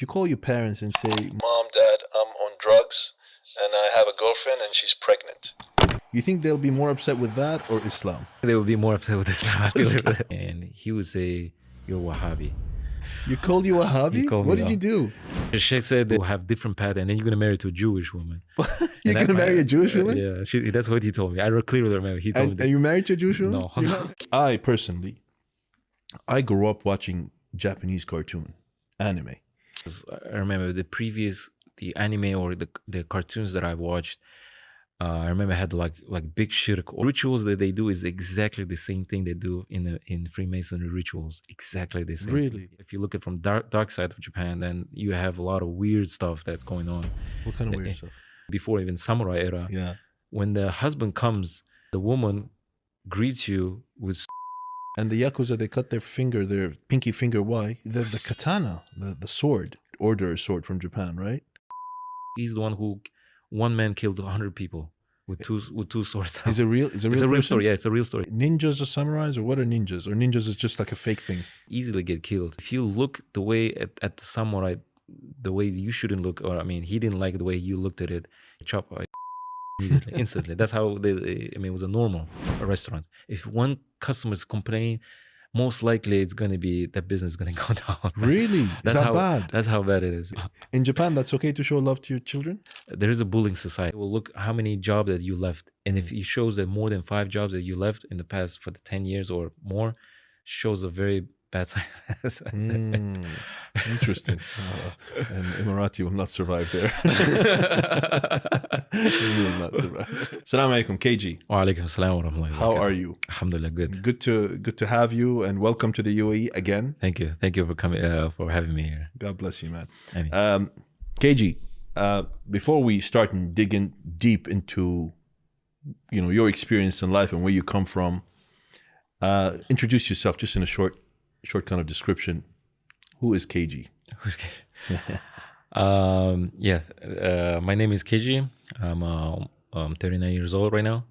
if you call your parents and say, Mom, Dad, I'm on drugs and I have a girlfriend and she's pregnant, you think they'll be more upset with that or Islam? They would be more upset with Islam. And he would say, you're Wahhabi. You called you Wahhabi? What did you do? The sheikh said they will have different path and then you're going to marry to a Jewish woman. You're going to marry a Jewish woman? Yeah, that's what he told me. I clearly remember. He told me. Are you married to a Jewish woman? No. I personally, I grew up watching Japanese cartoon, anime. I remember the anime or the cartoons that I watched. I remember I had like big shirk rituals that they do is exactly the same thing they do in Freemasonry rituals. Exactly the same. Really? If you look at from dark side of Japan, then you have a lot of weird stuff that's going on. What kind of weird stuff? Before even samurai era. Yeah. When the husband comes, the woman greets you with. And the Yakuza, they cut their pinky finger. Why? The katana, the sword, order sword from Japan, right? He's the one who. One man killed 100 people with two swords. Is it real? It's a real story. Yeah, it's a real story. Ninjas are samurais, or what are ninjas? Or ninjas is just like a fake thing? Easily get killed. If you look the way at the samurai, the way you shouldn't look, or I mean, he didn't like the way you looked at it. Chop immediately, instantly. That's how it was a normal restaurant. If one customer is complaining, most likely it's going to be that business is going to go down. Really? Is that bad? That's how bad it is. In Japan, that's okay to show love to your children? There is a bullying society. Well, look how many jobs that you left. And if it shows that more than 5 jobs that you left in the past for the 10 years or more, shows a very bad sign. Interesting. And Emirati will not survive there. He will not survive. Assalamu alaikum, KG. Wa alaikum assalam wa rahmatullahi wa barakatuh. How are you? Alhamdulillah, good. Good to have you and welcome to the UAE again. Thank you for coming for having me here. God bless you, man. KG, before we start and dig in deep into your experience in life and where you come from, introduce yourself just in a short kind of description. Who is KG? Who's KG? My name is KG. I'm 39 years old right now.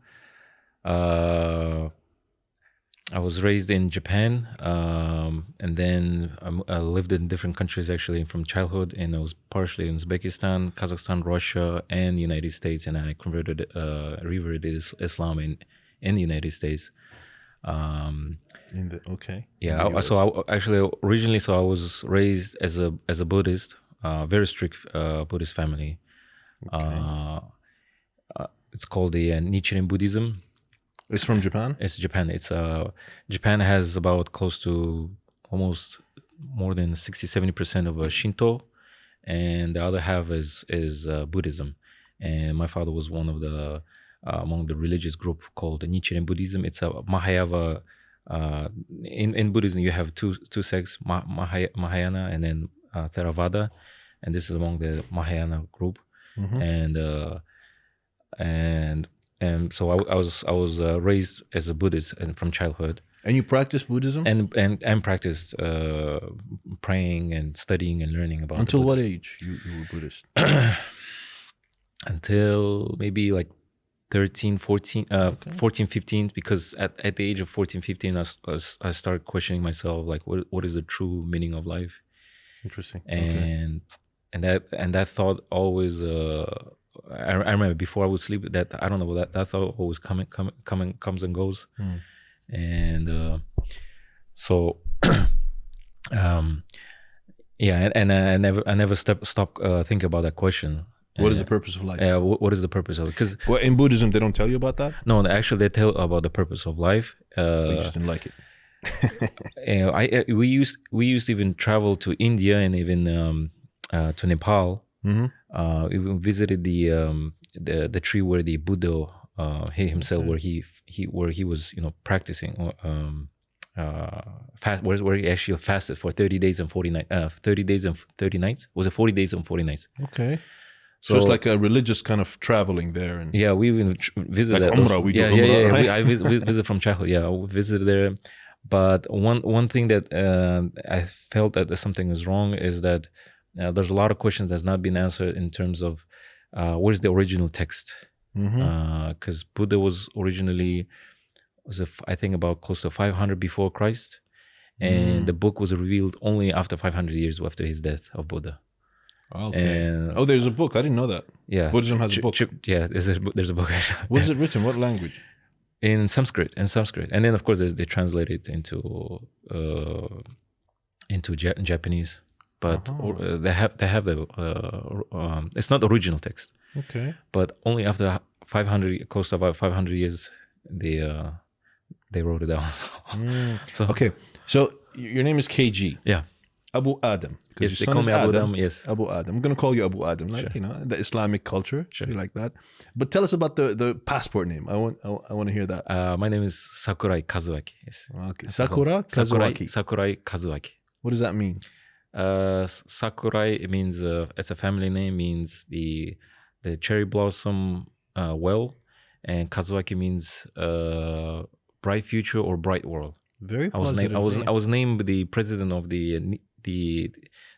I was raised in Japan, and then I lived in different countries actually from childhood, and I was partially in Uzbekistan, Kazakhstan, Russia, and the United States, and I reverted Islam in the United States. Originally I was raised as a Buddhist, very strict Buddhist family. Okay. It's called the Nichiren Buddhism. It's from Japan? It's Japan. It's Japan has about close to almost more than 60-70% of Shinto, and the other half is Buddhism. And my father was one of the among the religious group called the Nichiren Buddhism. It's a Mahayana. In Buddhism, you have two sects, Mahayana and then Theravada, and this is among the Mahayana group. Mm-hmm. And so I was raised as a Buddhist and from childhood. And you practiced Buddhism? And practiced praying and studying and learning about. Until what age you were Buddhist? Until maybe like 13, 14, 14, 15, because at the age of 14, 15, I started questioning myself, like, what is the true meaning of life? Interesting. And that thought always, I remember before I would sleep, that I don't know, that thought always comes and goes. And so and I never stopped thinking about that question. What is the purpose of life? What is the purpose of it? Because in Buddhism, they don't tell you about that? No, actually, they tell about the purpose of life. You just didn't like it. We used to even travel to India and even to Nepal. Mm-hmm. We even visited the tree where the Buddha he himself, where he was practicing where he actually fasted for 30 days and 40 nights. 30 days and 30 nights? Was it 40 days and 40 nights? Okay. So it's like a religious kind of traveling there, and we even visited like Umrah. We do Umrah, right? I visit from childhood. I visited there, but one thing that I felt that something is wrong is that there's a lot of questions that's not been answered in terms of where's the original text, because Buddha was originally I think about close to 500 before Christ, and the book was revealed only after 500 years after his death of Buddha. Okay. And There's a book. I didn't know that. yeah, Buddhism has a book. There's a book. What is it written? What language? In Sanskrit, and then of course they translate it into Japanese, but they have the it's not the original text. Okay. But only after 500, close to about 500 years, they wrote it down. So okay. So your name is KG. Yeah. Abu Adam. Yes, they call me Abu Adam. Yes. Abu Adam. I'm going to call you Abu Adam, like, the Islamic culture. Sure. You like that. But tell us about the passport name. I want to hear that. My name is Sakurai Kazuaki. Yes. Okay. Sakurai Kazuaki. What does that mean? Sakurai, it means it's a family name, means the cherry blossom well, and Kazuaki means bright future or bright world. Very positive. I was named the president of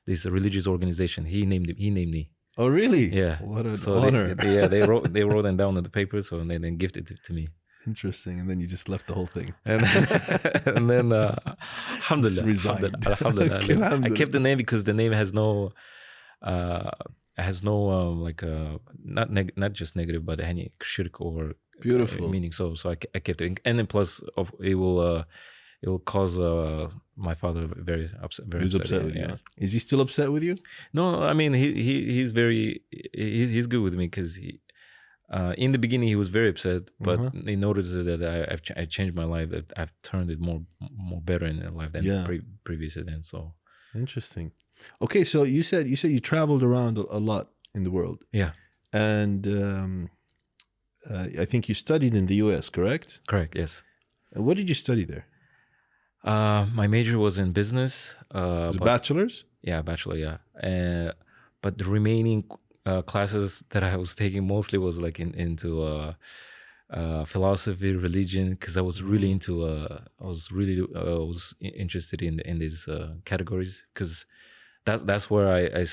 this religious organization. He named me. Oh, really? Yeah. What an honor. They wrote them down on the paper, so and they then gifted it to me. Interesting. And then you just left the whole thing. And then alhamdulillah, resigned. Alhamdulillah. I kept the name because the name has no not just negative, but any shirk or beautiful meaning. So I kept it, and then plus it will cause my father very upset. He's upset with you. Is he still upset with you? No, I mean he's good with me because in the beginning he was very upset, but he noticed that I changed my life, that I've turned it more better in life than previously. Then so interesting. Okay, so you said you traveled around a lot in the world. Yeah, and I think you studied in the U.S. Correct? Correct. Yes. What did you study there? My major was in business. Bachelor's? Yeah, bachelor. Yeah, but the remaining classes that I was taking mostly was like into philosophy, religion, because I was really into. I was interested in these categories, because that's where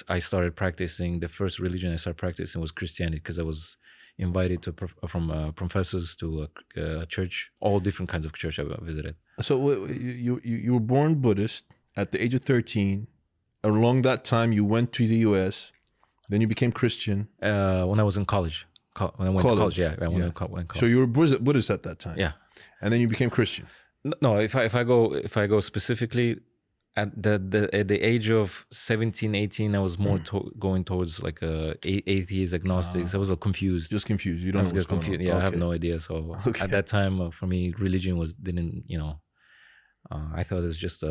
I started practicing. The first religion I started practicing was Christianity, because I was invited from professors to a church, all different kinds of church I visited. So you were born Buddhist at the age of 13. Along that time, you went to the U.S. Then you became Christian. When I was in college. When I went to college, yeah. When I went to college. So you were Buddhist at that time. Yeah. And then you became Christian. No, if I go specifically, at the age of 17, 18, I was more going towards like atheist, agnostics. I was confused. Just confused. You don't know what's going on. Yeah, okay. I have no idea. So at that time, for me, religion didn't. I thought it was just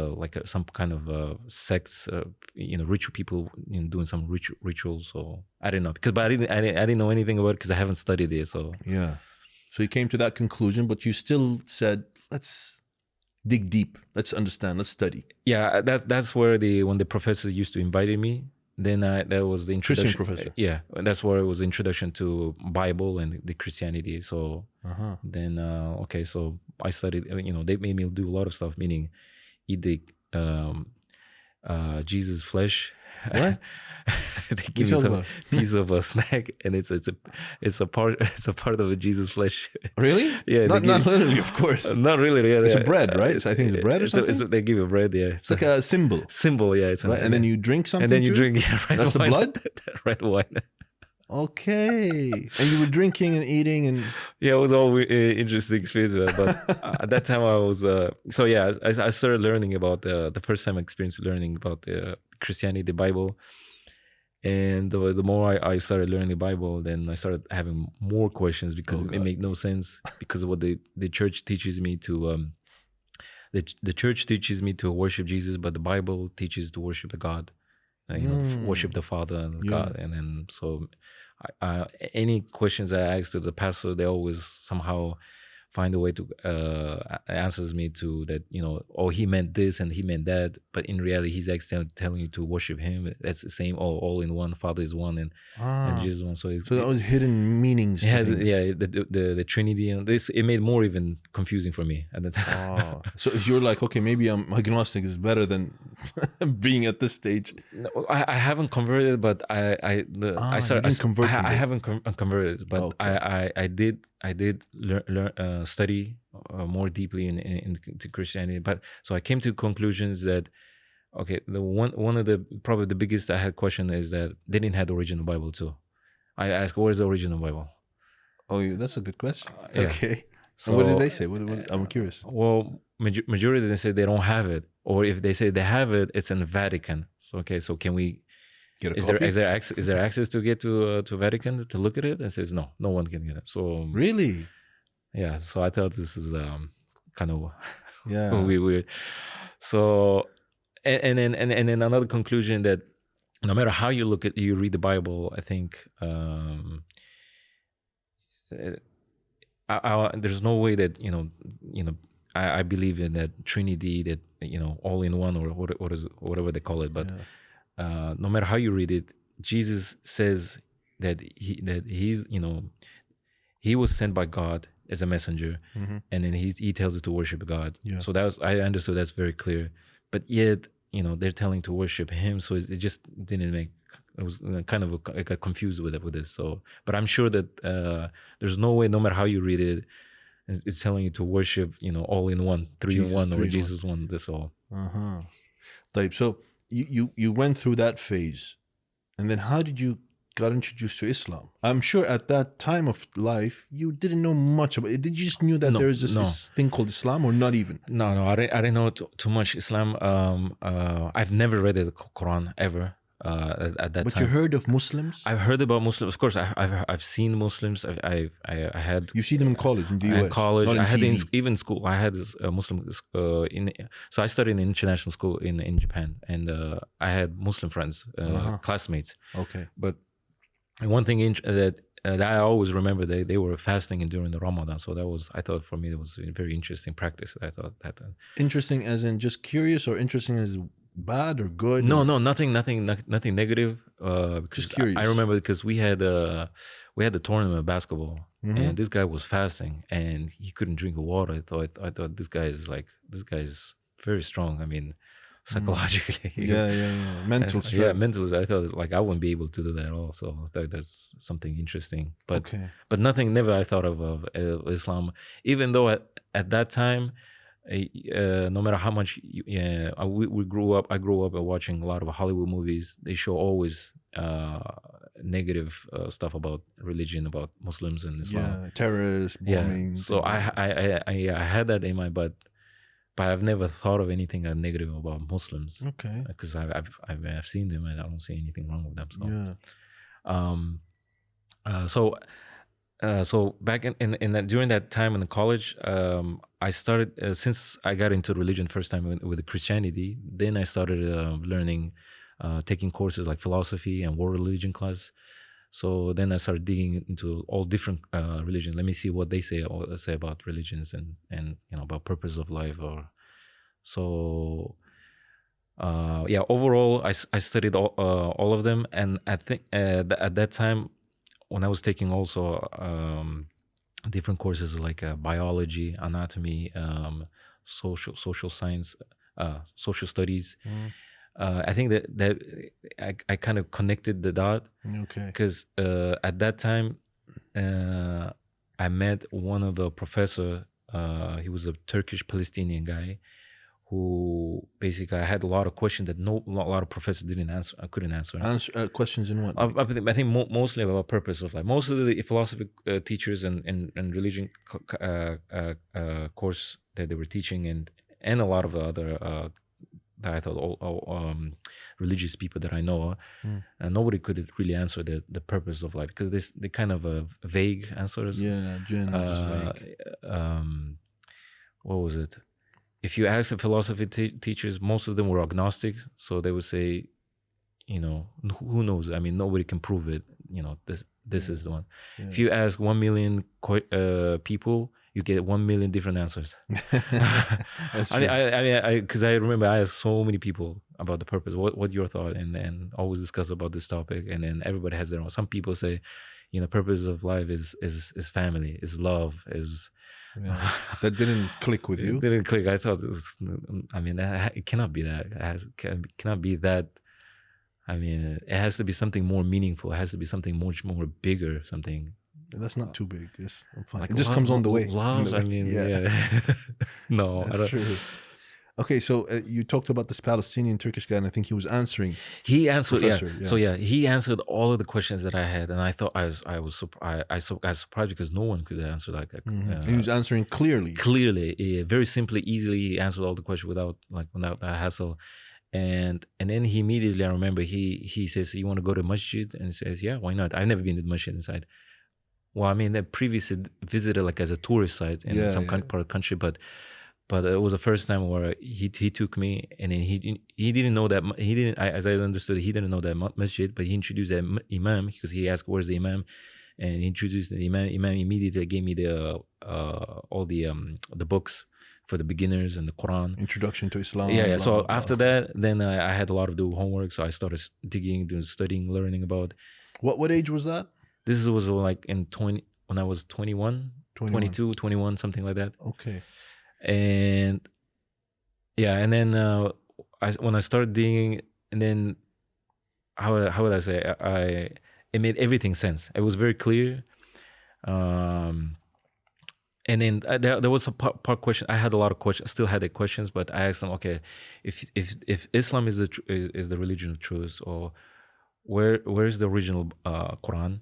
some kind of sects, ritual people doing some rituals. So I didn't know, but I didn't know anything about it because I haven't studied it. So yeah, so you came to that conclusion, but you still said, let's dig deep, let's understand, let's study. Yeah, that's where when the professors used to invite me. Then that was the introduction. Christian professor. Yeah, that's where it was the introduction to Bible and the Christianity. So then so I studied. They made me do a lot of stuff, meaning eat the Jesus flesh. What? They give you some piece of a snack, and it's a part of a Jesus flesh. Really? Yeah. Not literally, of course. Not really. Yeah, it's a bread, right? I think it's bread or something. They give you bread. Yeah. It's like a symbol. Symbol. Yeah. It's right? And then you drink something. And then you drink. Yeah, red That's wine. The blood. Red wine. Okay. And you were drinking and eating and. Yeah, it was all interesting experience. But at that time I was. I started learning about the first time I experienced learning about Christianity, the Bible. And the more I started learning the Bible, then I started having more questions, because it made no sense, because of what the church teaches me to the church teaches me to worship Jesus, but the Bible teaches to worship the God, worship the Father and God. And then so any questions I asked to the pastor, they always somehow find a way to answers me to that, he meant this and he meant that, but in reality he's actually telling you to worship him. That's the same, all in one, Father is one, and Jesus is one. So that was hidden meanings. The Trinity, and this, it made more even confusing for me at the time. So you're like, okay, maybe I'm agnostic is better than being at this stage. No, I haven't converted, but I haven't converted, but okay. I did learn study more deeply into Christianity. But so I came to conclusions that Okay, the one of the probably the biggest I had question is that they didn't have the original Bible too. I asked, where's the original Bible? Oh, yeah, that's a good question. Yeah. Okay. So And what did they say? I'm curious. well, majority they say they don't have it, or if they say they have it, it's in the Vatican. So okay, so can we? Get a Is copy? there access to get to Vatican to look at it? And says no one can get it. So Really? yeah, so I thought this is kind of Yeah. weird. So and then another conclusion that no matter how you read the Bible, I think there's no way that I believe in that Trinity, that all in one, or whatever they call it. But no matter how you read it, Jesus says that he's he was sent by God as a messenger, and then he tells you to worship God. Yeah. So I understood that's very clear. But yet they're telling to worship Him, so it just didn't make. I was kind of I got confused with this. So, but I'm sure that there's no way, no matter how you read it, it's telling you to worship, all in one, three in one, or Jesus one. That's all. Type. So you went through that phase, and then how did you got introduced to Islam? I'm sure at that time of life you didn't know much about it. Did you just knew that there is this thing called Islam, or not even? No, I didn't know too much Islam. I've never read the Quran ever. At that but time. You heard of Muslims? I've heard about Muslims. Of course, I've seen Muslims. I had. You see them in college in the US. In college, not I had TV. Even school. I had this Muslim so I studied in international school in Japan, and I had Muslim friends, classmates. Okay. But one thing that I always remember, they were fasting during the Ramadan. So I thought for me it was a very interesting practice. I thought that interesting as in just curious, or interesting as bad or good? No, nothing negative. Just curious. I remember because we had the tournament of basketball, and this guy was fasting and he couldn't drink water. I thought this guy is very strong. I mean, psychologically. Yeah. Mental strength. Yeah, mentally. I thought I wouldn't be able to do that at all. So I thought that's something interesting. But nothing. Never I thought of Islam, even though at that time. No matter how much we grew up, I grew up watching a lot of Hollywood movies. They show always negative stuff about religion, about Muslims and Islam. Yeah, terrorists, bombings. Yeah. So I had that in my but I've never thought of anything negative about Muslims. Okay. Because I've seen them and I don't see anything wrong with them. So so back in that, during that time in college, I started since I got into religion first time with Christianity. Then I started learning, taking courses like philosophy and world religion class. So then I started digging into all different religions. Let me see what they say about religions and about purpose of life. Overall, I studied all of them, and I think at that time, when I was taking also different courses like biology, anatomy, social science, social studies, I think that I kind of connected the dot. Okay. Because at that time, I met one of the professor. He was a Turkish Palestinian guy, who basically I had a lot of questions that a lot of professors didn't answer. I couldn't answer. Questions in what? I think mostly about purpose of life. Most of the philosophy teachers and religion course that they were teaching, and a lot of other that I thought all religious people that I know, nobody could really answer the purpose of life, because they kind of vague answers. Yeah, just vague. What was it? If you ask the philosophy teachers, most of them were agnostic, so they would say, who knows? I mean, nobody can prove it. This is the one. Yeah. If you ask 1 million people, you get 1 million different answers. That's true. Because I remember I asked so many people about the purpose. What your thought? And always discuss about this topic. And then everybody has their own. Some people say, purpose of life is family, is love, is. Yeah. That didn't click with you. It didn't click. I thought it cannot be that. It cannot be that. I mean, it has to be something more meaningful. It has to be something much more bigger. Something. That's not too big. I'm fine. Like it just comes on the way. Love. I mean, yeah. No, that's true. Okay, so you talked about this Palestinian Turkish guy, and I think he was answering. He answered, Professor, yeah. So he answered all of the questions that I had, and I thought I was surprised because no one could answer like. He was answering clearly. Clearly, very simply, easily. He answered all the questions without that hassle, and then he immediately, I remember, he says, "You want to go to masjid?" And he says, "Yeah, why not? I've never been to the masjid inside." Well, I mean, I previously visited like as a tourist site in some part of the country, but it was the first time where he took me, and then he didn't know that as I understood, he didn't know that masjid, but he introduced the imam because he asked, "Where's the imam?" And he introduced the imam. Imam immediately gave me the all the books for the beginners and the Quran. Introduction to Islam. Yeah. So after that, then I had a lot of do homework, so I started digging, studying, learning about. What age was that? This was like when I was 21, 22, 21, something like that. Okay. And and then when I started digging, and then how would I say, it made everything sense. It was very clear. And then there was a part question. I had a lot of questions. Still had the questions, but I asked them, okay, if Islam is the religion of truth, or where's the original Quran,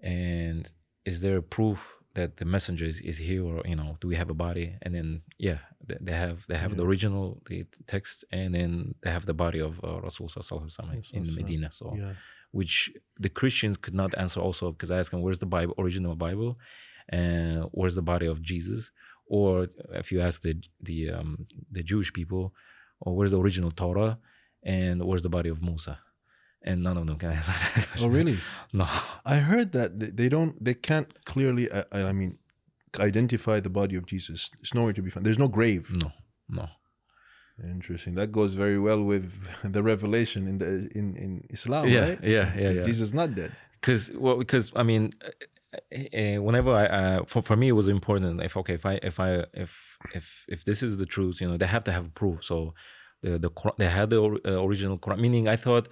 and is there proof that the messenger is here, or do we have a body? And then they have the original, the text, and then they have the body of Rasul Sallallahu Alaihi Wasallam in Medina. So which the Christians could not answer also, because I asked them, where's the Bible, original Bible, and where's the body of Jesus? Or if you ask the Jewish people, or where's the original Torah, and where's the body of Musa? And none of them can answer that question. Oh, really? No. I heard that they can't clearly, I mean, identify the body of Jesus. It's nowhere to be found. There's no grave. No. Interesting. That goes very well with the revelation in Islam, right? Yeah. Jesus is not dead. Because I mean, whenever for me it was important. If this is the truth, they have to have proof. So they had the original Quran. Meaning, I thought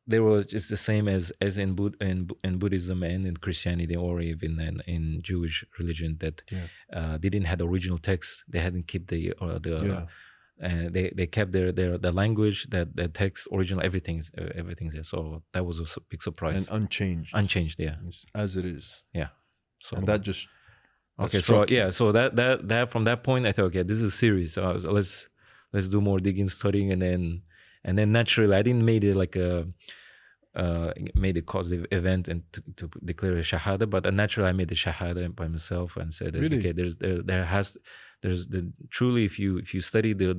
they were just the same as in Buddhism and in Christianity, or even in Jewish religion, that they didn't have the original text. They hadn't kept they kept their language, the text, original, everything's there. So that was a big surprise. And unchanged. Unchanged, yeah. As it is. Yeah. So and that just. Okay, so so that from that point I thought, okay, this is serious. So let's do more digging, studying, and then naturally I didn't make it like made a causative event and to declare a shahada, but naturally I made the shahada by myself and said, really? Okay, there's truly if you study the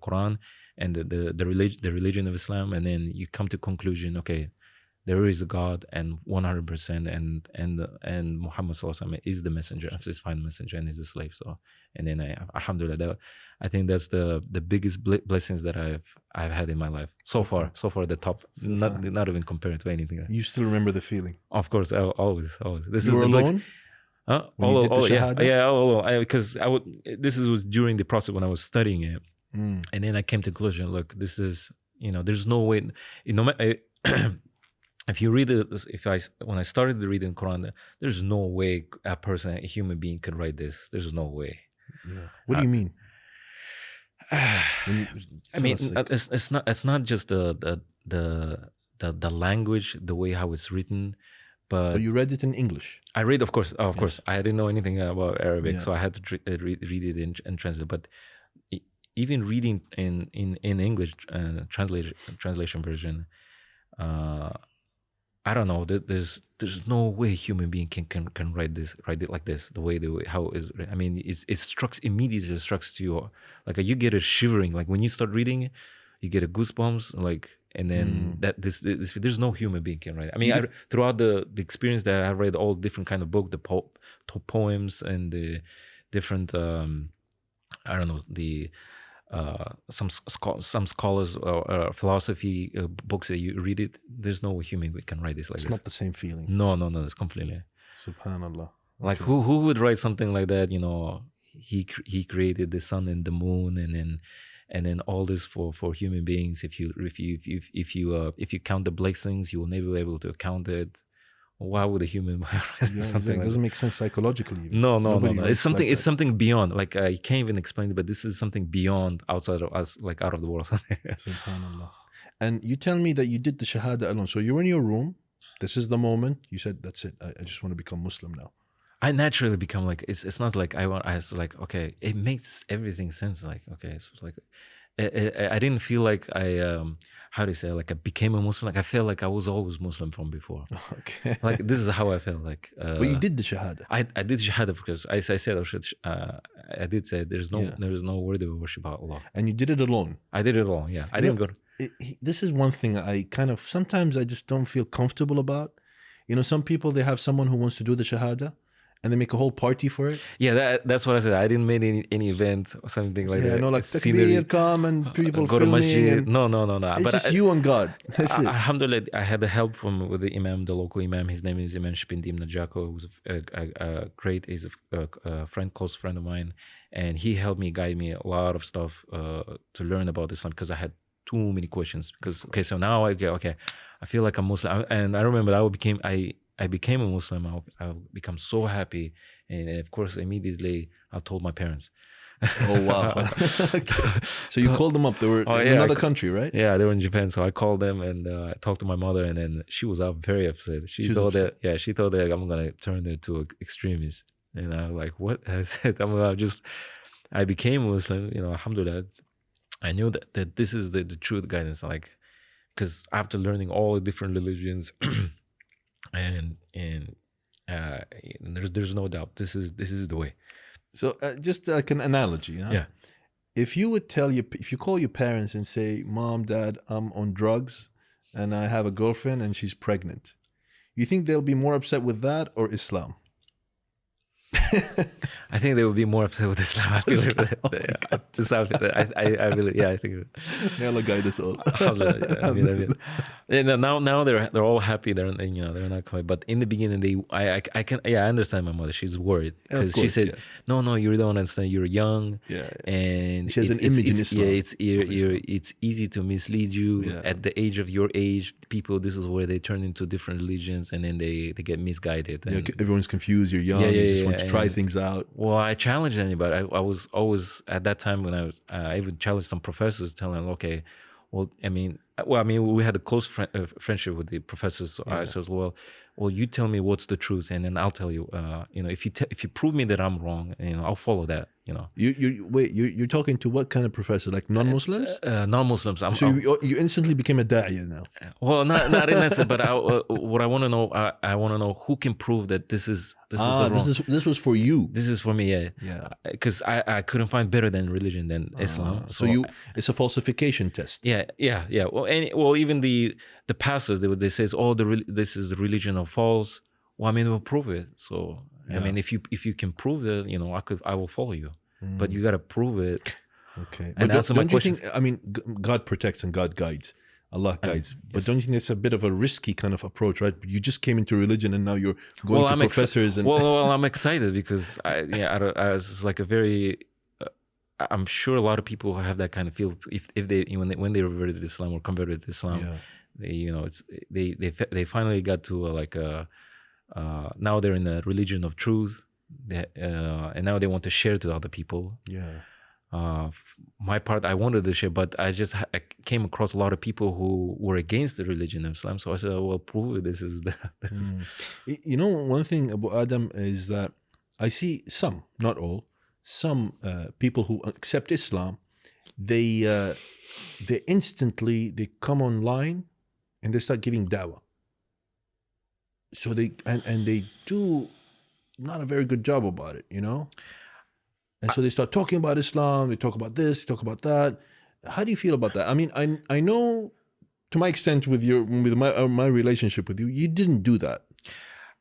Quran and the religion of Islam, and then you come to conclusion, okay, there is a God, and 100%, and Muhammad Sallallahu Alaihi Wasallam is the messenger, his final messenger, and is a slave. So, and then alhamdulillah, I think that's the biggest blessings that I've had in my life so far. The top, not even compared to anything. You still remember the feeling? Of course, always. This you is were the alone? Because this was during the process when I was studying it, and then I came to conclusion. Look, this is there's no way. If you read it, when I started reading Quran, there's no way a human being could write this. There's no way. Yeah. What do you mean? I mean, it's not just the language, the way how it's written, but you read it in English. I read, of course. I didn't know anything about Arabic, so I had to read it and translate. But even reading in English translation version, I don't know. There's no way a human being can write it like this. The way how it is. I mean, it immediately strikes to you. Like you get a shivering. Like when you start reading it, you get a goosebumps. Like, and then there's no human being can write it. I mean, throughout the experience that I read all different kind of book, the poems and the different I don't know, the some scholars or philosophy books that you read it, there's no human being can write this like this. It's not the same feeling. No, it's completely. Subhanallah. Like who would write something like that? He created the sun and the moon, and then all this for human beings. If you count the blessings, you will never be able to count it. why would a human Yeah, something exactly. It like doesn't make sense psychologically. Even. no. Nobody It's writes something. like It's that. something beyond. Like you can't even explain it, but this is something beyond, outside of us, like out of the world. Subhanallah. And you tell me that you did the Shahada alone. So you're in your room. This is the moment. You said, that's it. I just want to become Muslim now. I naturally become like, it's not like I want. I was like, okay, it makes everything sense. Like, okay, so it's like I didn't feel like how do you say, like I became a Muslim. Like I felt like I was always Muslim from before. Okay. Like this is how I felt. Like But you did the Shahada. I did Shahada because I said I did say there's no worthy worship but Allah. And you did it alone. I did it alone. Yeah, I didn't go. This is one thing I kind of, sometimes I just don't feel comfortable about. You know, some people, they have someone who wants to do the Shahada and they make a whole party for it. Yeah, that's what I said. I didn't make any event or something like that. Yeah, no, like Scenery. takbir, come and people Go to filming. masjid. And No. it's But just you and God. That's it. Alhamdulillah, I had the help with the imam, the local imam. His name is Imam Shpindim Najako, who's a great, he's a friend, close friend of mine. And he helped me, guide me a lot of stuff to learn about Islam, because I had too many questions. Because, okay, so now I feel like I'm Muslim. And I remember I became a Muslim. I become so happy. And of course, immediately I told my parents. Oh, wow. Okay. So you called them up. They were in another country, right? Yeah, they were in Japan. So I called them and I talked to my mother, and then she was very upset. She thought that I'm going to turn them to extremists. And I was like, what? I said, I became a Muslim, alhamdulillah. I knew that this is the truth guidance, like, because after learning all the different religions and there's no doubt this is the way. So just like an analogy, huh? Yeah. If you call your parents and say, Mom, Dad, I'm on drugs and I have a girlfriend and she's pregnant, you think they'll be more upset with that or Islam? I think they would be more upset with Islam. I think. I think. May Allah guide us all. Now they're all happy. They're not quite. But in the beginning, I understand my mother. She's worried because she said, no, you don't understand. You're young, and she has an image in Islam. It's easy to mislead you at the age of your age. People, this is where they turn into different religions, and then they get misguided. And, everyone's confused. You're young. You just want to try things out. Well, I challenged anybody. I was always, at that time when I even challenged some professors, telling them, okay, we had a close friendship with the professors. So I said, well, you tell me what's the truth, and then I'll tell you. If you prove me that I'm wrong, I'll follow that. You're talking to what kind of professor? Like non-Muslims? Non-Muslims. So you instantly became a da'iyah now. Well, not in that sense, but what I want to know, I want to know who can prove that this is wrong. This was for you. This is for me, yeah. Because I couldn't find better than religion than Islam. So it's a falsification test. Yeah. Well, even the pastors, they say, this is the religion of false. Well, we'll prove it. So if you can prove that, I will follow you. But you got to prove it. Okay. And but don't you think? God protects and God guides. Allah guides. But don't you think it's a bit of a risky kind of approach, right? You just came into religion and now you're going to professors. I'm excited because I was like a very. I'm sure a lot of people have that kind of feel if they when they reverted to Islam or converted to Islam. They finally got to now they're in the religion of truth, and now they want to share to other people. My part, I wanted to share, but I came across a lot of people who were against the religion of Islam. So I said, well, prove it. This is the. One thing about Adam is that I see some, not all, some people who accept Islam, they instantly come online and they start giving dawah. So they do not a very good job about it, And so they start talking about Islam. They talk about this. They talk about that. How do you feel about that? I know, to my extent, with my relationship with you, you didn't do that.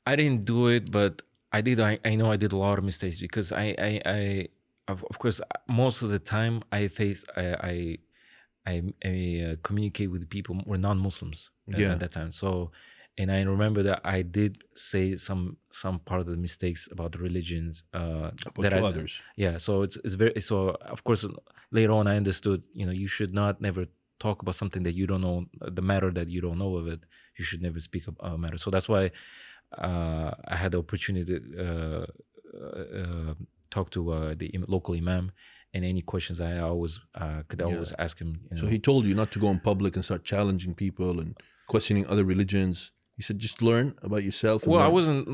I didn't do it, but I did. I know I did a lot of mistakes because I of course, most of the time I communicate with people who were non-Muslims at that time. So. And I remember that I did say some part of the mistakes about the religions others. Yeah, so it's very, so of course later on I understood, you should never talk about something that you don't know, the matter that you don't know of it. You should never speak about matter. So that's why I had the opportunity to talk to the local imam, and any questions I always could always ask him. So he told you not to go in public and start challenging people and questioning other religions. He said, just learn about yourself. Well, I wasn't,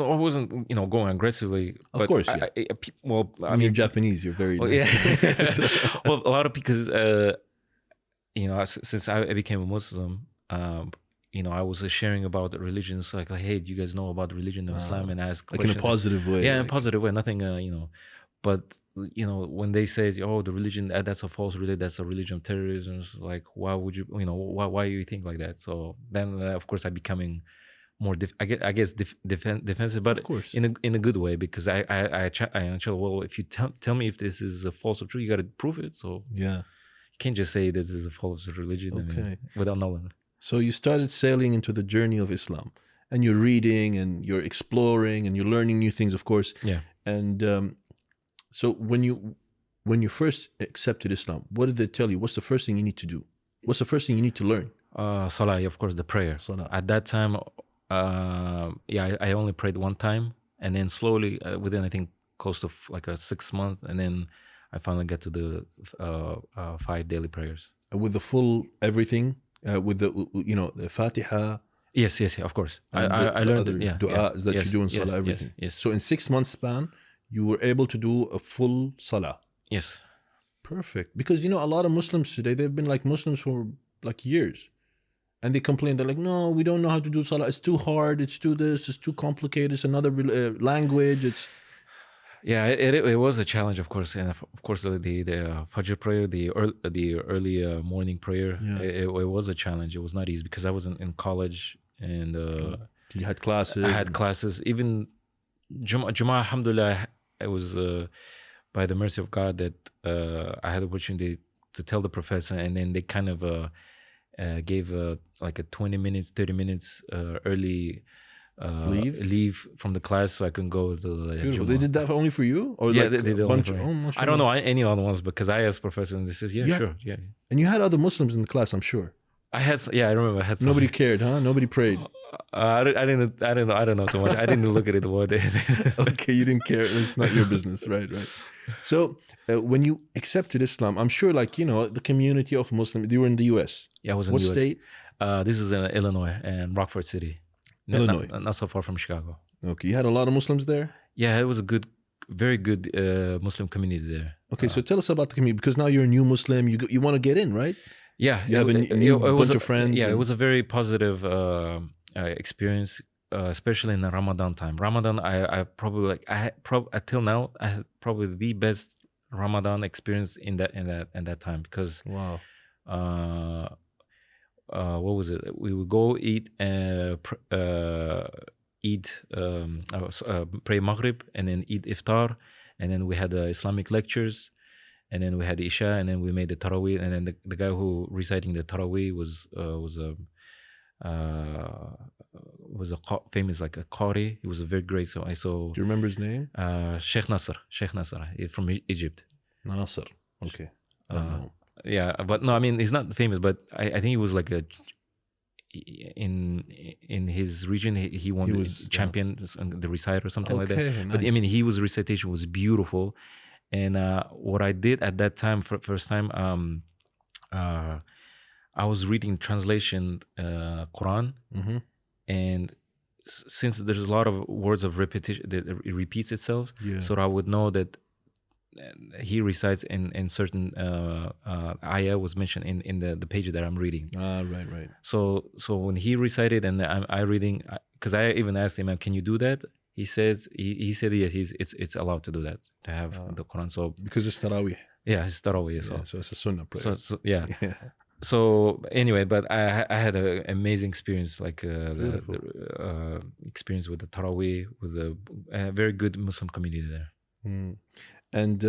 going aggressively. Of course, yeah. I mean, you're Japanese. You're very nice. Yeah. So, well, a lot of because, since I became a Muslim, I was sharing about the religions. Like, hey, do you guys know about the religion of Islam? And ask questions. Like in a positive way. Yeah, in a positive way. Nothing, But when they say, "Oh, the religion that's a false religion, that's a religion of terrorism," it's like, why would you, why you think like that? So then, of course, I'm becoming more, defensive, but in a good way, because I well, if you tell me if this is a false or true, you got to prove it. So yeah, you can't just say this is a false religion without knowing. So you started sailing into the journey of Islam, and you're reading and you're exploring and you're learning new things, of course. Yeah. And so when you first accepted Islam, what did they tell you? What's the first thing you need to do? What's the first thing you need to learn? Salah, of course, the prayer. Salah. At that time, I only prayed one time, and then slowly, within I think close to like a 6 month, and then I finally get to the 5 daily prayers. With the full everything, with the Fatiha. Yes, of course. I learned the du'as that you do in Salah, everything. Yes. So in 6 months span, you were able to do a full Salah. Yes. Perfect. Because, a lot of Muslims today, they've been like Muslims for like years. And they complain, they're like, no, we don't know how to do Salah. It's too hard. It's too this. It's too complicated. It's another language. Yeah, it was a challenge, of course. And of course, the Fajr prayer, the early morning prayer, it was a challenge. It was not easy because I was in college and... you had classes? I had classes. Even Jummah, alhamdulillah, it was by the mercy of God that I had the opportunity to tell the professor, and then they kind of gave like a 20 minutes, 30 minutes early leave from the class so I can go to the Beautiful. They did that only for you? Or yeah, like they did only for me. I don't know any other ones because I asked professor and they says, sure. Yeah. And you had other Muslims in the class, I'm sure. I remember I had some. Nobody cared, huh? Nobody prayed. I don't know too much. I didn't look at it one day. Okay, you didn't care. It's not your business, right? So when you accepted Islam, I'm sure, the community of Muslims. You were in the U.S. Yeah, I was in the U.S. What state? This is in Illinois and Rockford City. Illinois, not so far from Chicago. Okay, you had a lot of Muslims there. Yeah, it was a very good Muslim community there. Okay, so tell us about the community, because now you're a new Muslim. You want to get in, right? Yeah, you have a new bunch of friends. Yeah, it was a very positive experience, especially in the Ramadan time. Ramadan, I probably until now I had probably the best Ramadan experience in that time because wow. What was it? We would go pray Maghrib, and then eat iftar, and then we had Islamic lectures, and then we had Isha, and then we made the Taraweeh, and then the guy who reciting the Taraweeh was famous, like a Qari. He was a very great. So do you remember his name? Sheikh Nasser from Egypt. Nasser. Okay. I don't know. Yeah, but no, I mean he's not famous, but I think he was like in his region he won the champion, the reciter or something like that. Nice. But I mean his recitation was beautiful, and what I did at that time for first time, I was reading translation Quran, and since there's a lot of words of repetition that it repeats itself, so I would know that he recites in certain ayah was mentioned in the page that I'm reading. Right. So when he recited and I reading, because I even asked him, can you do that? He says he said yes, it's allowed to do that, to have the Quran. So because it's Taraweeh. Yeah, it's Taraweeh. So it's a Sunnah prayer. So yeah. So anyway, but I had an amazing experience, like the experience with the Taraweeh, with a very good Muslim community there. And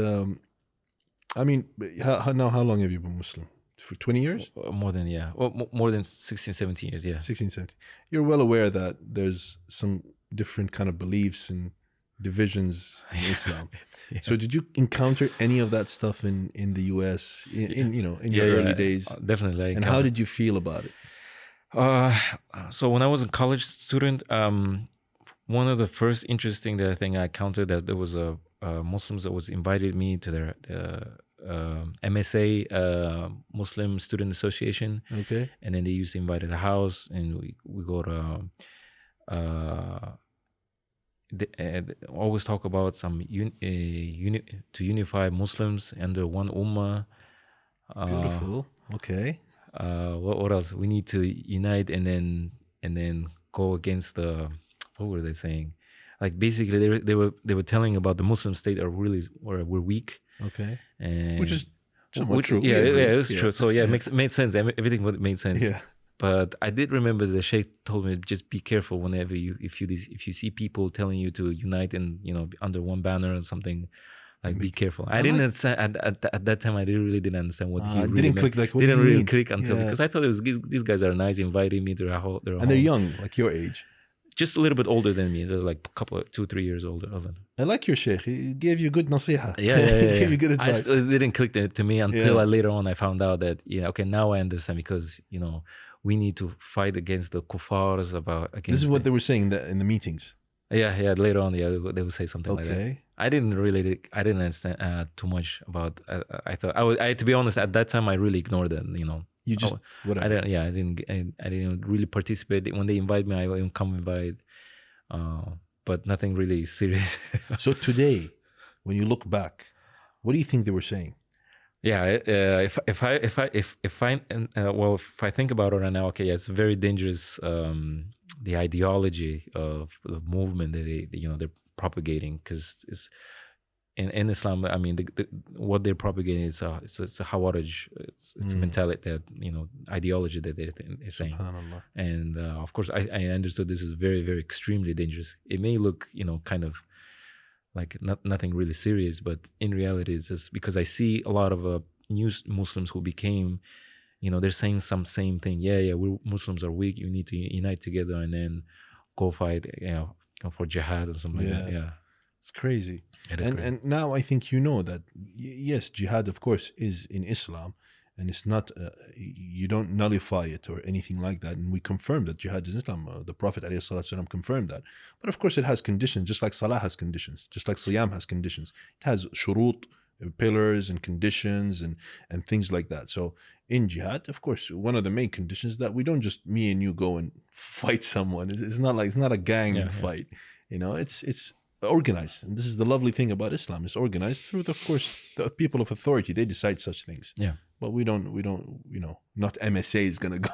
I mean, how long have you been Muslim? For 20 years? More than, more than 16, 17 years, yeah. 16, 17. You're well aware that there's some different kind of beliefs and divisions in Islam. So did you encounter any of that stuff in the US in your early days? Definitely. And how did you feel about it? So when I was a college student, One of the first interesting that I think I counted that there was a Muslims that was invited me to their MSA Muslim Student Association, Okay. and then they used to invite at a house, and we go to. They always talk about some to unify Muslims under one ummah. Beautiful. Okay. What else? We need to unite and then go against the. What were they saying? Like basically, they were telling about the Muslim state are really were weak. Okay. And Which is somewhat true. Yeah, it was true. So yeah, it made sense. Everything made sense. Yeah. But I did remember the Sheikh told me just be careful whenever if you see people telling you to unite and under one banner or something, like be careful. I didn't understand at that time. I didn't understand what he really didn't meant. click. Like what didn't do you really mean? click until because I thought it was these guys are nice, inviting me to their home. And they're young, like your age. Just a little bit older than me. They're like a couple, 2-3 years older. I like your sheikh. He gave you good nasiha. Yeah. Gave you good advice. It didn't click to me until later on I found out that okay, now I understand because we need to fight against the kuffars against. This is what they were saying in the meetings. Yeah. Later on, they would say something like that. I didn't understand too much about. I thought to be honest, at that time I really ignored it. You just whatever. I didn't really participate when they invite me. I wouldn't come invite, but nothing really serious. So today, when you look back, what do you think they were saying? Yeah, if I think about it right now, okay, yeah, it's very dangerous. The ideology of the movement that they're propagating, because it's in Islam. I mean, what they're propagating is it's a Khawarij. It's a mentality that ideology that they're saying. And of course, I understood this is very, very extremely dangerous. It may look kind of like nothing really serious, but in reality, it's just because I see a lot of new Muslims who became, they're saying some same thing. Yeah, we Muslims are weak. You need to unite together and then go fight, for jihad or something like that. Yeah, it's crazy. It is crazy. And now I think that yes, jihad of course is in Islam, and it's not you don't nullify it or anything like that. And we confirm that jihad is Islam. The Prophet ﷺ confirmed that. But of course, it has conditions, just like salah has conditions, just like siyam has conditions. It has shurut, pillars and conditions and things like that. So in jihad, of course, one of the main conditions is that we don't just me and you go and fight someone. It's not a gang fight. It's organized, and this is the lovely thing about Islam. It's organized through, of course, the people of authority. They decide such things. Yeah. But we don't, not MSA is going to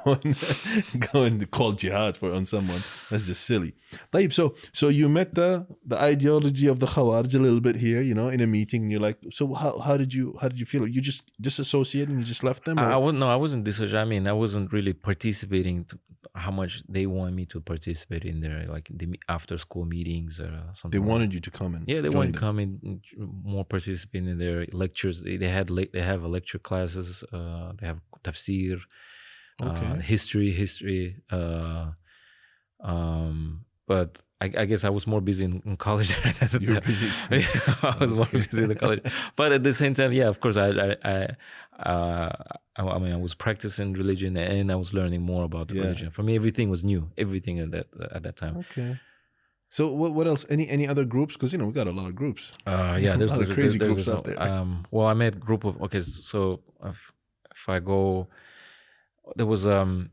go and call jihad on someone. That's just silly. طيب, so you met the ideology of the Khawarij a little bit here, in a meeting, and you're like, so how did you feel? You just disassociated and you just left them? I wasn't dissociating. I mean, I wasn't really participating to how much they wanted me to participate in their the after school meetings or something. They wanted you to come in. Yeah, they wanted to come in more, participate in their lectures. They have lecture classes. They have tafsir, history. But I guess I was more busy in college. You were busy. I was more busy in the college. But at the same time, yeah, of course, I mean, I was practicing religion and I was learning more about religion. For me, everything was new. Everything at that time. Okay. So what else? Any other groups? Because we got a lot of groups. There's a lot of crazy groups out there. Well, I met a group of so if I go, there was the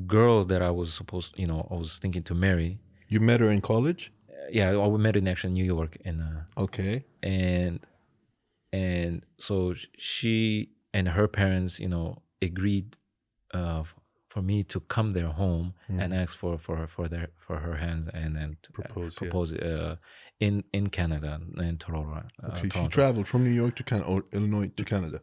girl that I was supposed, I was thinking to marry. You met her in college? Yeah, we met in actually New York, okay. And so she and her parents, agreed for me to come their home and ask for her hand and then to propose in Canada, in Toronto. Okay, she traveled from New York to Illinois to Canada.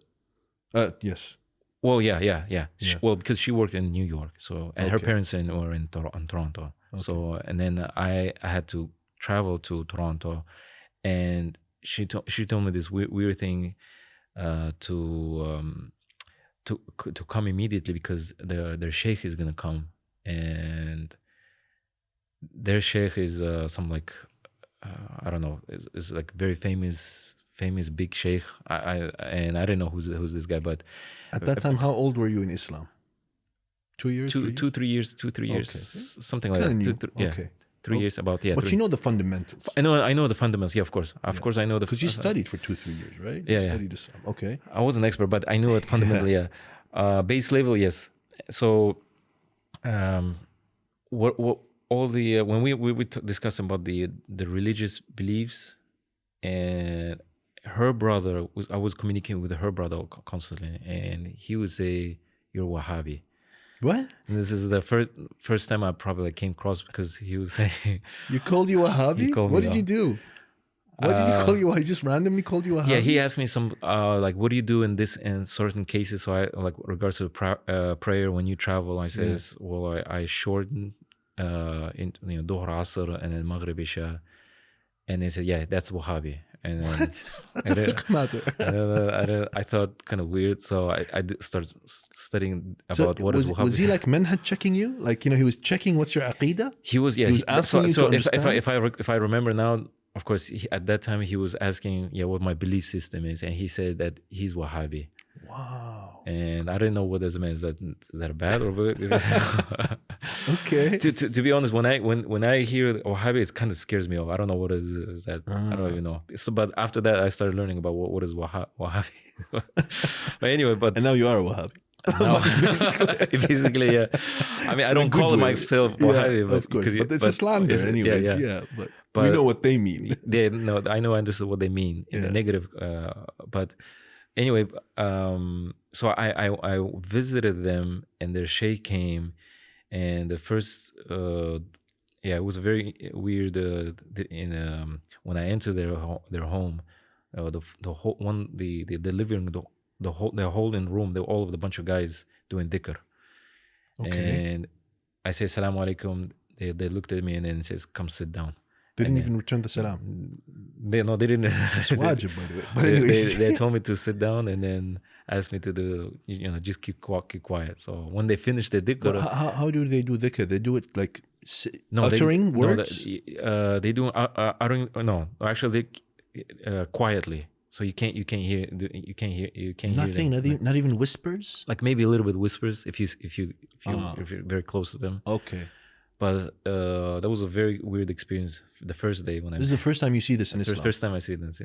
Yes. Well, yeah. Well, because she worked in New York, so and her parents were in Toronto. Okay. So and then I had to travel to Toronto, and she told me this weird thing to come immediately because their sheikh is gonna come, and their sheikh is some I don't know, is like very famous big sheikh. I don't know who's this guy, but at that time, how old were you in Islam? 2 years? 3 years, 3 years, Okay. something like Kinda that. new. Yeah. Okay. 3 years about, yeah. But you know the fundamentals. I know the fundamentals. Yeah, of course. Of course, I know the. Because you studied for 2-3 years, right? Yeah, you yeah. studied Islam. Okay. I was an expert, but I knew it fundamentally. Yeah. Base level, yes. So, what all the when we discussed about the religious beliefs, and her brother I was communicating with her brother constantly, and he would say, "You're Wahhabi." What? And this is the first time I probably came across, because he was saying, You called you Wahhabi? He called me What did you do? What did he call you? He just randomly called you Wahhabi? yeah, he asked me some like, what do you do in certain cases? So I, like, regards to prayer when you travel, I says, well, I shorten in Dhuhr, Asr, and then Maghrib, Isha. And they said, yeah, that's Wahhabi. And then, That's a fiqh matter. I thought kind of weird, so I started studying about what is Wahhabi. Was he like manhaj checking you? Like, he was checking what's your aqidah? He was, yeah. He was asking you to understand? If I remember now, of course, at that time he was asking, what my belief system is, and he said that he's Wahhabi. Wow. And I didn't know what does it mean. Is that bad or good? Okay. To be honest, when I hear Wahhabi, it kind of scares me off. I don't know what it is that. I don't even know. So, but after that, I started learning about what is Wahhabi. But anyway, and now you are a Wahhabi. No, basically, yeah. I mean, I don't call myself Wahhabi, of course. But it's a slander, anyways. Yeah, but we know what they mean. I understood what they mean in the negative. But anyway, so I visited them, and their sheikh came, and the first, it was very weird. When I entered their home, the whole one, the living room, their whole in room, all of the bunch of guys doing dhikr. Okay. And I say Assalamu alaikum. They looked at me and then says, come sit down. They didn't even return the salam. They didn't. It's wajib, by the way. But anyways, they told me to sit down and then asked me to do, just keep quiet. So when they finished the dhikr, how do they do dhikr? They do it like uttering words. They do uttering. No, actually, quietly. So you can't hear Nothing, not even whispers. Like maybe a little bit whispers if you're very close to them. Okay. But that was a very weird experience the first day when I. This is the first time you see this in Islam. First time I see this.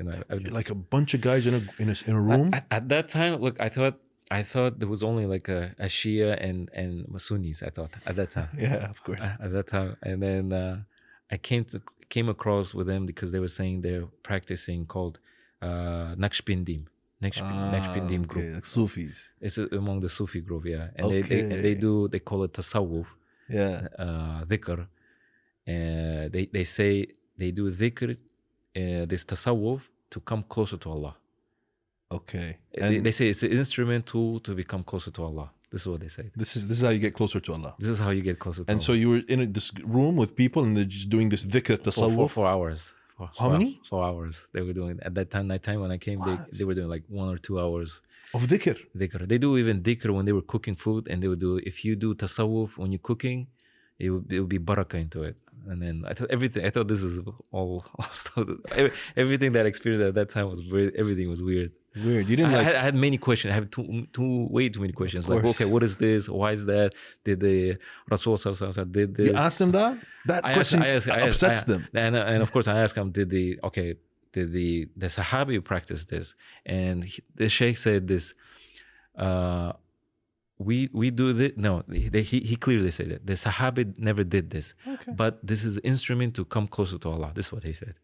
Like a bunch of guys in a room. At that time, look, I thought there was only like a Shia and Sunnis. I thought at that time. Yeah, of course. At that time, and then I came across with them because they were saying they're practicing called Naqshbindim. Naqshbindim group. Okay, like Sufis. It's among the Sufi group, yeah. And they call it tasawwuf. Yeah. Dhikr. They say they do dhikr, this tasawwuf, to come closer to Allah. Okay. They say it's an instrument to become closer to Allah. This is what they say. This is how you get closer to Allah. This is how you get closer to Allah. And so you were in this room with people and they're just doing this dhikr tasawwuf? 4 hours. How many? 4 hours. They were doing at that time, nighttime when I came, they were doing like 1 or 2 hours. Of dhikr? Dhikr. They do even dhikr when they were cooking food, and they would do, if you do tasawwuf when you're cooking, it would be barakah into it. And then I thought this is all stuff. Everything that I experienced at that time was everything was weird. Weird. You didn't I had many questions. I have way too many questions. Like, okay, what is this? Why is that? Did the Rasul did this? You asked them that? That question upsets them. And of course I asked him, did the Sahabi practice this? And the Sheikh said this, we do this. No, he clearly said that the Sahabi never did this. Okay. But this is an instrument to come closer to Allah. This is what he said.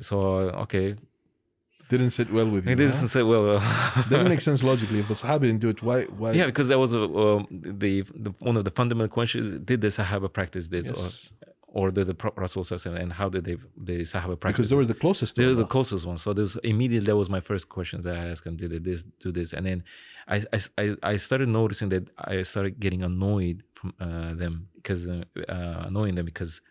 So, okay. Didn't sit well with you. It didn't sit well. Doesn't make sense logically. If the Sahaba didn't do it, why? Yeah, because that was the one of the fundamental questions. Did the Sahaba practice this? Yes. Or did the Rasul, and how did the Sahaba practice? Because they were the closest. They were the closest ones. So immediately that was my first question that I asked him. Did they do this? And then I started noticing that I started getting annoyed from them because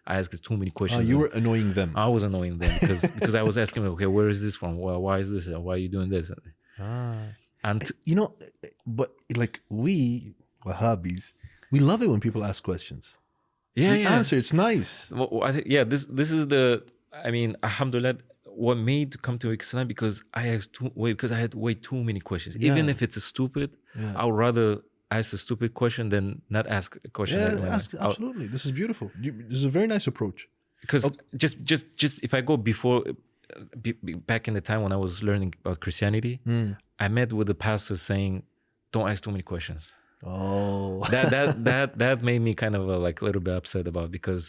I asked too many questions. You were annoying them. I was annoying them because I was asking them, okay, where is this from? Well, why is this? Why are you doing this? And but like we Wahhabis, we love it when people ask questions. Yeah, answer. It's nice. Well, I think this is alhamdulillah, what made to come to Islam, because I had way too many questions. Yeah. Even if it's stupid, I would rather ask a stupid question than not ask a question. Absolutely. This is beautiful. This is a very nice approach. Because just if I go before, back in the time when I was learning about Christianity, I met with the pastor saying, "Don't ask too many questions." Oh, that made me kind of like a little bit upset about, because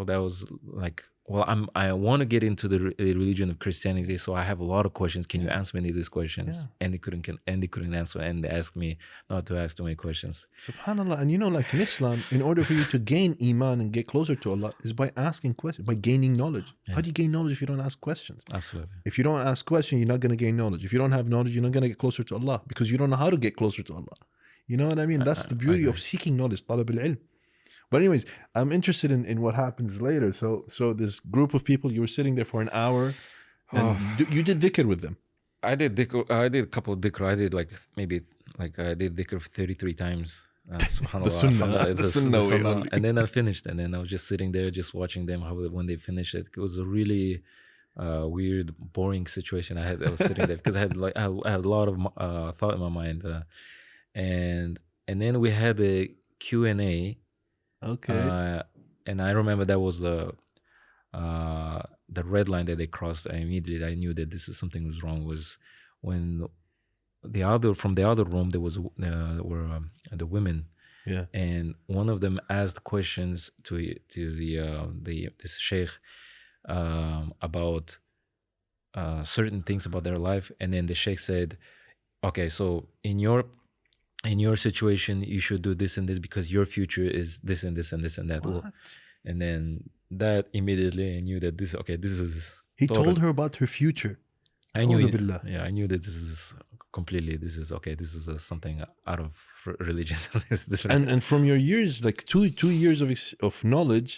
that was like, well, I want to get into the religion of Christianity, so I have a lot of questions. Can you answer any of these questions? And they couldn't answer, and they asked me not to ask too many questions. Subhanallah. And like in Islam, in order for you to gain iman and get closer to Allah, is by asking questions, by gaining knowledge. How do you gain knowledge if you don't ask questions? Absolutely. If you don't ask questions, you're not going to gain knowledge. If you don't have knowledge, you're not going to get closer to Allah, because you don't know how to get closer to Allah. You know what I mean? That's the beauty of seeking knowledge, talab al-ilm. But anyways, I'm interested in what happens later. So this group of people, you were sitting there for an hour, and you did dhikr with them. I did dhikr. I did a couple of dhikr. I did I did dhikr 33 times. The sunnah. And then I finished, and then I was just sitting there, just watching them when they finished it. It was a really weird, boring situation. I was sitting there because I had a lot of thought in my mind, and then we had a Q&A. Okay. And I remember that was the red line that they crossed. Immediately I knew that something was wrong. Was when from the other room there was were the women. Yeah. And one of them asked questions to this sheikh about certain things about their life, and then the sheikh said, "Okay, so in your situation, you should do this and this because your future is this and this and this and that." And then that immediately I knew that this is. He told her about her future. I knew. I knew that this is completely. This is okay. This is something out of religion. And from your years, like two years of knowledge,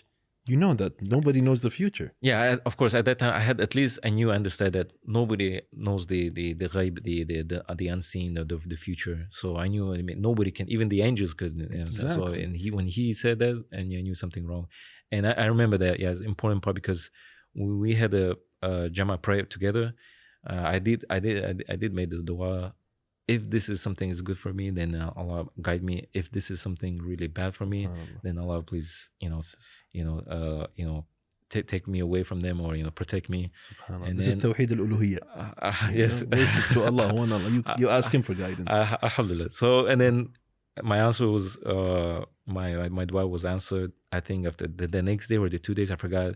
you know that nobody knows the future. Yeah, of course. At that time, I understood that nobody knows the ghaib, the unseen, the future. So I knew. I mean, nobody can. Even the angels could. Exactly. So when he said that, and I knew something wrong. And I remember that. Yeah, it's important part because we had a Jama prayer together. I did make the Dawah. If this is something is good for me, then Allah guide me. If this is something really bad for me, then Allah please, take me away from them, or protect me. And this is Tawheed al-Uluhiyyah. Yes, worship to Allah, one Allah. You ask Him for guidance. Alhamdulillah. So and then my answer was my dua was answered. I think after the next day or the 2 days, I forgot.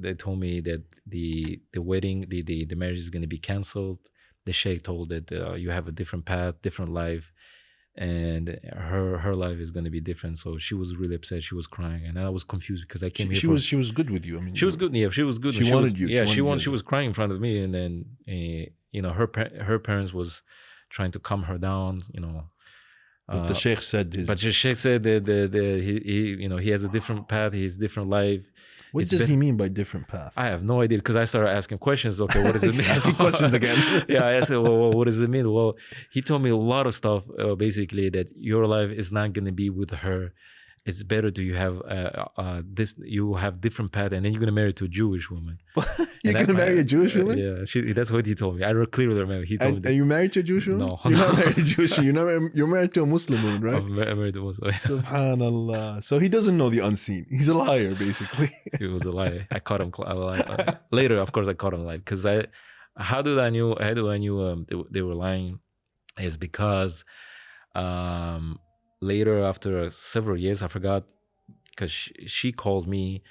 They told me that the wedding, the marriage is going to be canceled. The sheikh told that you have a different path, different life, and her life is going to be different. So she was really upset. She was crying, and I was confused because I came here. She was good with you. I mean, she was good. Yeah, she was good. She wanted you. Yeah, she was crying in front of me, and then her parents was trying to calm her down. But the sheikh said But the sheikh said that he has a different path. He has a different life. What does he mean by different path? I have no idea, because I started asking questions. Okay, what does it mean? Asking questions again. Yeah, I asked him, well, what does it mean? Well, he told me a lot of stuff, basically that your life is not going to be with her. It's better to you have you have different path, and then you're going to marry to a Jewish woman. You're going to marry a Jewish woman? Yeah, that's what he told me. I clearly remember. He told me that. Are you married to a Jewish woman? No. You're not married to a Jewish woman. You're married to a Muslim woman, right? I'm married to a Muslim. Subhanallah. So he doesn't know the unseen. He's a liar, basically. He was a liar. I caught him. Later, of course, I caught him alive. Because how do I knew they were lying is because later, after several years, I forgot, because she called me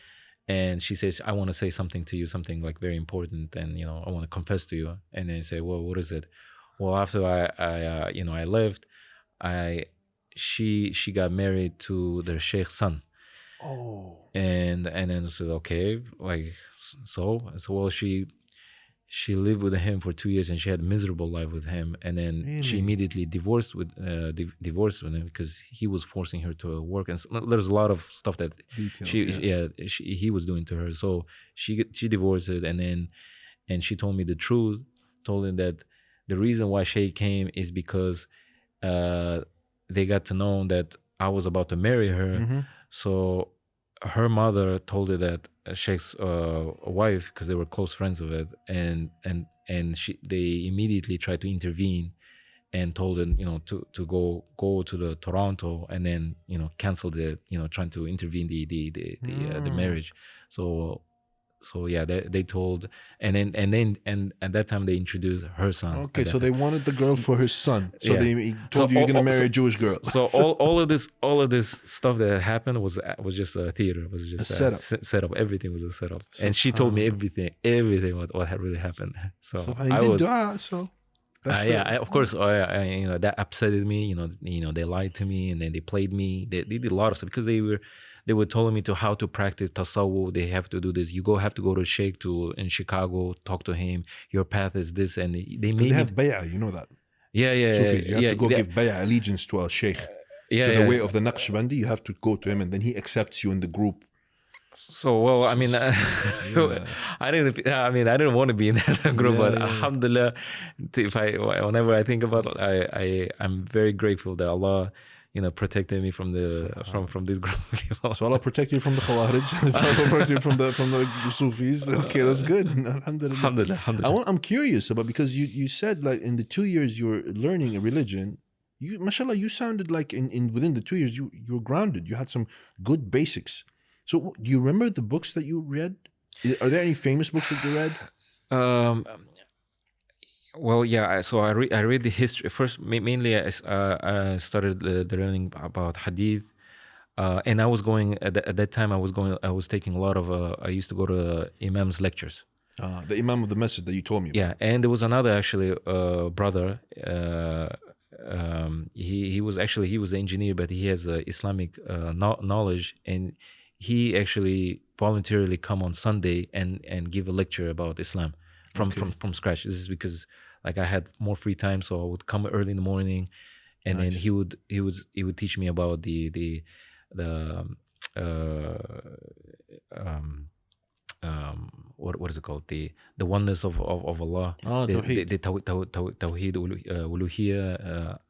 and she says, I want to say something to you, something like very important, and I want to confess to you. And then I say, well, what is it? Well, after I left, she got married to the sheikh's son. Oh. And then I said, okay, like so well, she lived with him for 2 years, and she had a miserable life with him. And then Really? She immediately divorced with him because he was forcing her to work. And there's a lot of stuff that Details, he was doing to her. So she divorced it, and she told me the truth. Told him that the reason why she came is because they got to know that I was about to marry her. Mm-hmm. So her mother told her that Sheikh's wife, because they were close friends of it, and they immediately tried to intervene and told him, to go to the Toronto and then, cancel the, trying to intervene the marriage. So yeah, they told, and at that time they introduced her son. Okay, so they wanted the girl for her son. So they told you you're gonna marry a Jewish girl. So all of this stuff that happened was just a theater. It was just a setup. Everything was a setup. And she told me everything what had really happened. So I did dua. So of course, that upset me. They lied to me, and then they played me. They did a lot of stuff because they were telling me how to practice tasawwuf. They have to do this. You have to go to Sheikh in Chicago, talk to him. Your path is this, and they have bay'ah. You know that. Yeah. Sufis, you have to go give bay'ah, allegiance to a Sheikh. To the way of the Naqshbandi, you have to go to him, and then he accepts you in the group. So well, I mean, I didn't want to be in that group, but alhamdulillah, whenever I think about it, I'm very grateful that Allah, protected me from this group of people. So Allah protect you from the Khawarij, Allah protect you from the Sufis. Okay, that's good. Alhamdulillah. I'm curious about, because you said like in the 2 years you're learning a religion, mashallah, you sounded like in within the 2 years you were grounded. You had some good basics. So do you remember the books that you read? Are there any famous books that you read? Well, yeah. So I read the history first. Mainly, I started the learning about hadith, and I was going at that time. I was taking a lot of. I used to go to Imam's lectures. The Imam of the Masjid that you told me about. Yeah, and there was another actually brother. He was an engineer, but he has Islamic knowledge, and he actually voluntarily come on Sunday and give a lecture about Islam from scratch. This is because like I had more free time, so I would come early in the morning, and then he would teach me about the what is it called, the oneness of Allah, the Tawheed, Uluhiyya,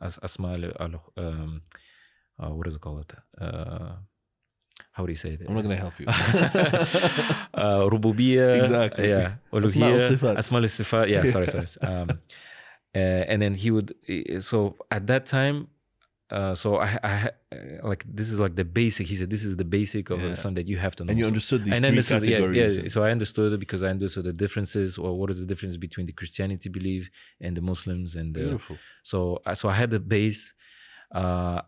Asma, what is it called? How do you say it? I'm not going to help you. Rububiyya. Exactly. Yeah. Uluhiyya. Asma al-Sifat. Yeah, sorry. And then he would, so at that time, so I like, this is like the basic. He said, this is the basic of Islam that you have to know. And you understood these three categories. Yeah. So I understood it because I understood the differences, or what is the difference between the Christianity belief and the Muslims. And Beautiful. So I had the base. I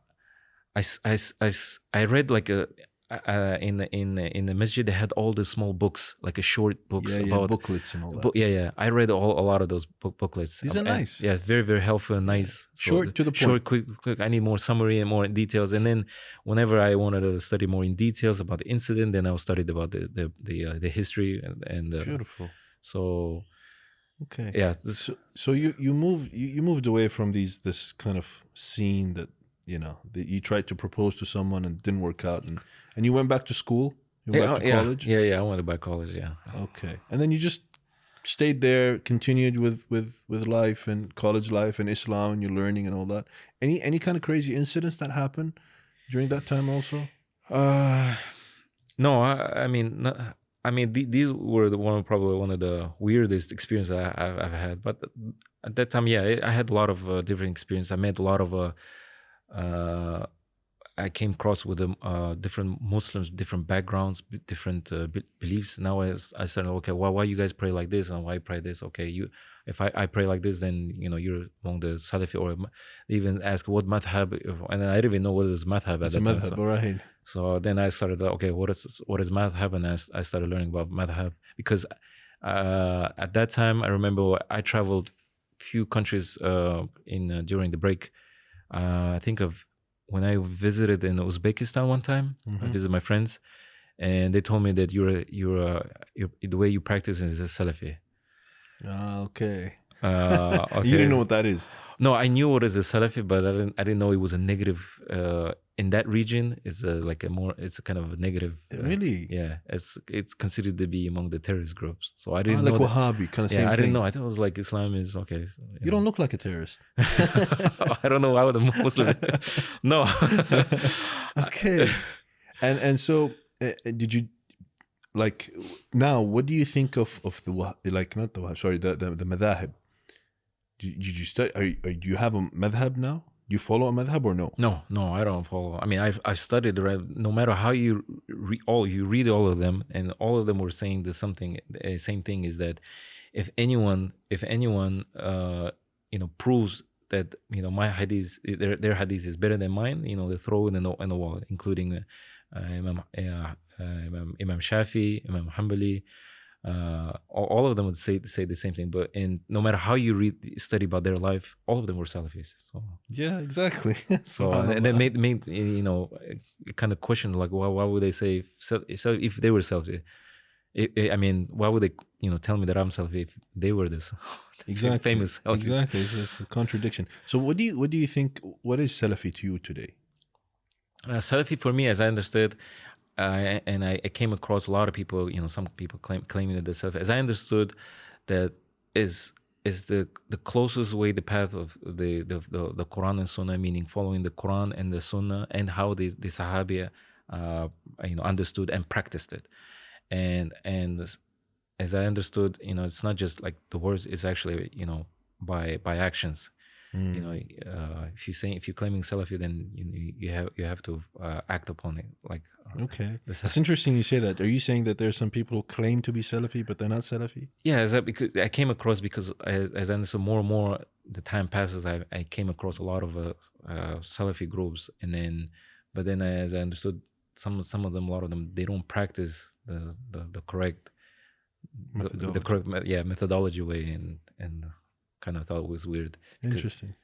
read like in the masjid, they had all the small books, like a short books about booklets and all that. I read a lot of those booklets. These are nice. Yeah, very, very helpful and nice. Short, to the point. Short, quick. I need more summary and more details. And then whenever I wanted to study more in details about the incident, then I studied about the history and beautiful. So okay. Yeah. So you moved away from this kind of scene that you tried to propose to someone and it didn't work out, and you went back to school. You went back to college. Yeah, I went back to college. Yeah. Okay, and then you just stayed there, continued with life and college life and Islam and your learning and all that. Any kind of crazy incidents that happened during that time also? No, I mean, these were probably one of the weirdest experiences I've had. But at that time, I had a lot of different experiences. I met a lot of. I came across with different Muslims, different backgrounds, different beliefs. Now I started, okay, why you guys pray like this and why pray this? Okay, if I pray like this, then you're among the Salafi, or they even ask what madhab, and I didn't even know what is madhab at that time. Madhab, right. So then I started, okay, what is madhab, and I started learning about madhab, because at that time I remember I traveled few countries during the break. I think of when I visited in Uzbekistan one time. I visited my friends, and they told me that you're the way you practice is a Salafi. Okay. Okay. You didn't know what that is? No, I knew what is a Salafi, but I didn't know it was a negative. In that region, it's a kind of a negative. Really? Yeah, it's considered to be among the terrorist groups. So I didn't know. Like Wahhabi, kind of same thing. I didn't know. I thought it was like Islam is okay. So, you don't look like a terrorist. I don't know why would a Muslim. No. Okay. And so did you, like, now what do you think of the not the Wahhabi, sorry, the madhahib? Did you study? Do you have a madhab now? Do you follow a madhab or no? No, I don't follow. I mean, I studied, right? No matter how you read all of them, and all of them were saying the same thing is that if anyone proves that my hadith, their hadith is better than mine, they throw it in the wall, including Imam Shafi, Imam Hanbali. All of them would say the same thing, but no matter how you study about their life, all of them were Salafis. So yeah, exactly. so and that made kind of question, like, why would they say if they were Salafi? I mean, why would they tell me that I'm Salafi if they were this exactly famous Salafis? Exactly, it's a contradiction. So what do you think? What is Salafi to you today? Salafi for me, as I understood. And I came across a lot of people, some people claiming that they're Salafi. As I understood, that is the closest way, the path of the Quran and Sunnah, meaning following the Quran and the Sunnah, and how the Sahabi understood and practiced it. And as I understood, it's not just like the words; it's actually by actions. If you're claiming Salafi, then you have to act upon it. Like okay, it's interesting you say that. Are you saying that there's some people who claim to be Salafi but they're not Salafi? Yeah, is that because I came across, because as I understood, more and more the time passes, I came across a lot of Salafi groups, but then as I understood, some of them, a lot of them, they don't practice the correct methodology. The correct methodology way, and kind of thought it was weird. Interesting.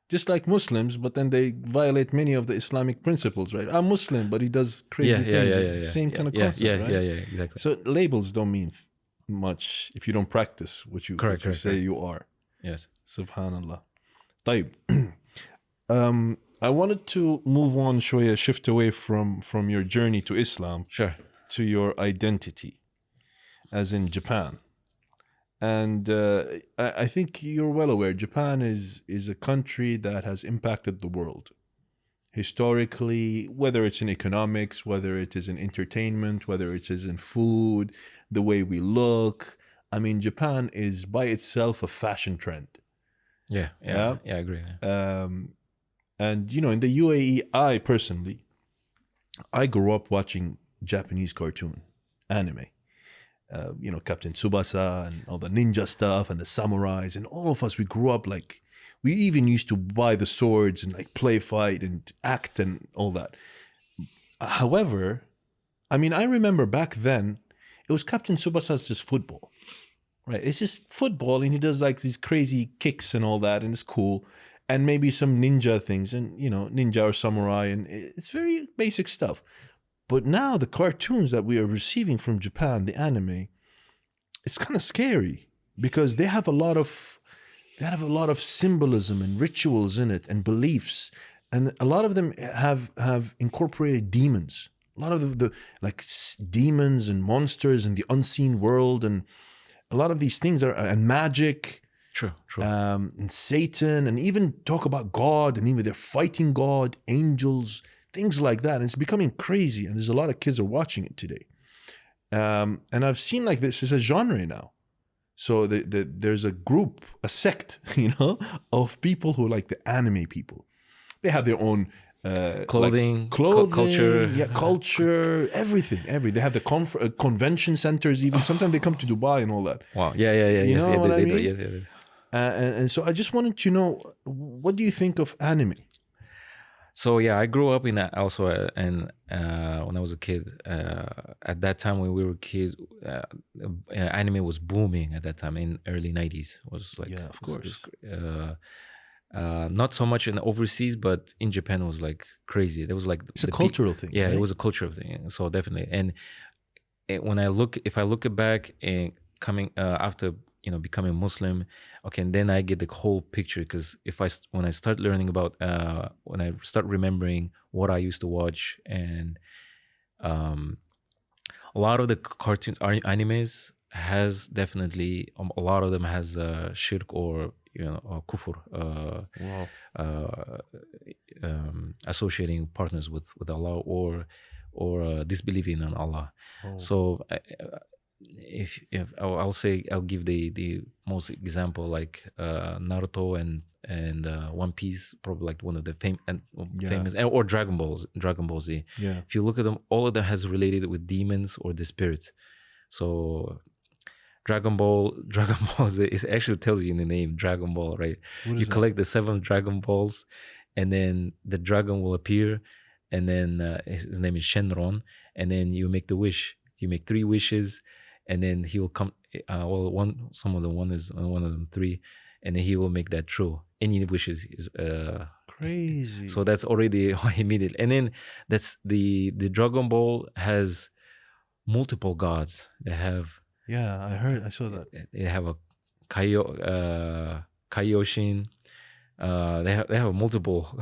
Just like Muslims, but then they violate many of the Islamic principles, right? I'm Muslim, but he does crazy things. Same kind of concept, right? Yeah, exactly. So labels don't mean much if you don't practice what you say you are. Yes. Subhanallah. طيب. I wanted to move on, shift away from your journey to Islam. Sure. To your identity, as in Japan. And I think you're well aware, Japan is a country that has impacted the world. Historically, whether it's in economics, whether it is in entertainment, whether it is in food, the way we look. I mean, Japan is by itself a fashion trend. Yeah, I agree. And, in the UAE, I personally, I grew up watching Japanese cartoon, anime. Captain Tsubasa and all the ninja stuff and the samurais, and all of us, we grew up like, we even used to buy the swords and like play fight and act and all that. However, I mean, I remember back then, it was Captain Tsubasa's just football, right? It's just football, and he does like these crazy kicks and all that, and it's cool. And maybe some ninja things, and ninja or samurai, and it's very basic stuff. But now the cartoons that we are receiving from Japan, the anime, it's kind of scary because they have a lot of symbolism and rituals in it and beliefs, and a lot of them have incorporated demons. A lot of the demons and monsters and the unseen world, and a lot of these things and magic. True. And Satan, and even talk about God, and even they're fighting God, angels. Things like that. And it's becoming crazy. And there's a lot of kids are watching it today. And I've seen like this is a genre now. So there's a group, a sect, of people who are like the anime people. They have their own clothing, culture. Yeah, culture, everything. They have the convention centers even. Sometimes they come to Dubai and all that. Wow. Yeah. You know what I mean? Yeah. And so I just wanted to know, what do you think of anime? So yeah, I grew up in that also, and when I was a kid, at that time when we were kids, anime was booming at that time in early 90s. Was like, yeah, of course. Not so much in overseas, but in Japan it was like crazy. There was like it's a cultural thing. Yeah, right? It was a cultural thing. So definitely, and if I look back and coming after becoming Muslim, okay, and then I get the whole picture, because when I start learning about when I start remembering what I used to watch, and a lot of the cartoons, animes, has definitely a lot of them has shirk or kufr, associating partners with Allah, or disbelieving in Allah. Oh. So if I'll say, I'll give the most example, like Naruto and One Piece, probably like one of the famous, or Dragon Ball Z. Yeah. If you look at them, all of them has related with demons or the spirits. So Dragon Ball Z, it actually tells you in the name Dragon Ball, right? You collect the 7 Dragon Balls, and then the dragon will appear, and then his name is Shenron, and then you make the wish. You make 3 wishes, and then he will come. Some of them 3, and then he will make that true. Any wishes is crazy. So that's already immediate. And then that's the Dragon Ball has multiple gods. They have. Yeah, I saw that. They have a Kaioshin. They have multiple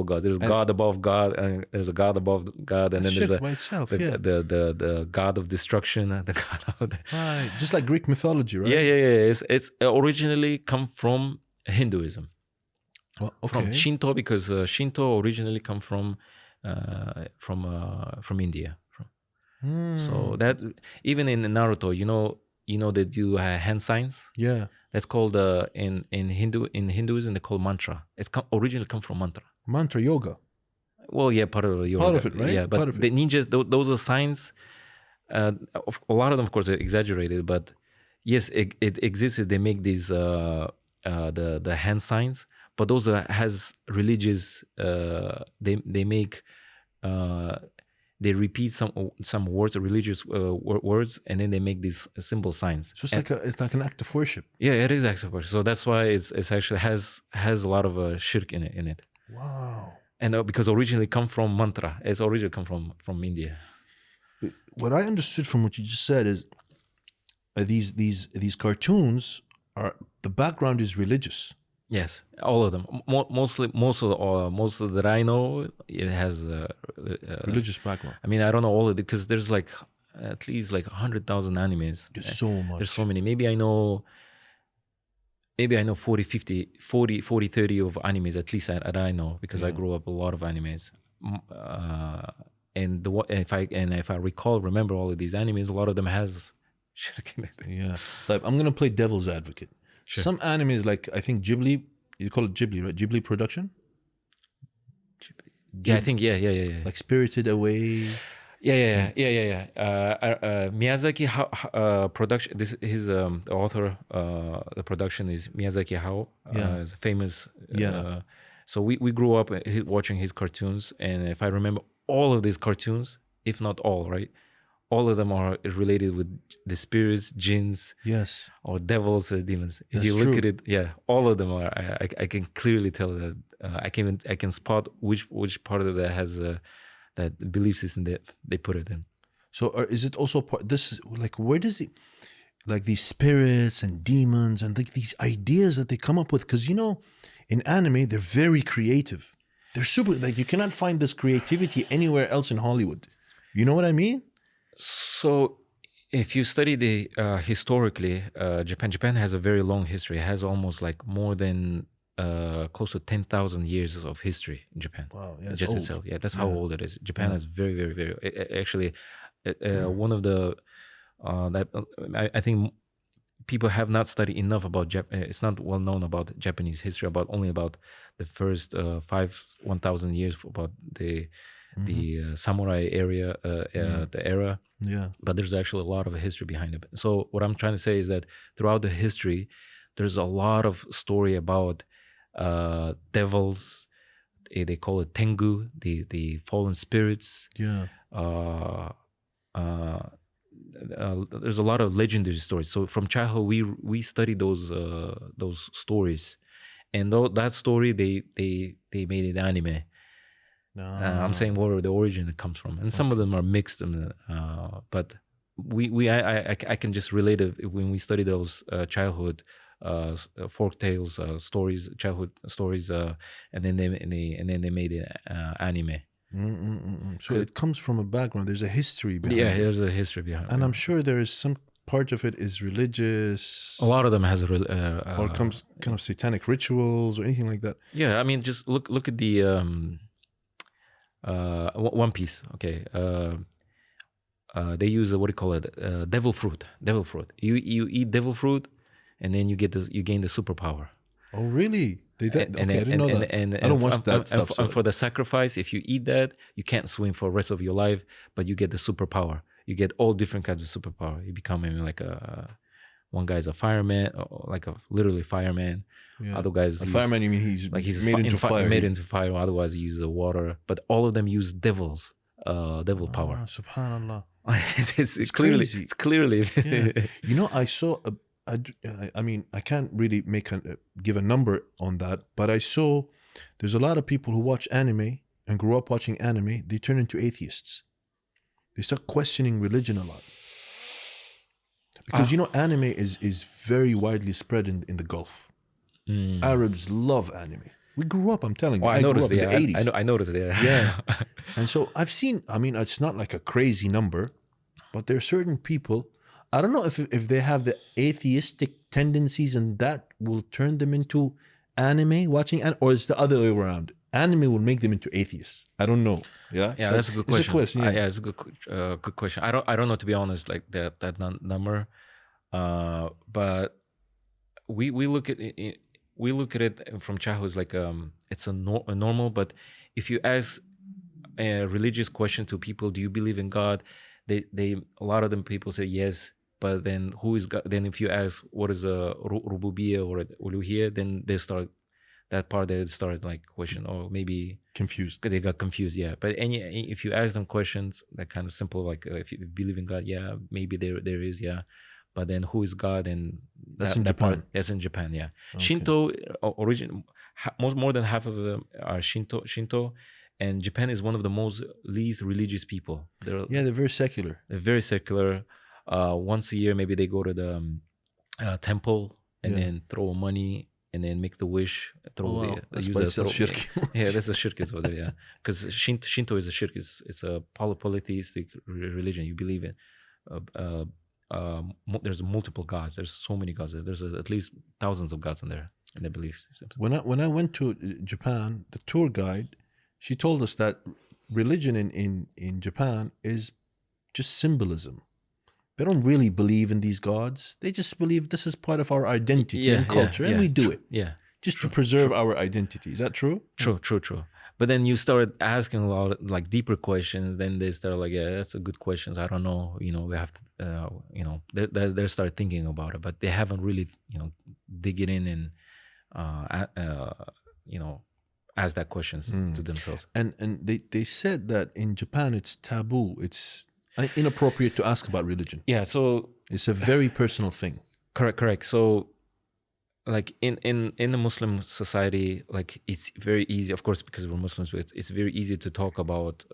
gods. There's God above God, and there's a God above God, and then there's the God of destruction, the God of right, just like Greek mythology, right? Yeah. It's originally come from Hinduism, from Shinto, because Shinto originally come from India. So that even in Naruto, you know they do hand signs. Yeah. That's called in Hinduism they call mantra. It's originally come from mantra. Mantra yoga. Well, yeah, part of yoga. Part of it, right? Yeah, but the ninjas, those are signs. A lot of them, of course, are exaggerated, but yes, it existed. They make these the hand signs, but those has religious. They make. They repeat some words, religious words, and then they make these symbol signs. So it's like an act of worship. Yeah, it is act of worship. So that's why it's actually has a lot of shirk in it. Wow. And because originally come from mantra, it's originally come from India. What I understood from what you just said is these cartoons are, the background is religious. Yes, all of them. Most of that I know, it has religious background. I mean, I don't know all of it because there's like at least like 100,000 animes. There's so much. There's so many. Maybe I know 40, 30 of animes at least that I know, because I grew up a lot of animes. And if I remember all of these animes, a lot of them has shirk in it. Yeah. Like, I'm gonna play devil's advocate. Sure. Some animes, like I think Ghibli, you call it Ghibli, right? Ghibli production? Yeah, I think, yeah. Like Spirited Away. Yeah. Miyazaki production. This his the author. The production is Miyazaki Hayao. Is famous. So we grew up watching his cartoons, and if I remember, all of these cartoons, if not all, right, all of them are related with the spirits, jinns, yes, or devils or demons. If That's you look true. at it, yeah, all of them are. I can clearly tell that. I can spot which part of that has that belief system that they put it in. So is it also part? This is like, where does it, like these spirits and demons and like these ideas that they come up with? Because in anime they're very creative. They're super. Like, you cannot find this creativity anywhere else in Hollywood. You know what I mean? So, if you study the historically, Japan has a very long history. It has almost like more than close to 10,000 years of history in Japan. Wow, yeah, just old. itself. Yeah, that's how old it is. Japan is very, very, very. Actually, one of the that I think people have not studied enough about Japan. It's not well known about Japanese history. Only about the first 1,000 years, about the samurai area, the era. Yeah. But there's actually a lot of history behind it. So what I'm trying to say is that throughout the history, there's a lot of story about devils. They call it Tengu, the fallen spirits. Yeah. There's a lot of legendary stories. So from childhood, we study those stories, and that story they made it anime. I'm saying where the origin comes from, and some of them are mixed. But I can just relate it when we study those childhood folk tales, stories, childhood stories, and then they made it anime. So it comes from a background. There's a history behind it. Yeah, there's a history behind it. And I'm sure there is some part of it is religious. A lot of them has or comes kind of satanic rituals or anything like that. Yeah, I mean, just look at the One Piece. Okay, they use what do you call it? Devil fruit. Devil fruit. You eat devil fruit, and then you gain the superpower. Oh, really? Okay, I didn't know that. I don't watch that stuff. And for the sacrifice, if you eat that, you can't swim for the rest of your life, but you get the superpower. You get all different kinds of superpower. You become like one guy's a fireman, like a literally fireman. Yeah. Other guys, a fireman. You mean he's made into fire? Made into fire. Otherwise, he uses the water. But all of them use devil power. Subhanallah. it's clearly. Yeah. You know, I saw. I mean, I can't really give a number on that, but I saw there's a lot of people who watch anime and grew up watching anime. They turn into atheists. They start questioning religion a lot. Because, you know, anime is very widely spread in the Gulf. Arabs love anime. We grew up, I'm telling you. I noticed, in the 80s. I noticed, Yeah. And so I've seen, I mean, it's not like a crazy number, but there are certain people, I don't know if they have the atheistic tendencies and that will turn them into anime watching, or it's the other way around. Anime will make them into atheists. I don't know. Yeah, yeah, that's a good question. Yeah, it's a good question. I don't know, to be honest, like that number. But we look at it from childhood like it's a normal. But if you ask a religious question to people, do you believe in God? They a lot of them people say yes. But then who is God? Then if you ask what is a rububiyya or uluhiyya, then they start like question, or maybe confused. They got confused, yeah. But if you ask them questions that kind of simple, like if you believe in God, yeah, maybe there is, yeah. But then who is God? And that's in Japan. That's in Japan, yeah. Okay. Shinto more than half of them are Shinto, and Japan is one of the least religious people. They're very secular. They're very secular. Once a year, maybe they go to the temple and then throw money and then make the wish. Shirk. Yeah, that's a shirk over there. Yeah, because Shinto is a shirk. It's a polytheistic religion. You believe in. There's multiple gods. There's so many gods. There's at least thousands of gods in there, in their beliefs. When I went to Japan, the tour guide, she told us that religion in Japan is just symbolism. They don't really believe in these gods. They just believe this is part of our identity and culture, and we do it. Yeah, just to preserve our identity. Is that true? True. But then you start asking a lot of, like, deeper questions. Then they start like, yeah, that's a good questions. I don't know. You know, we have to, they start thinking about it, but they haven't really, dig it in and, ask that questions to themselves. And they said that in Japan it's taboo. It's inappropriate to ask about religion. Yeah, so it's a very personal thing. Correct. So, like in the Muslim society, like it's very easy, of course, because we're Muslims, but it's very easy to talk about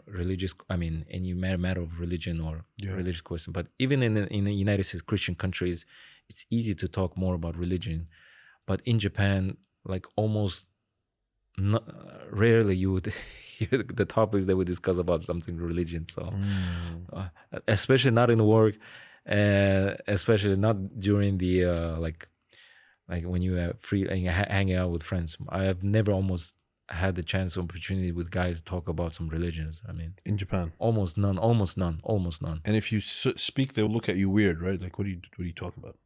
religious. I mean, any matter of religion or religious question. But even in the United States, Christian countries, it's easy to talk more about religion. But in Japan, like almost rarely you would hear the topics that we discuss about something religion. So, especially not in the work, especially not during the like when you are free and hanging out with friends. I have never almost had the chance or opportunity with guys to talk about some religions. I mean, in Japan, almost none. And if you speak, they'll look at you weird, right? Like, what are you talking about?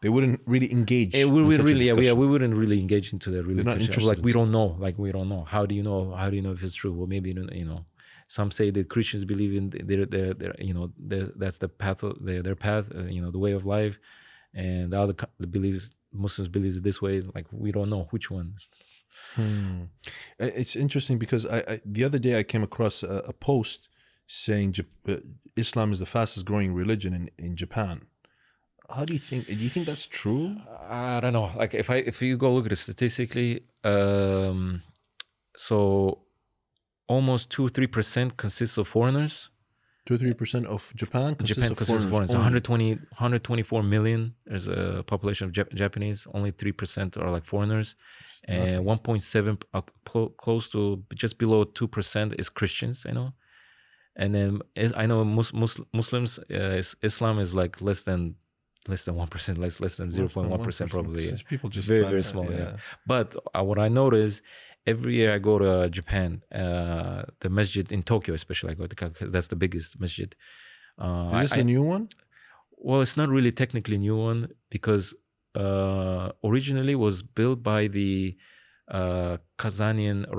They wouldn't really engage. We wouldn't really engage into the religion. They're not interested. Like, we don't know. How do you know if it's true? Well, maybe some say that Christians believe in that's the path of their path, the way of life, and the other Muslims believe this way. Like, we don't know which ones. It's interesting because I the other day I came across a post saying Islam is the fastest growing religion in Japan. How do you think? Do you think that's true? I don't know. Like, if you go look at it statistically, so almost 2-3% consists of foreigners. 2-3% of Japan consists of foreigners. 124 million. There's a population of Japanese. Only 3% are like foreigners, and 1.7, close to just below 2% is Christians. And then I know Muslims. Islam is like less than 1%, less than 0.1% probably. People just very small. Yeah. But what I noticed every year I go to Japan, the masjid in Tokyo especially, I go to, 'cause that's the biggest masjid. Is this a new one? Well, it's not really technically a new one, because originally was built by the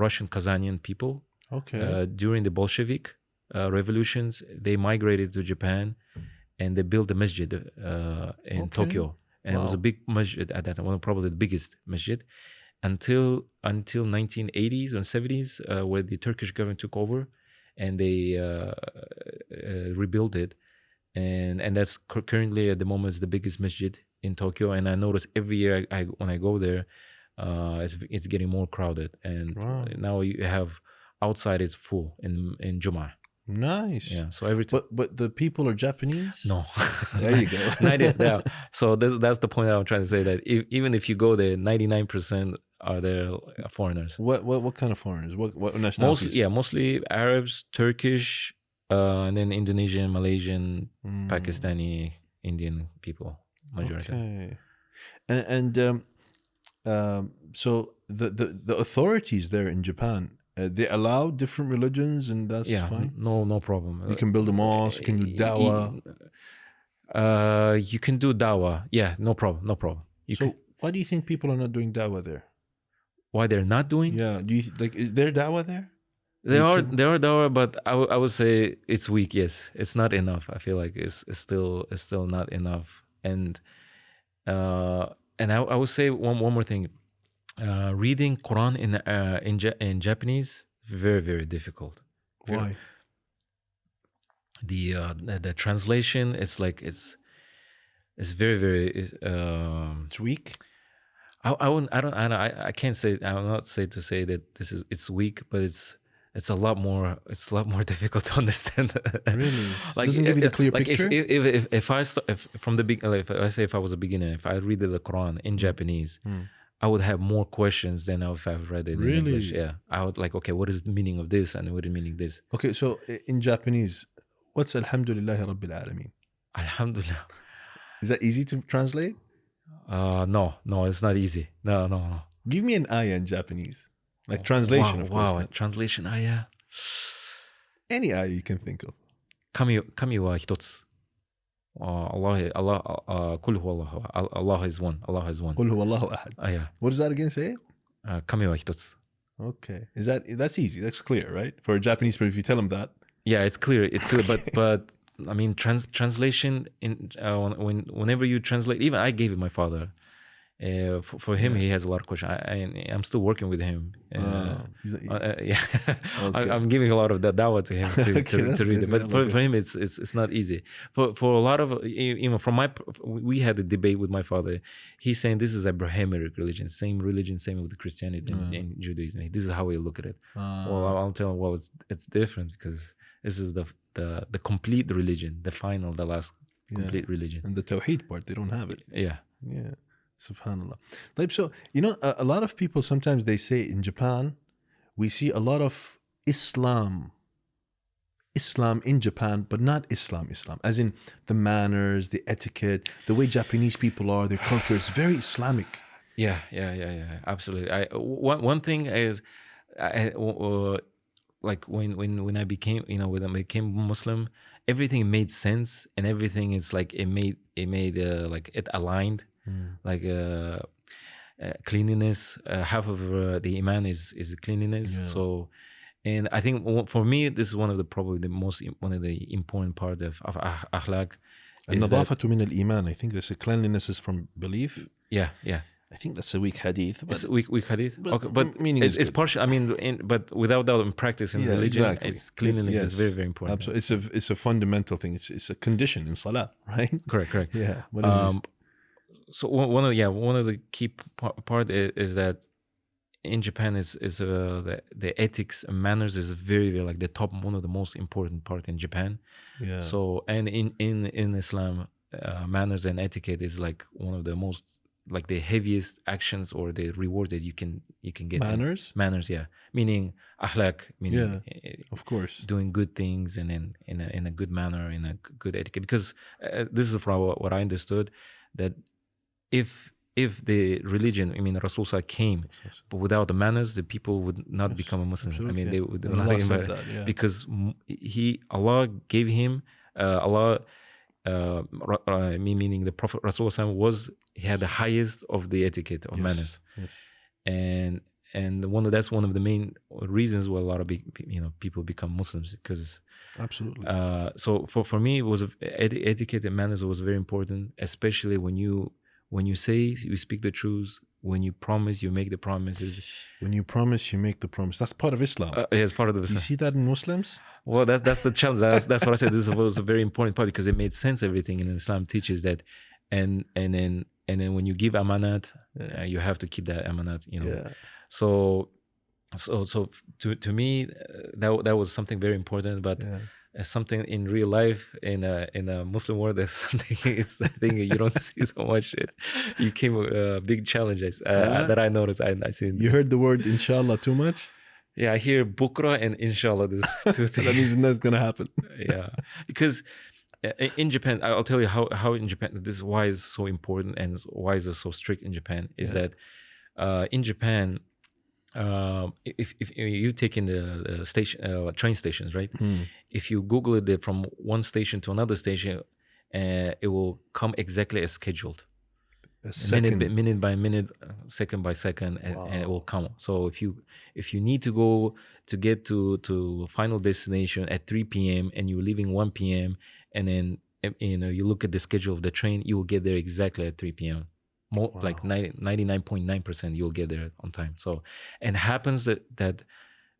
Russian Kazanian people. Okay. During the Bolshevik revolutions, they migrated to Japan, and they built a masjid in Tokyo, and it was a big masjid at that time, one of probably the biggest masjid, until 1980s and 70s, where the Turkish government took over, and they rebuilt it, and that's currently at the moment is the biggest masjid in Tokyo. And I notice every year when I go there, it's getting more crowded, and now you have outside it's full in Jummah. Nice. Yeah. So every time. But the people are Japanese? No. There you go. So that's the point I'm trying to say, that even if you go there, 99% are there foreigners. What kind of foreigners? What nationalities? Mostly Arabs, Turkish, and then Indonesian, Malaysian, Pakistani, Indian people, majority. Okay. And so the authorities there in Japan, they allow different religions, and that's fine? No problem. You can build a mosque, you can do dawah. You can do dawah. Yeah, no problem. Why do you think people are not doing dawah there? Why they're not doing? Yeah. Do you is there dawah there? There are dawah, but I would say it's weak. Yes, it's not enough. I feel like it's still not enough. And I would say one more thing. Reading Quran in Japanese, very, very difficult. Why? The translation, it's like it's very, very it's weak. I can't say, I will not say to say that it's weak, but it's a lot more difficult to understand. Really? Like, it doesn't give you the clear picture? If I was a beginner, if I read the Quran in Japanese, I would have more questions than if I've read it in English. Yeah. I would like, okay, what is the meaning of this, and what is the meaning of this? Okay, so in Japanese, what's Alhamdulillahi Rabbil Alameen? Alhamdulillah. Is that easy to translate? No, it's not easy. No. Give me an ayah in Japanese. Like translation, of course. Wow, translation ayah. Any ayah you can think of. 神は一つ。Allah is one. Allah is one. قل هو الله أحد. Yeah. What does that again say? 神は一つ. Okay. That's easy. That's clear, right? For a Japanese person, if you tell them that. Yeah, it's clear. But I mean, translation in whenever you translate, even I gave it my father. For him, he has a lot of questions. I'm still working with him. Okay. I'm giving a lot of that dawah to him to read it. But for him, it's not easy. For a lot of, we had a debate with my father. He's saying this is Abrahamic religion, same with the Christianity and Judaism. This is how we look at it. Well, I'll tell him, well, it's different, because this is the complete religion, the last complete religion. And the Tawheed part, they don't have it. Yeah. Subhanallah. So, a lot of people, sometimes they say in Japan, we see a lot of Islam in Japan, but not Islam, as in the manners, the etiquette, the way Japanese people are, their culture is very Islamic. Yeah, absolutely. One thing is, like when I became, when I became Muslim, everything made sense, and everything is like it made like it aligned. Like cleanliness, half of the iman is cleanliness. So, and I think for me, this is one of the important part of akhlaq. Al-nadafatu min al-iman. I think there's a cleanliness is from belief. Yeah. I think that's a weak hadith. It's a weak hadith. But meaning it's partial. I mean, but without doubt, in practice in religion, exactly. It's cleanliness is very, very important. Absolutely. It's a fundamental thing. It's a condition in salah, right? Correct. Yeah. So one of the key part is that in Japan is the ethics and manners is very, very like the top, one of the most important part in Japan. Yeah. So, and in Islam, manners and etiquette is like one of the most, like the heaviest actions or the reward that you can get. Manners, yeah. Meaning akhlaq, meaning of course, doing good things and in a good manner, in a good etiquette. Because this is from what I understood, that if if the religion, I mean, Rasul came, but without the manners, the people would not become a Muslim. Absolutely. I mean, they would not Allah said that, yeah. because Allah gave him, meaning the Prophet Rasul he had the highest of the etiquette of manners. Yes. And that's one of the main reasons why a lot of people become Muslims, because absolutely. So for me, it was etiquette and manners was very important, especially when you say you speak the truth. When you promise, you make the promises. When you promise, you make the promise. That's part of Islam. Yeah, it's part of the Islam. You see that in Muslims? Well, that's the challenge. That's what I said. This was a very important part, because it made sense. Everything in Islam teaches that, and then when you give amanat, you have to keep that amanat. Yeah. So to me, that was something very important. But as something in real life, in a Muslim world, that's something I think you don't see so much. It came big challenges that I noticed. I seen. You heard the word inshallah too much? Yeah, I hear bukra and inshallah. These two things. That means that's gonna happen. Yeah, because in Japan, I'll tell you how in Japan, this is why it's so important and why is it so strict in Japan, is that in Japan, if you take in the station train stations, right? If you Google it from one station to another station, it will come exactly as scheduled, minute by minute, second by second, and it will come. So if you need to go to get to final destination at 3 p.m. and you're leaving 1 p.m. and then you look at the schedule of the train, you will get there exactly at 3 p.m. Like 99.9% you'll get there on time. So, and happens that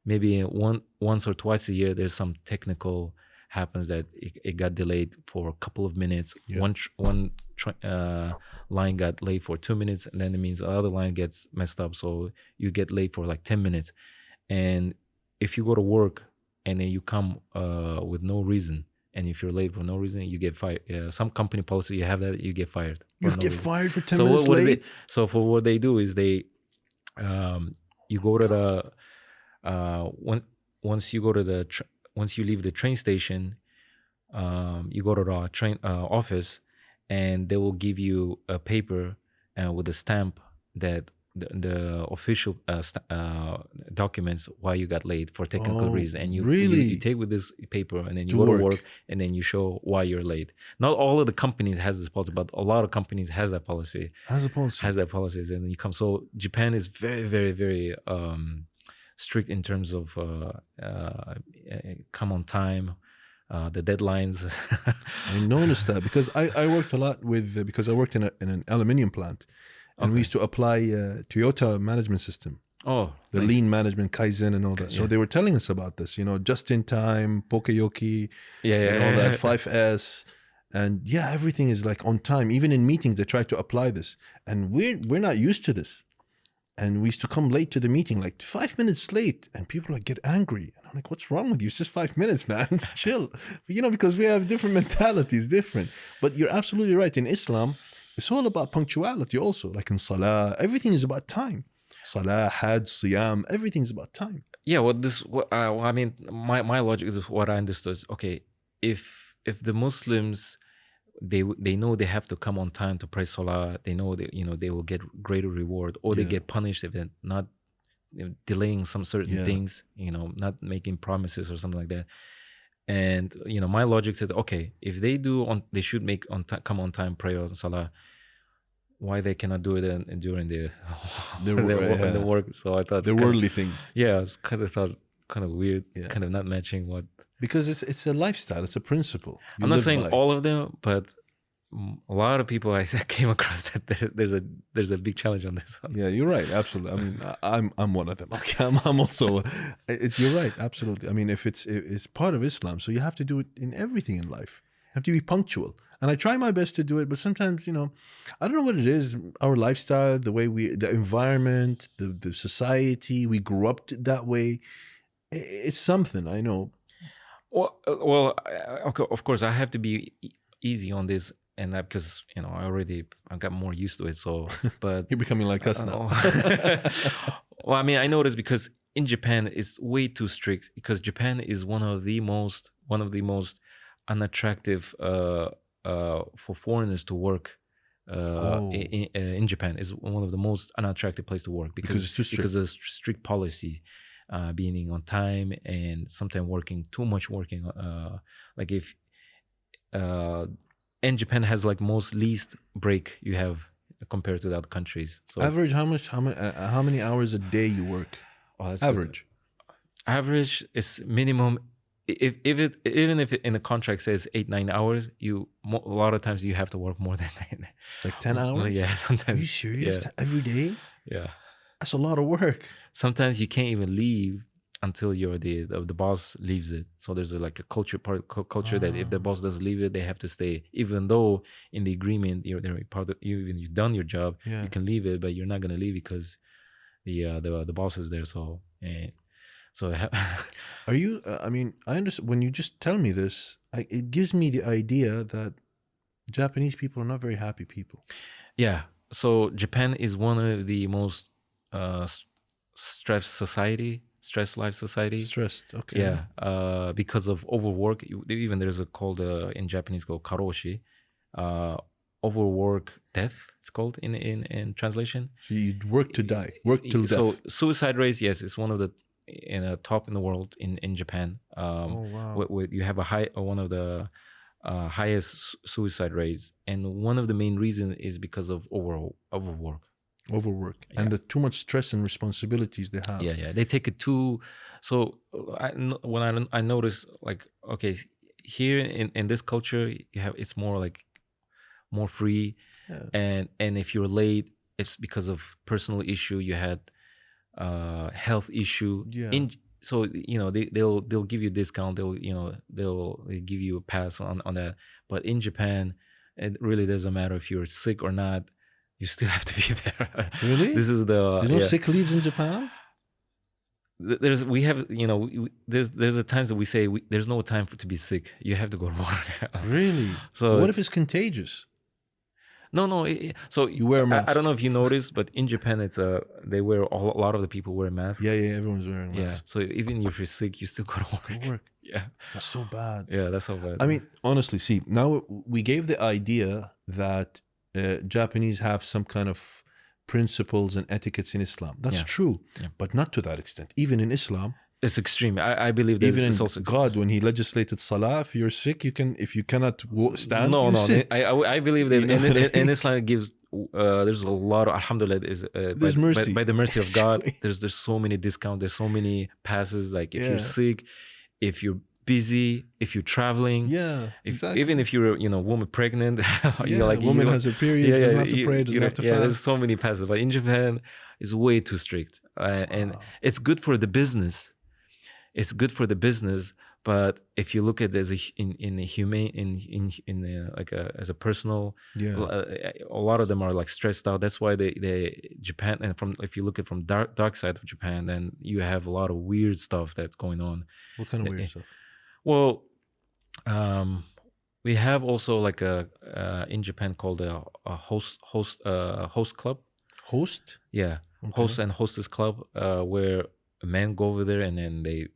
maybe once or twice a year there's some technical happens that it got delayed for a couple of minutes. One line got late for 2 minutes, and then it means the other line gets messed up, so you get late for like 10 minutes. And if you go to work and then you come with no reason, and if you're late for no reason, you get fired. Some company policy, you have that, you get fired. You get fired for 10 minutes late? So for what they do is you go to the, once you leave the train station, you go to the train office, and they will give you a paper with a stamp that the official documents why you got late for technical reason, and you take with this paper, and then you go to work, and then you show why you're late. Not all of the companies has this policy, but a lot of companies has that policy. Has that policies, and then you come. So Japan is very, very, very strict in terms of come on time, the deadlines. I noticed that because I worked a lot with because I worked in an aluminium plant. And we used to apply Toyota management system. The nice. Lean management, Kaizen and all that. So they were telling us about this, just in time, Pokeyoki, and all that, 5S. And everything is like on time. Even in meetings, they try to apply this. And we're not used to this. And we used to come late to the meeting, like 5 minutes late. And people get angry. And I'm like, what's wrong with you? It's just 5 minutes, man. Chill. Because we have different mentalities, different. But you're absolutely right. In Islam, it's all about punctuality also. Like in Salah, everything is about time. Salah, Hajj, Siyam, everything's about time. Yeah, I mean, my logic is what I understood. Okay, if the Muslims, they know they have to come on time to pray Salah, they know that, they will get greater reward, or they get punished if they're not delaying some certain things, not making promises or something like that. And my logic said, okay, if they they should make come on time prayer on Salah. Why they cannot do it during the work? So I thought the worldly things. Yeah, I kind of weird, kind of not matching what. Because it's a lifestyle, it's a principle. I'm not saying all of them, but a lot of people I came across that there's a big challenge on this one. Yeah, you're right. Absolutely. I mean, I'm one of them. Okay, I'm also. You're right. Absolutely. I mean, if it's part of Islam, so you have to do it in everything in life. You have to be punctual. And I try my best to do it, but sometimes, I don't know what it is. Our lifestyle, the way the environment, the society, we grew up that way. It's something, I know. Well, okay, of course, I have to be easy on this, and that because I got more used to it. So, but you're becoming like us now. Well, I mean, I noticed because in Japan it's way too strict, because Japan is one of the most unattractive for foreigners to work in Japan. Is one of the most unattractive place to work because it's too strict. because of strict policy, being on time and sometimes working too much working. Like if and Japan has like most least break you have compared to the other countries. So Average, how many hours a day you work? that's Average. average is minimum. Even if it in the contract says 8-9 hours, a lot of times you have to work more than that. Like 10 hours? Yeah, sometimes. Are you serious? Yeah. Every day? Yeah. That's a lot of work. Sometimes you can't even leave until the boss leaves it. So there's like a culture that if the boss doesn't leave it, they have to stay. Even though in the agreement they're part of, even you've done your job, you can leave it, but you're not gonna leave because the boss is there. So Are you? I mean, I understand when you just tell me this. It gives me the idea that Japanese people are not very happy people. Yeah. So Japan is one of the most stressed life society. Stressed. Okay. Yeah. Because of overwork. Even there's a called in Japanese called karoshi. Overwork death. It's called in translation. So you work to die. Work till death. So suicide rates, yes, it's one of the top in the world in Japan. Wow. You have one of the highest suicide rates, and one of the main reasons is because of overwork. And the too much stress and responsibilities they have. Yeah, they take it too. So when I notice, like, okay, here in this culture, it's more like more free, and if you're late, it's because of personal issue. You had health issue. So they'll give you a discount. They'll give you a pass on that. But in Japan, it really doesn't matter if you're sick or not. You still have to be there. Really? There's no sick leaves in Japan. There's a times that we say there's no time to be sick. You have to go to work. Really? So what if it's contagious? No. So you wear a mask. I don't know if you noticed, but in Japan, it's they wear a lot of the people wear masks. Yeah, everyone's wearing masks. Yeah. So even if you're sick, you still go to work. Yeah. That's so bad. Yeah, that's so bad. I mean, honestly, see, now we gave the idea that Japanese have some kind of principles and etiquettes in Islam. That's true, but not to that extent. Even in Islam, it's extreme. I believe even in also God, when He legislated Salah, if you're sick, if you cannot stand, no. Sit. I believe that in Islam it gives. There's a lot of alhamdulillah. There's mercy by the mercy of God. There's so many discounts. There's so many passes. Like if you're sick, if you're busy, if you're traveling, exactly. Even if you're woman pregnant, you're like woman has a period, doesn't have to pray, doesn't have to fast. There's so many passes. But in Japan, it's way too strict, and it's good for the business. It's good for the business, but if you look at it as as a personal, a lot of them are like stressed out. That's why they Japan, and if you look at from dark side of Japan, then you have a lot of weird stuff that's going on. What kind of weird stuff? Well, we have also like in Japan called a host club. Host? Yeah, okay. Host and hostess club, where men go over there and then they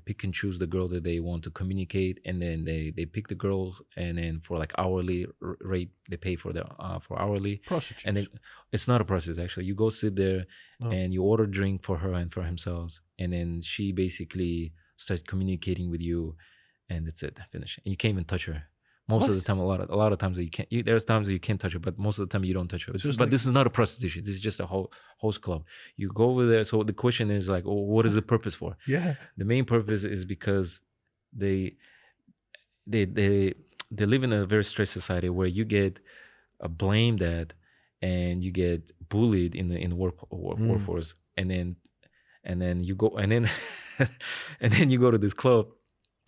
pick and choose the girl that they want to communicate, and then they pick the girls, and then for like hourly rate they pay for hourly. Prostitutes. And then it's not a prostitute actually. You go sit there and you order drink for her and for himself, and then she basically starts communicating with you, and that's it. Finish. And you can't even touch her. Most of the time, a lot of times that you can't. There's times that you can touch her, but most of the time you don't touch her. But this is not a prostitution. This is just a host club. You go over there. So the question is like, what is the purpose for? Yeah. The main purpose is because they live in a very stressed society where you get blamed at, and you get bullied in the workforce, and then you go and then you go to this club.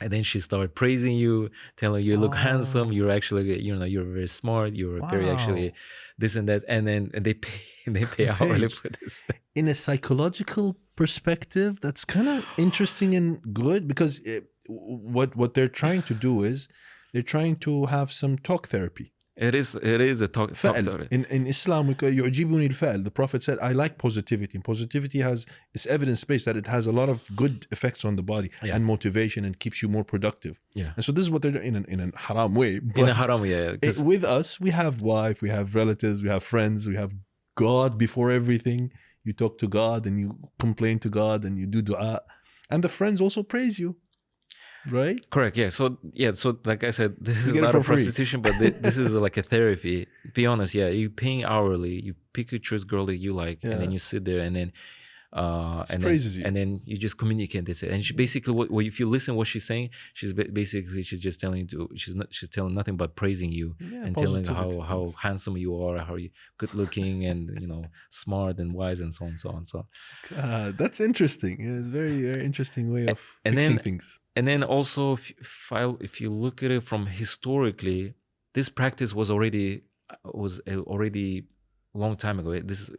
And then she started praising you, telling you look handsome. You're actually, you're very smart. You're very actually this and that. And then they pay hourly for this. In a psychological perspective, that's kind of interesting and good, because what they're trying to do is they're trying to have some talk therapy. It is a talk. فعل. In Islam, يعجبني الفعل. The Prophet said, I like positivity. And positivity it's evidence-based that it has a lot of good effects on the body and motivation and keeps you more productive. Yeah. And so this is what they're doing in a haram way. In a haram, With us, we have wife, we have relatives, we have friends, we have God before everything. You talk to God and you complain to God and you do dua. And the friends also praise you. Right? Correct. Yeah. So like I said, this is not a prostitution, but this is like a therapy. Be honest. Yeah. You paying hourly. You pick a choice girl that you like, and then you sit there, and then and then you just communicate this. And she basically, what if you listen what she's saying, she's just telling you she's telling nothing but praising you and telling how handsome you are, how you good looking, and smart and wise and so on and so on. So that's interesting. Yeah, it's very very interesting way of fixing things. And then also, if you look at it from historically, this practice was already long time ago. This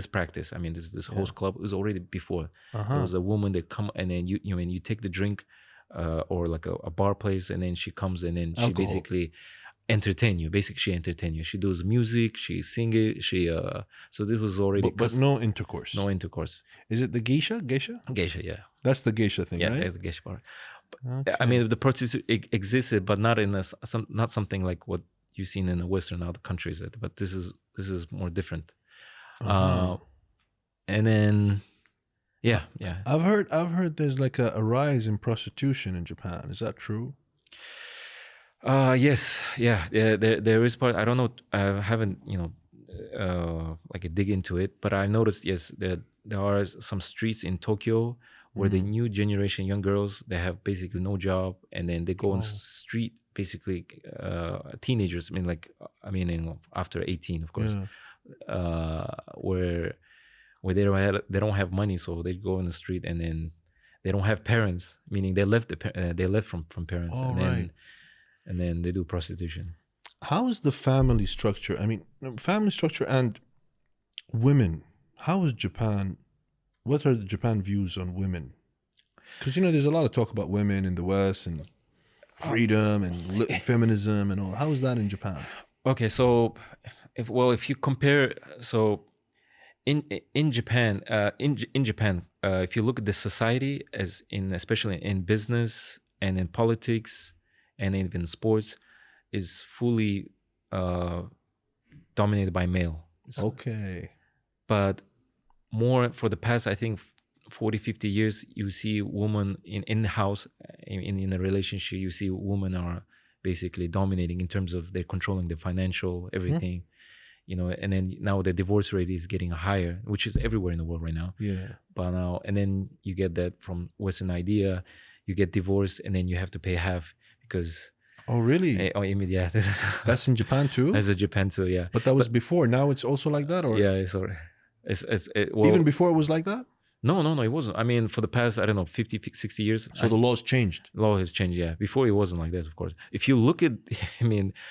practice. This host club was already before. There was a woman that come, and then you take the drink, or like a bar place, and then she comes, and then she basically entertain you. Basically, she entertain you. She does music. She sing it. So this was already. But no intercourse. No intercourse. Is it the geisha? Geisha, yeah. That's the geisha thing, right? Yeah, that's the geisha part. Okay. The prostitution existed, but not in not something like what you've seen in the Western other countries. But this is more different. And then, yeah. I've heard there's like a rise in prostitution in Japan. Is that true? Yes, yeah. There is part. I don't know. I haven't like dig into it, but I noticed that there are some streets in Tokyo where the new generation young girls, they have basically no job, and then they go on street, basically teenagers. After 18, of course, where they don't have money, so they go in the street, and then they don't have parents, meaning they left from parents, and then they do prostitution. How is the family structure? Family structure and women. How is Japan? What are the Japan views on women? Because there's a lot of talk about women in the West and freedom and feminism and all. How is that in Japan? Okay, so if you compare, so in Japan, if you look at the society especially in business and in politics and even sports, is fully dominated by male. Okay. But more for the past, I think, 40, 50 years, you see women in the house, in a relationship, you see women are basically dominating in terms of they're controlling the financial, everything, and then now the divorce rate is getting higher, which is everywhere in the world right now. Yeah. But now, and then you get that from Western idea, you get divorced and then you have to pay half because... Oh, really? Yeah. That's in Japan too? That's in Japan too, yeah. But that was before. Now it's also like that? Or? Yeah, it's even before it was like that? No, it wasn't. For the past, 50, 60 years. So the law's changed? Law has changed, yeah. Before it wasn't like that, of course. If you look at,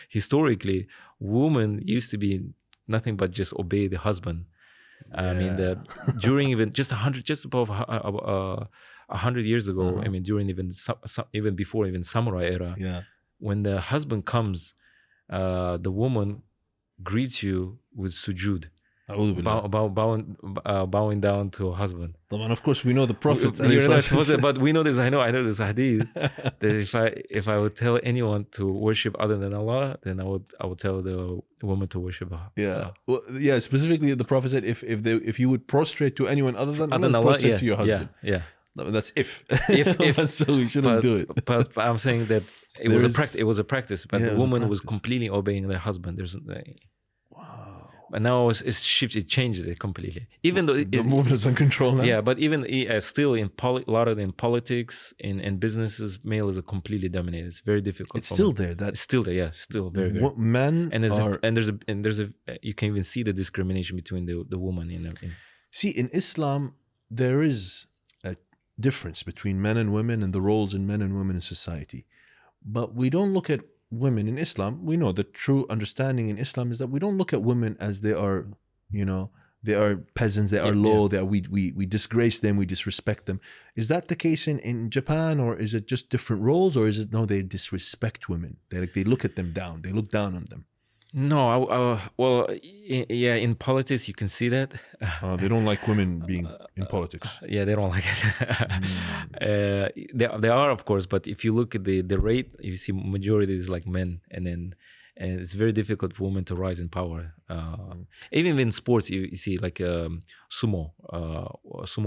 historically, women used to be nothing but just obey the husband. During even just above 100 years ago, during even before even samurai era, when the husband comes, the woman greets you with sujud, bowing down to her husband. Of course, we know the Prophet. But we know there's I know there's a hadith that if I would tell anyone to worship other than Allah, then I would tell the woman to worship Allah. Yeah, well, specifically the Prophet said if you would prostrate to anyone other than Allah, prostrate to your husband. Yeah. That's if so we shouldn't do it. But I'm saying that it was a practice. But the woman was completely obeying their husband. Wow. But now it's shifted, it changed it completely. Even though the movement is in control now. Yeah, but even still a lot of in politics, in businesses, male is completely dominated. It's very difficult. It's still there. It's still there. Yeah, still very, very. Men there's a you can even see the discrimination between the woman. See, in Islam, there is a difference between men and women and the roles in men and women in society, but we don't look at women in Islam. We know the true understanding in Islam is that we don't look at women as they are, they are peasants, they are low, we disgrace them, we disrespect them. Is that the case in Japan, or is it just different roles, or is it no, they disrespect women? They look at them down, they look down on them. No, well, yeah, in politics you can see that. They don't like women being in politics. Yeah, they don't like it. They are, of course, but if you look at the rate, you see majority is like men, and it's very difficult for women to rise in power. Even in sports, you see like sumo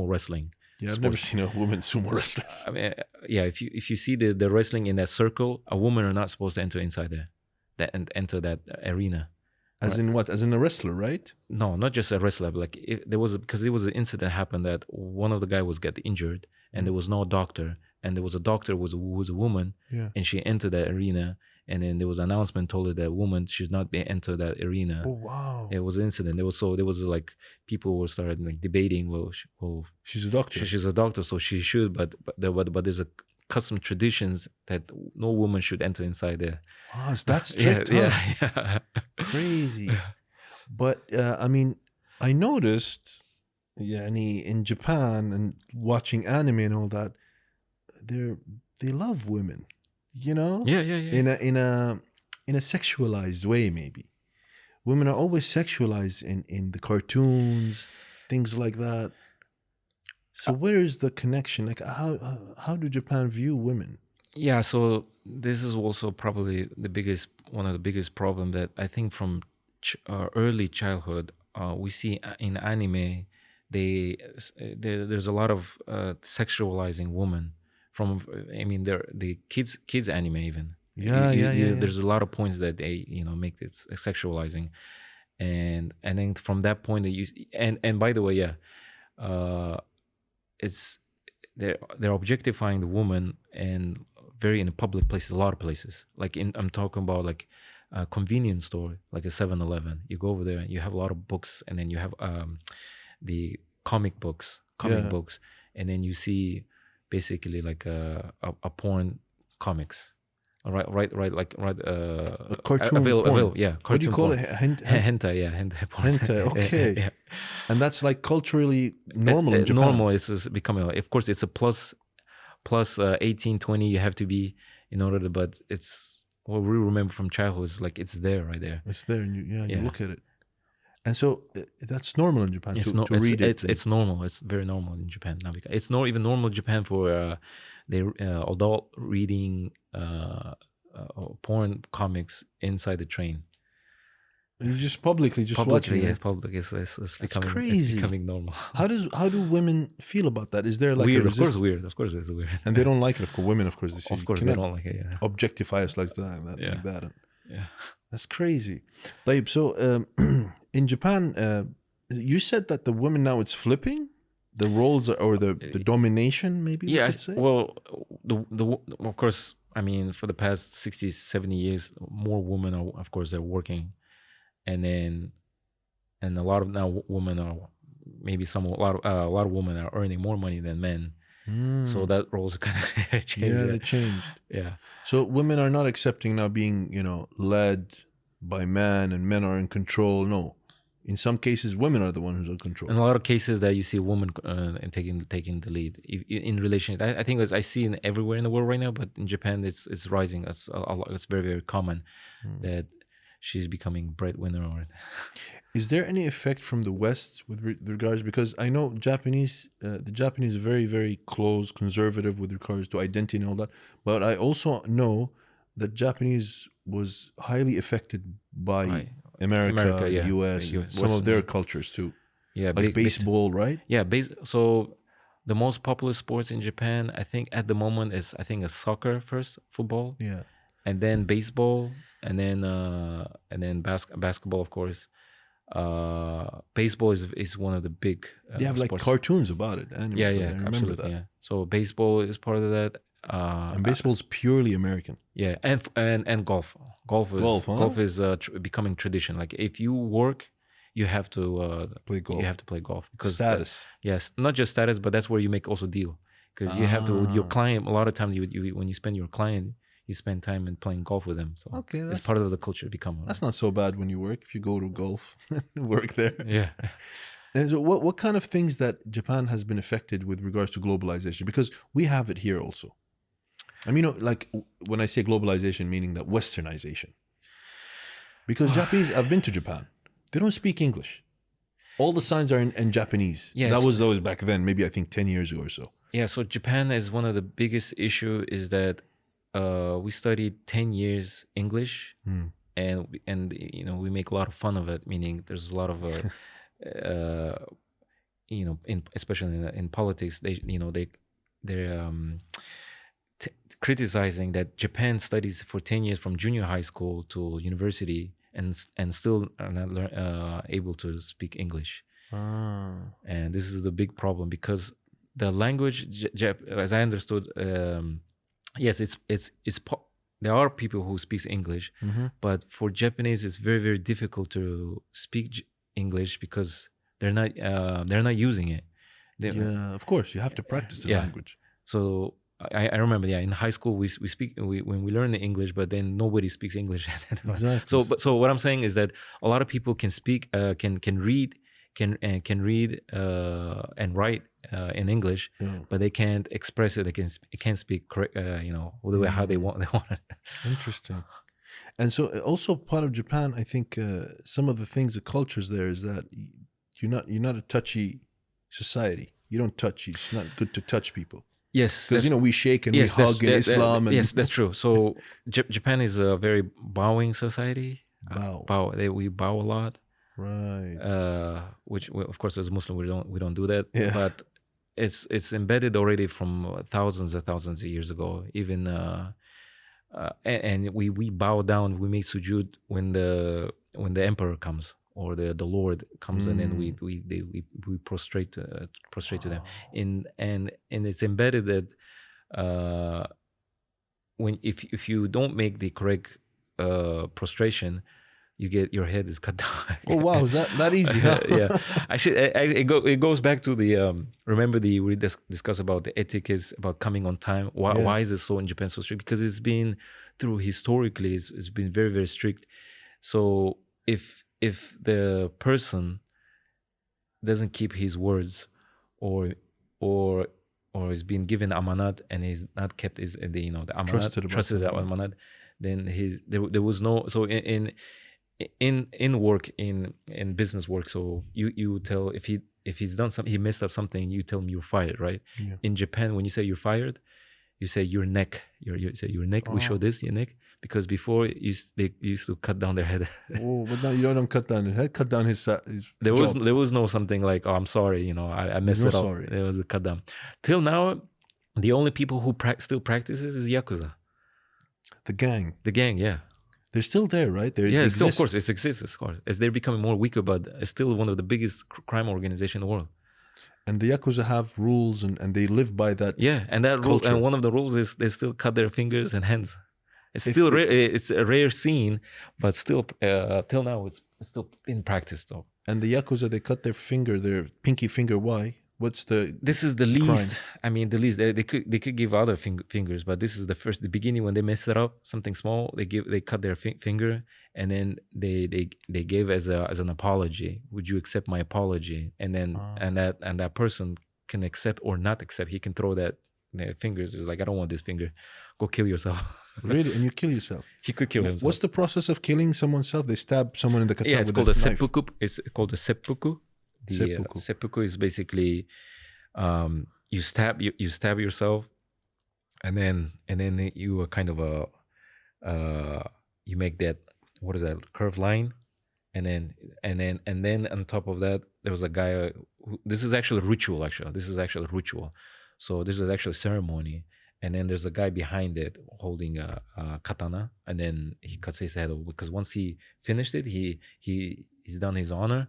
wrestling. Yeah, I've sports. never seen a woman sumo wrestlers. I mean, yeah, if you see the wrestling in that circle, a woman are not supposed to enter inside there, and enter that arena. As in what? As in a wrestler, right? No, not just a wrestler. But like because there was an incident happened that one of the guy was get injured, and there was no doctor, and there was a doctor who was a woman, and she entered that arena, and then there was an announcement told her that woman should not be enter that arena. Oh wow! It was an incident. There was like people were started like debating. Well, she's a doctor. She's a doctor, so she should. But there's a custom traditions that no woman should enter inside there. Oh, is that strict? Yeah. Crazy. But I mean, I noticed, in Japan and watching anime and all that, they love women, Yeah. in a sexualized way. Maybe women are always sexualized in the cartoons, things like that. So where is the connection? Like how do Japan view women? Yeah, so this is also probably one of the biggest problem that I think from early childhood we see in anime. There's a lot of sexualizing women from. I mean, the kids anime even. Yeah. There's a lot of points that they make this sexualizing, and then from that point that you and by the way, it's they're objectifying the woman and very in a public places, a lot of places. Like I'm talking about like a convenience store, like a 7-Eleven. You go over there, you have a lot of books, and then you have the comic books, and then you see basically like a porn comics. Right. A cartoon available, yeah. What do you call porn. it? Hentai, yeah. Hentai porn. Hentai, okay. Yeah. And that's like culturally normal in Japan. Normal is becoming. Of course, it's a plus 18, 20. You have to be in order to. But it's what we remember from childhood is like it's there, right there. It's there, and you look at it. And so that's normal in Japan to read it. It's normal. It's very normal in Japan now. It's not even normal in Japan for the adult reading porn comics inside the train. And you just publicly watching it. Public is becoming crazy. It's becoming normal. How do women feel about that? Is there like weird? a Of course, it's weird. And they don't like it. Of course, women, of course, they say. Of course, they don't like it. Yeah. Objectify us like that. Like that. Yeah. That's crazy. Taib, so in Japan, you said that the women now it's flipping the roles or the domination, maybe. Yeah. You could say? Well, the of course. I mean, for the past 60, 70 years, more women are, of course, they're working, and a lot of now women are maybe a lot of women are earning more money than men. So that roles kind of changed. Yeah, they changed. Yeah. So women are not accepting now being, led by men, and men are in control. No, in some cases, women are the ones who's in control. In a lot of cases, that you see a woman taking the lead in relation. I think I see it everywhere in the world right now, but in Japan, it's rising. It's it's very, very common that she's becoming breadwinner. Is there any effect from the West with regards? Because I know the Japanese are very, very close, conservative with regards to identity and all that. But I also know that Japanese was highly affected by America, yeah. US, some of their cultures too. Yeah, like baseball, right? Yeah, so the most popular sports in Japan, I think at the moment is a soccer first, football. Yeah. And then baseball, and then basketball, of course. Baseball is one of the big they have sports. like cartoons about it. Anime, yeah, I remember absolutely. that. Yeah. So baseball is part of that. And baseball's purely American. Yeah, and golf. Golf is becoming tradition. Like if you work, you have to play golf. You have to play golf because status. Yes, not just status, but that's where you make also deal because you have to with your client. A lot of times, you when you spend your client, you spend time in playing golf with them. So okay, it's part of the culture. That's not so bad when you work. If you go to golf, work there. Yeah. And so what kind of things that Japan has been affected with regards to globalization? Because we have it here also. I mean, like when I say globalization, meaning that westernization. Because Japanese, I've been to Japan. They don't speak English. All the signs are in Japanese. Yes. That was always back then, maybe I think 10 years ago or so. Yeah, so Japan is one of the biggest issue is that we studied 10 years English, and you know, we make a lot of fun of it, meaning there's a lot of you know, especially in politics, they're criticizing that Japan studies for 10 years from junior high school to university and still are not able to speak English. And this is the big problem because the language, as I understood, yes, there are people who speak English, but for Japanese, it's very, very difficult to speak English because they're not using it. Yeah, of course, you have to practice the language. So I remember, in high school we speak when we learn the English, but then nobody speaks English. Exactly. So what I'm saying is that a lot of people can speak, can read and write in English, but they can't express it. They can't speak correct, the way how they want it. Interesting. And so also part of Japan, I think some of the things, the cultures there is that you're not a touchy society. You don't touch. It's not good to touch people. Yes, because we shake and we hug in Islam. Yes, that's true. So Japan is a very bowing society. We bow a lot. Right. Which of course, as Muslim, we don't do that. Yeah. But it's embedded already from thousands of years ago. Even and we bow down. We make sujood when the emperor comes or the Lord comes, and then we prostrate to them. And it's embedded that when if you don't make the correct prostration, your head is cut down. Oh wow, is that easy? Huh? Yeah. Actually, it goes back to the remember we discussed about the etiquette about coming on time. Why is it so in Japan so strict? Because it's been through historically it's been very, very strict. So if the person doesn't keep his words or is being given amanat and he's not kept the amanat trusted the amanat, then there was no, so in work, in business work, so you tell if he's done something, he messed up something, you tell him you're fired, right? In Japan, when you say you're fired, you say your neck. You say your neck. We show this your neck, because before they used to cut down their head. But now you don't cut down his head. Cut down his there was no something like, oh, I'm sorry, I messed it up. Sorry. It was a cut down. Till now, the only people who still practices is Yakuza. The gang, yeah. They're still there, right? Still, of course, it exists, of course. As they're becoming more weaker, but it's still one of the biggest crime organizations in the world. And the Yakuza have rules, and they live by that. Yeah, and that rule, and one of the rules is they still cut their fingers and hands. It's still it's a rare scene, but still, till now, it's still in practice, though. And the Yakuza, they cut their pinky finger. Why? What's this is the least crime? I mean, the least they could give other fingers, but this is the beginning when they mess it up, something small, they cut their finger, and then they gave as an apology. Would you accept my apology? And then and that person can accept or not accept. He can throw that fingers. Is like, I don't want this finger, go kill yourself. Really? And you kill yourself? He could kill himself. What's the process of killing someone's self? They stab someone in the katana. Yeah, it's called a seppuku. It's called a seppuku. The seppuku is basically you stab yourself, and then you are kind of you make that, what is that, curved line, and then on top of that there was a guy this is actually a ritual. So this is actually a ceremony, and then there's a guy behind it holding a katana, and then he cuts his head off, because once he finished it, he's done his honor.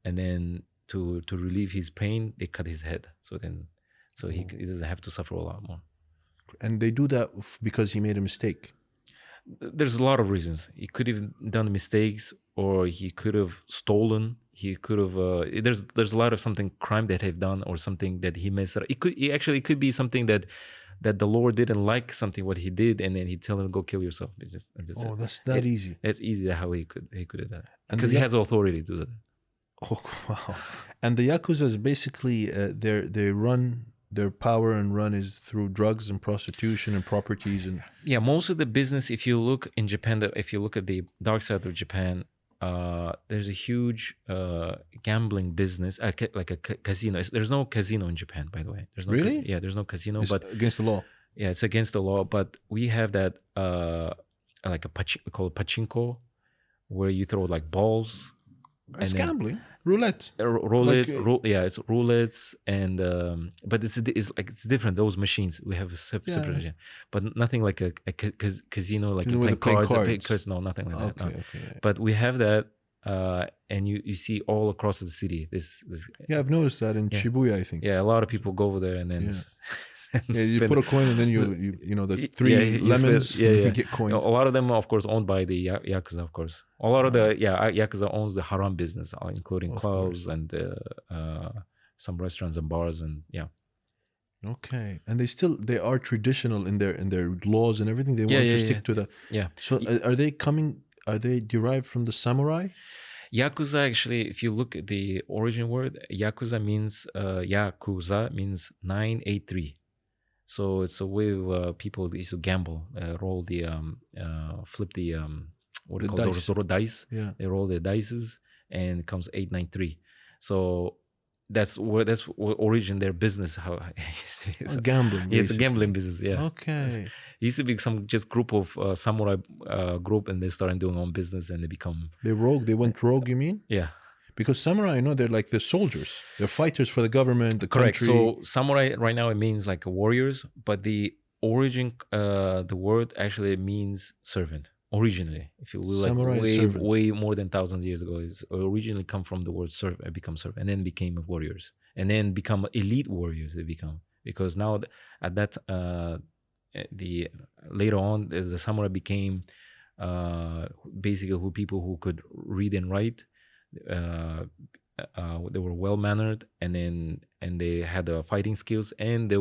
And then to relieve his pain, they cut his head. So he doesn't have to suffer a lot more. And they do that because he made a mistake. There's a lot of reasons. He could have done mistakes, or he could have stolen. He could have. There's a lot of crime that have done, or something that he messed up. It could be something that the Lord didn't like, something what he did, and then he tell him, go kill yourself. That's that easy. That's easy how he could have done it, because he has authority to do that. Oh wow! And the Yakuza is basically they run their power and run is through drugs and prostitution and properties and Yeah, most of the business, if you look in Japan, if you look at the dark side of Japan, there's a huge gambling business, like a casino. There's no casino in Japan, by the way. There's no Really? Yeah, there's no casino, it's but against the law. yeah, it's against the law. But we have that like we call it pachinko, where you throw like balls. It's gambling, roulette. Roulette, Like, yeah, it's roulettes, and but it's like it's different. Those machines we have a separate, Yeah. but nothing like a casino, like Casino you with play the cards, cards. no, nothing like that. No. Okay. But we have that, and you see all across the city. This Yeah, I've noticed that in Shibuya, I think. yeah, a lot of people go over there and then. Yeah, you put a coin and then you know the three lemons. You get coins. A lot of them, of course, owned by the Yakuza. Of course, a lot of the Yakuza owns the haram business, including clubs and some restaurants and bars and Okay, and they are traditional in their laws and everything. They want to stick to the. Yeah. So are they coming? Are they derived from the samurai? Yakuza, actually, if you look at the origin word, Yakuza means 983. So it's a way of people used to gamble, roll the flip the what do you call those dice? Yeah, they roll the dices, and it comes 893. So that's what origin their business. How it's gambling. Yeah, it's a gambling business. Yeah. Okay. It used to be some just group of samurai group, and they started doing their own business, and They went rogue. You mean? Yeah. Because samurai, they're like the soldiers. They're fighters for the government, the Correct. country. So samurai right now, it means like warriors, but the origin, the word actually means servant. Originally, if you will, Samurai like way more than thousands of years ago, it's originally come from the word serve, become servant, and then became warriors, and then become elite warriors. They become, because now at that later on the samurai became basically people who could read and write. They were well mannered, and they had fighting skills, and they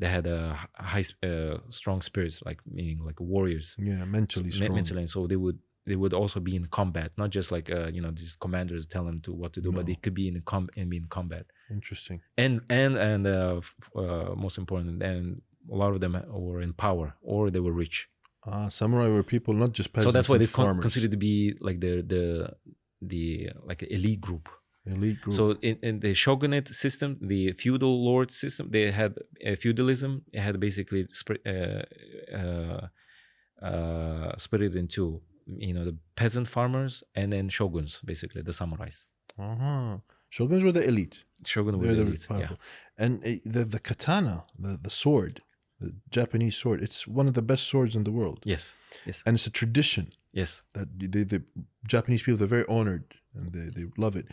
had a high strong spirits, like meaning like warriors. Yeah, mentally strong. Mentally, and so they would also be in combat, not just like these commanders tell them what to do, but they could be in combat. Interesting. And most important, and a lot of them were in power, or they were rich. Samurai were people, not just peasants. So that's why they considered to be like the like elite group. Elite group. So in the shogunate system, the feudal lord system, they had feudalism. It had basically split in two. The peasant farmers, and then shoguns, basically the samurais. Shoguns were the elite. Shogun were the elite. Yeah. And the katana, the sword. The Japanese sword, it's one of the best swords in the world. Yes. And it's a tradition. Yes. That the Japanese people, they're very honored and they love it.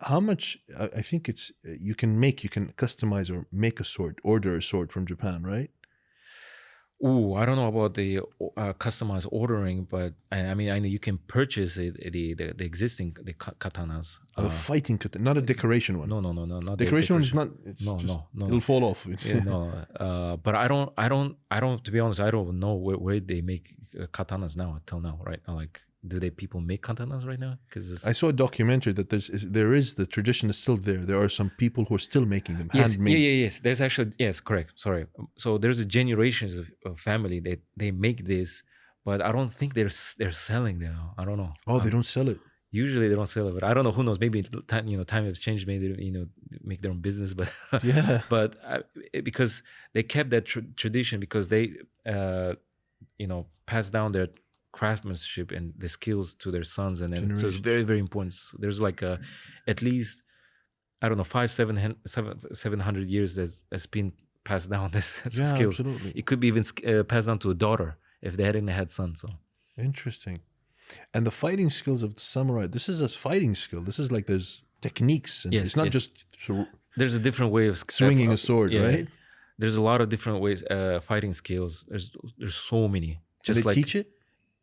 How much, I think it's, you can customize or make a sword, order a sword from Japan, right? Ooh, I don't know about the customized ordering, but I mean, I know you can purchase the existing katanas. The fighting katana, not a decoration one. No, not decoration one is not. No. It'll fall off. But I don't. To be honest, I don't know where they make katanas now until now. Right? Like, do people make katanas right now? Because I saw a documentary that the tradition is still there. There are some people who are still making them handmade. Yes. There's actually, yes, correct. Sorry. So there's generations of family that they make this, but I don't think they're selling them. I don't know. Oh, they don't sell it. Usually they don't sell it, but I don't know. Who knows? Maybe time has changed. Maybe make their own business, but yeah. But because they kept that tradition, because they passed down their craftsmanship and the skills to their sons, and then so it's very, very important. So there's like at least, I don't know, 700 years that's been passed down this skills. Absolutely. It could be even passed down to a daughter if they hadn't had sons. So interesting. And the fighting skills of the samurai, this is a fighting skill. This is like there's techniques, and it's not just there's a different way of swinging a sword, right? There's a lot of different ways fighting skills. There's so many. Just they teach it.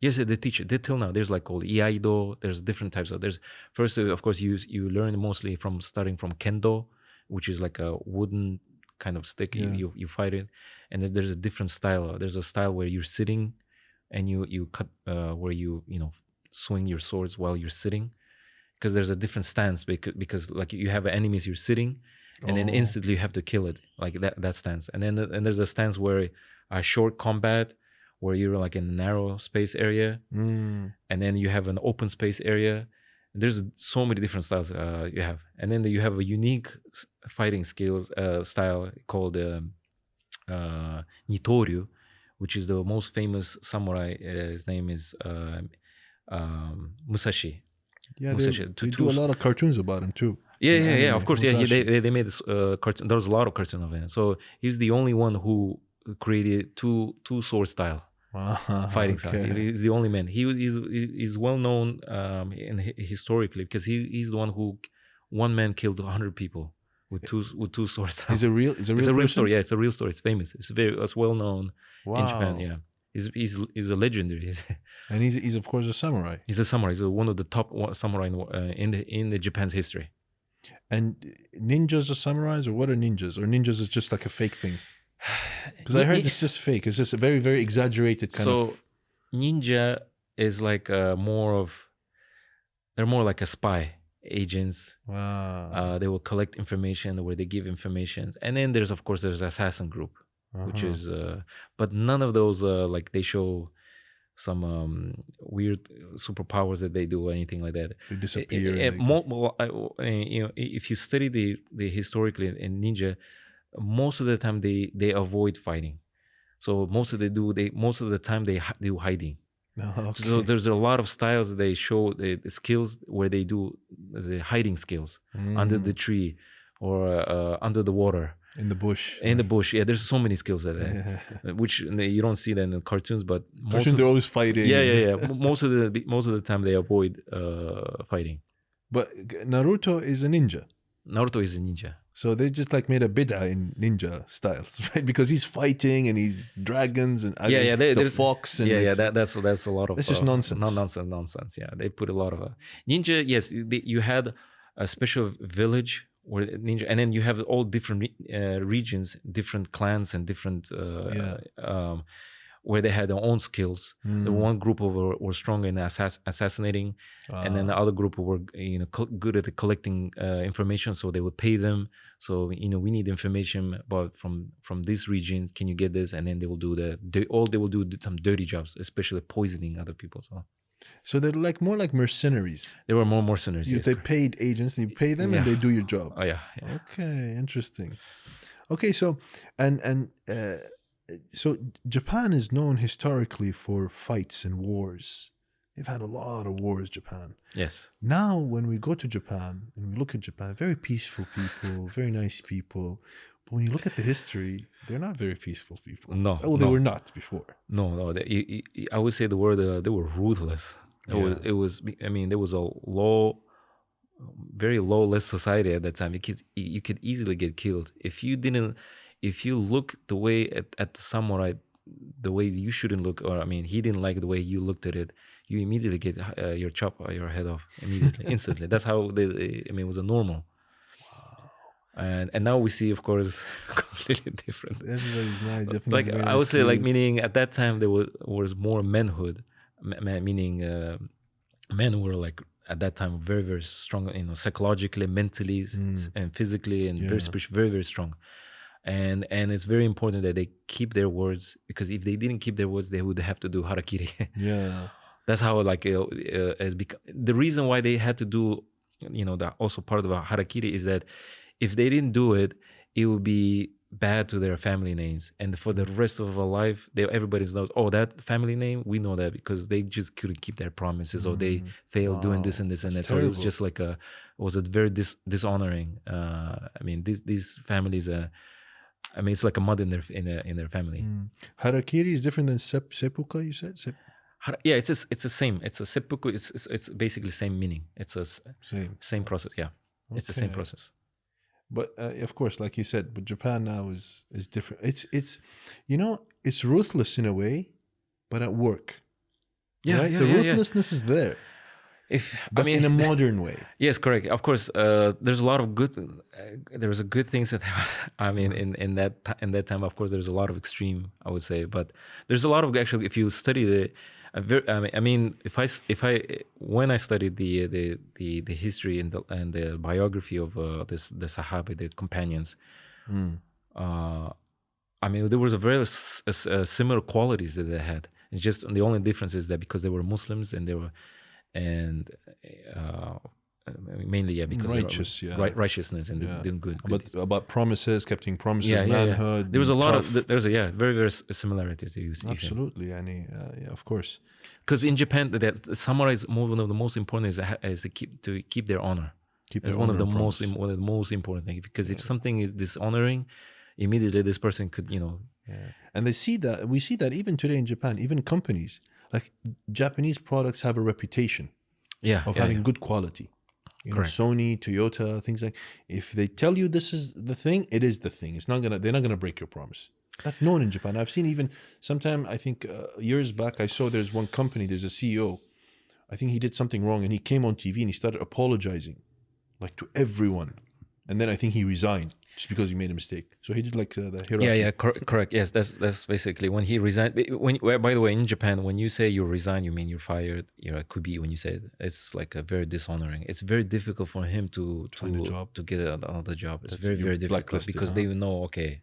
Yes, they teach it. Till now, there's like called iaido. There's different types of. There's first, of course, you learn mostly starting from kendo, which is like a wooden kind of stick. Yeah. You fight it, and then there's a different style. There's a style where you're sitting, and you cut where you swing your swords while you're sitting, because there's a different stance because like you have enemies, you're sitting, and then instantly you have to kill it, like that stance. And then and there's a stance where a short combat, where you're like in a narrow space area, and then you have an open space area. There's so many different styles you have, and then you have a unique fighting skills style called Nitoryu, which is the most famous samurai. His name is Musashi. Yeah, they do a lot of cartoons about him too. Yeah. Of course, Musashi. They made this cartoon. There was a lot of cartoons of him. So he's the only one who created two sword style fighting style. He's the only man. He's well known historically, because he's the one who one man killed 100 people with two swords. It's a real story. Yeah, it's a real story. It's famous. It's well known in Japan. Yeah. He's a legendary. And he's of course a samurai. He's a samurai. He's one of the top samurai in the Japan's history. And ninjas are samurais, or what are ninjas? Or ninjas is just like a fake thing? Because I heard it's just fake. It's just a very, very exaggerated kind of. So ninja is like they're more like a spy agents. Wow. They will collect information, where they give information, and then there's assassin group. Which is but none of those like they show some weird superpowers that they do or anything like that. They disappear. If you study the historically in ninja, most of the time they avoid fighting. So most of the time they do hiding. Okay. So there's a lot of styles that they show the skills where they do the hiding skills under the tree or under the water. In the bush. Yeah. There's so many skills which you don't see that in the cartoons, but they're always fighting. Yeah. most of the time they avoid fighting. But Naruto is a ninja. Naruto is a ninja. So they just like made a bid'ah in ninja styles, right? Because he's fighting and he's dragons and there's a fox. And that's a lot of. It's just nonsense. Nonsense. Yeah, they put a lot of ninja. Yes, you had a special village where ninja, and then you have all different regions, different clans, and different where they had their own skills. The one group were strong in assassinating, and then the other group were good at collecting information. So they would pay them. So we need information about from these regions. Can you get this? And then they will do some dirty jobs, especially poisoning other people. So they're like more like mercenaries. They were more mercenaries. They paid agents, and you pay them, and they do your job. Oh yeah. Okay, interesting. Okay, so so Japan is known historically for fights and wars. They've had a lot of wars, Japan. Yes. Now, when we go to Japan and we look at Japan, very peaceful people, very nice people. But when you look at the history, they're not very peaceful people. No. Oh, they were not before. No. I would say the word they were ruthless. It was. I mean, there was a very lawless society at that time. You could easily get killed if you look the way at the samurai, the way you shouldn't look, or he didn't like the way you looked at it. You immediately get your head off immediately, instantly. That's how it was a normal. And now we see, of course, completely different. Everybody's nice. Like I would say, meaning at that time there was more manhood, meaning men were like at that time very, very strong, psychologically, mentally, and physically, and very spiritually, very, very strong. And it's very important that they keep their words, because if they didn't keep their words, they would have to do harakiri. Yeah, that's how the reason why they had to do, that also part of a harakiri is that if they didn't do it, it would be bad to their family names, and for the rest of their life, everybody knows, that family name, we know that because they just couldn't keep their promises, or they failed doing this and this and that. So it was just like it was a very dishonoring. These families. It's like a mud in their family. Harakiri is different than seppuku. You said. Yeah, it's the same. It's a seppuku. It's basically same meaning. It's a same process. Yeah, it's the same process. But of course, like you said, but Japan now is different. It's ruthless in a way, but at work. Yeah, right? The ruthlessness is there. In a modern way. Yes, correct. Of course, there's a lot of good. There's a good things that in that time. Of course, there's a lot of extreme, I would say, but there's a lot of actually. If you study I mean, when I studied the history and the biography of the Sahaba, the companions, I mean, there was a very similar qualities that they had. It's just the only difference is that because they were Muslims and they were, and mainly because righteous, righteousness and doing good. About promises, keeping promises, manhood. There was a lot of very very similarities. You see, absolutely, of course. Because in Japan, that samurai is one of the most important is to keep their honor. It's one of the most important things, because if something is dishonoring, immediately this person could, and we see that even today in Japan, even companies like Japanese products have a reputation of having good quality. Sony, Toyota, things like, if they tell you this is the thing, it is the thing. They're not gonna break your promise. That's known in Japan. I've seen even sometime, I think years back, I saw there's one company, there's a CEO, I think he did something wrong and he came on TV and he started apologizing like to everyone. And then I think he resigned just because he made a mistake. So he did like the hierarchy. Correct. Yes, that's basically when he resigned. By the way, in Japan, when you say you resign, you mean you're fired. It could be when you say it. It's like a very dishonoring. It's very difficult for him to find a job, to get another job. It's very difficult because they will know, okay,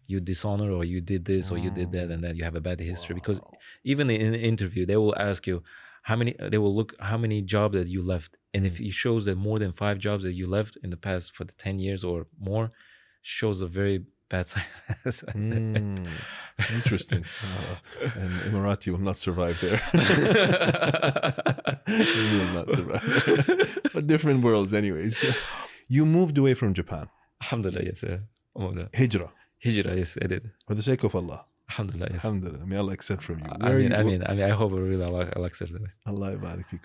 you dishonor or you did this or you did that, and then you have a bad history. Because even in an interview, they will ask you how many jobs that you left. And if it shows that more than 5 jobs that you left in the past for the 10 years or more, shows a very bad sign. Interesting. And Emirati will not survive there. He will not survive. But different worlds anyways. You moved away from Japan. Alhamdulillah, yes. Hijrah, yes, I did. For the sake of Allah. Alhamdulillah, yes. Alhamdulillah. May Allah accept from you. I mean, I hope really Allah accept it. Allah barik fik.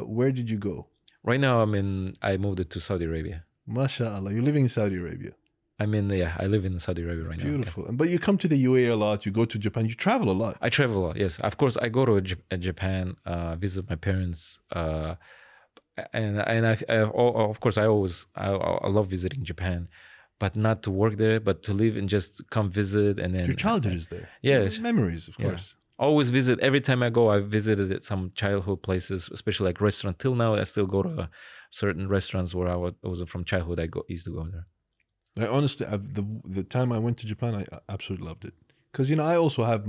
Where did you go? Right now, I moved to Saudi Arabia. MashaAllah. You're living in Saudi Arabia. I live in Saudi Arabia right now. Beautiful. But you come to the UAE a lot. You go to Japan. You travel a lot. I travel a lot, yes. Of course, I go to Japan, visit my parents. And of course, I love visiting Japan. But not to work there, but to live and just come visit. And then your childhood is there. Yes. Memories, of course. Always visit. Every time I go, I visited some childhood places, especially like restaurant. Till now, I still go to certain restaurants where I was from childhood. Used to go there. I honestly, the time I went to Japan, I absolutely loved it. Because, I also have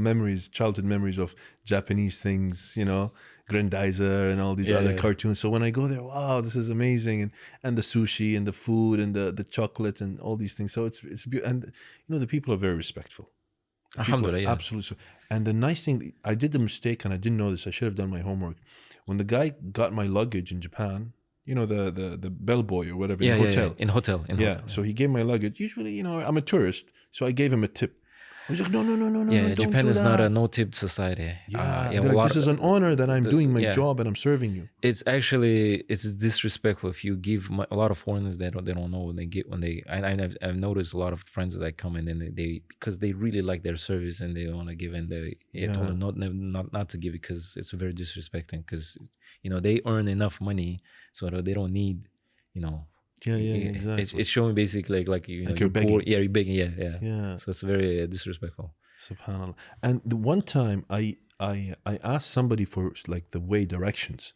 childhood memories of Japanese things, Grandizer and all these other cartoons. So when I go there, wow, this is amazing. And the sushi and the food and the chocolate and all these things. So it's beautiful. And, the people are very respectful. Alhamdulillah, yeah. Absolutely. And the nice thing, I did the mistake and I didn't know this. I should have done my homework. When the guy got my luggage in Japan, the bellboy or whatever, in the hotel. In hotel. So he gave my luggage. Usually, I'm a tourist. So I gave him a tip. He's like, no. Yeah, Japan is not a no-tip society. This is an honor that I'm doing my job and I'm serving you. It's disrespectful if you give a lot of foreigners they don't know I've noticed a lot of friends that come in and they because they really like their service and they want to give, and they told them not to give it because it's very disrespecting, because they earn enough money so that they don't need exactly. It's showing basically like you're begging. Poor. Yeah, you're begging. Yeah. So it's very disrespectful. Subhanallah. And the one time I asked somebody for like the way directions.